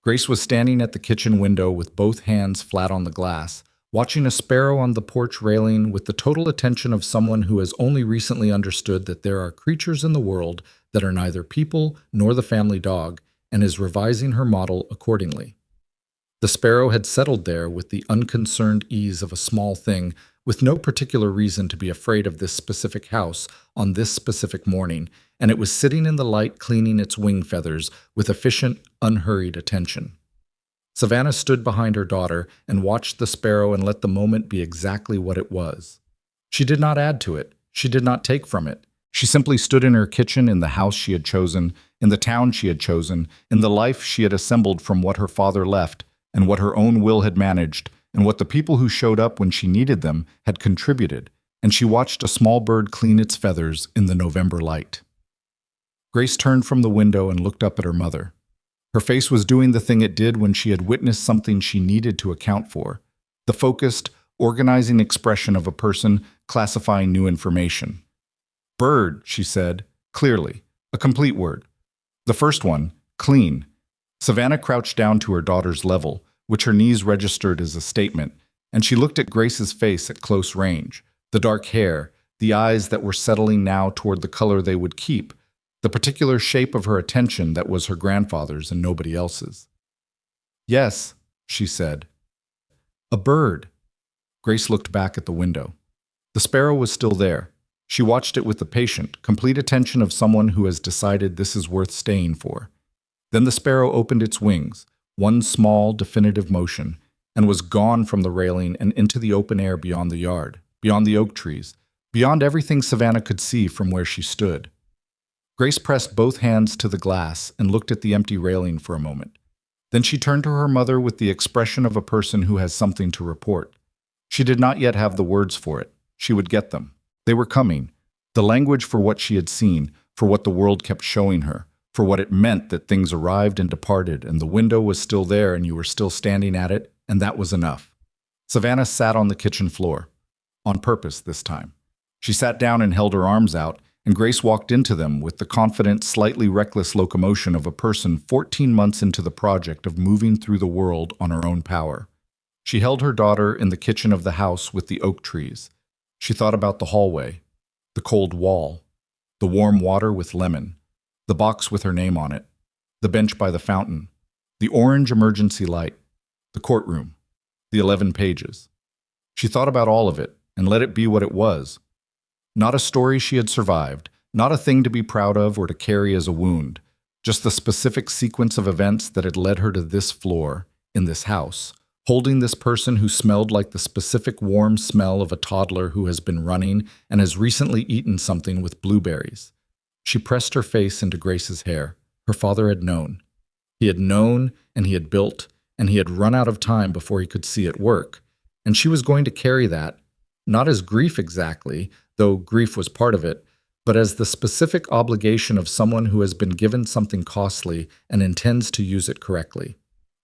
Grace was standing at the kitchen window with both hands flat on the glass, watching a sparrow on the porch railing with the total attention of someone who has only recently understood that there are creatures in the world that are neither people nor the family dog, and is revising her model accordingly. The sparrow had settled there with the unconcerned ease of a small thing, with no particular reason to be afraid of this specific house on this specific morning, and it was sitting in the light cleaning its wing feathers with efficient, unhurried attention. Savannah stood behind her daughter and watched the sparrow and let the moment be exactly what it was. She did not add to it. She did not take from it. She simply stood in her kitchen in the house she had chosen, in the town she had chosen, in the life she had assembled from what her father left, and what her own will had managed, and what the people who showed up when she needed them had contributed, and she watched a small bird clean its feathers in the November light. Grace turned from the window and looked up at her mother. Her face was doing the thing it did when she had witnessed something she needed to account for, the focused, organizing expression of a person classifying new information. "Bird," she said, clearly, a complete word. The first one, clean. Savannah crouched down to her daughter's level, which her knees registered as a statement, and she looked at Grace's face at close range, the dark hair, the eyes that were settling now toward the color they would keep, the particular shape of her attention that was her grandfather's and nobody else's. "Yes," she said. "A bird." Grace looked back at the window. The sparrow was still there. She watched it with the patient, complete attention of someone who has decided this is worth staying for. Then the sparrow opened its wings, one small, definitive motion, and was gone from the railing and into the open air beyond the yard, beyond the oak trees, beyond everything Savannah could see from where she stood. Grace pressed both hands to the glass and looked at the empty railing for a moment. Then she turned to her mother with the expression of a person who has something to report. She did not yet have the words for it. She would get them. They were coming. The language for what she had seen, for what the world kept showing her, for what it meant that things arrived and departed, and the window was still there and you were still standing at it, and that was enough. Savannah sat on the kitchen floor. On purpose this time. She sat down and held her arms out, and Grace walked into them with the confident, slightly reckless locomotion of a person 14 months into the project of moving through the world on her own power. She held her daughter in the kitchen of the house with the oak trees. She thought about the hallway, the cold wall, the warm water with lemon, the box with her name on it, the bench by the fountain, the orange emergency light, the courtroom, the 11 pages. She thought about all of it and let it be what it was. Not a story she had survived, not a thing to be proud of or to carry as a wound, just the specific sequence of events that had led her to this floor, in this house, holding this person who smelled like the specific warm smell of a toddler who has been running and has recently eaten something with blueberries. She pressed her face into Grace's hair. Her father had known. He had known, and he had built, and he had run out of time before he could see it work. And she was going to carry that, not as grief exactly, though grief was part of it, but as the specific obligation of someone who has been given something costly and intends to use it correctly.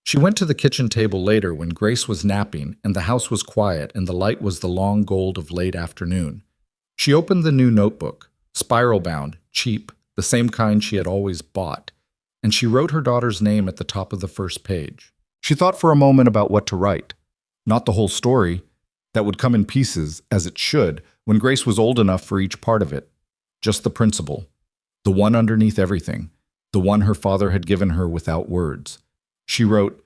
She went to the kitchen table later when Grace was napping and the house was quiet and the light was the long gold of late afternoon. She opened the new notebook, spiral-bound, cheap, the same kind she had always bought, and she wrote her daughter's name at the top of the first page. She thought for a moment about what to write. Not the whole story. That would come in pieces, as it should, when Grace was old enough for each part of it. Just the principle. The one underneath everything. The one her father had given her without words. She wrote,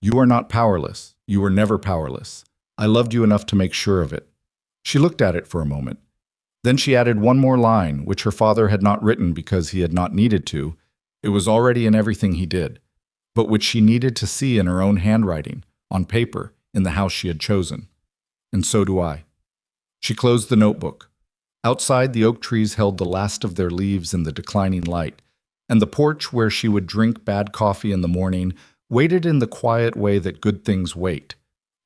"You are not powerless. You were never powerless. I loved you enough to make sure of it." She looked at it for a moment. Then she added one more line, which her father had not written because he had not needed to. It was already in everything he did, but which she needed to see in her own handwriting, on paper, in the house she had chosen. And so do I. She closed the notebook. Outside, the oak trees held the last of their leaves in the declining light, and the porch where she would drink bad coffee in the morning waited in the quiet way that good things wait,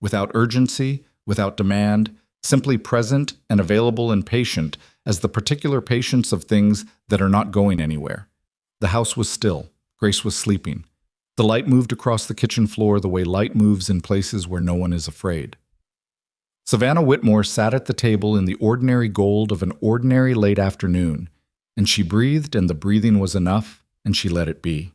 without urgency, without demand, simply present and available and patient as the particular patience of things that are not going anywhere. The house was still. Grace was sleeping. The light moved across the kitchen floor the way light moves in places where no one is afraid. Savannah Whitmore sat at the table in the ordinary gold of an ordinary late afternoon, and she breathed, and the breathing was enough, and she let it be.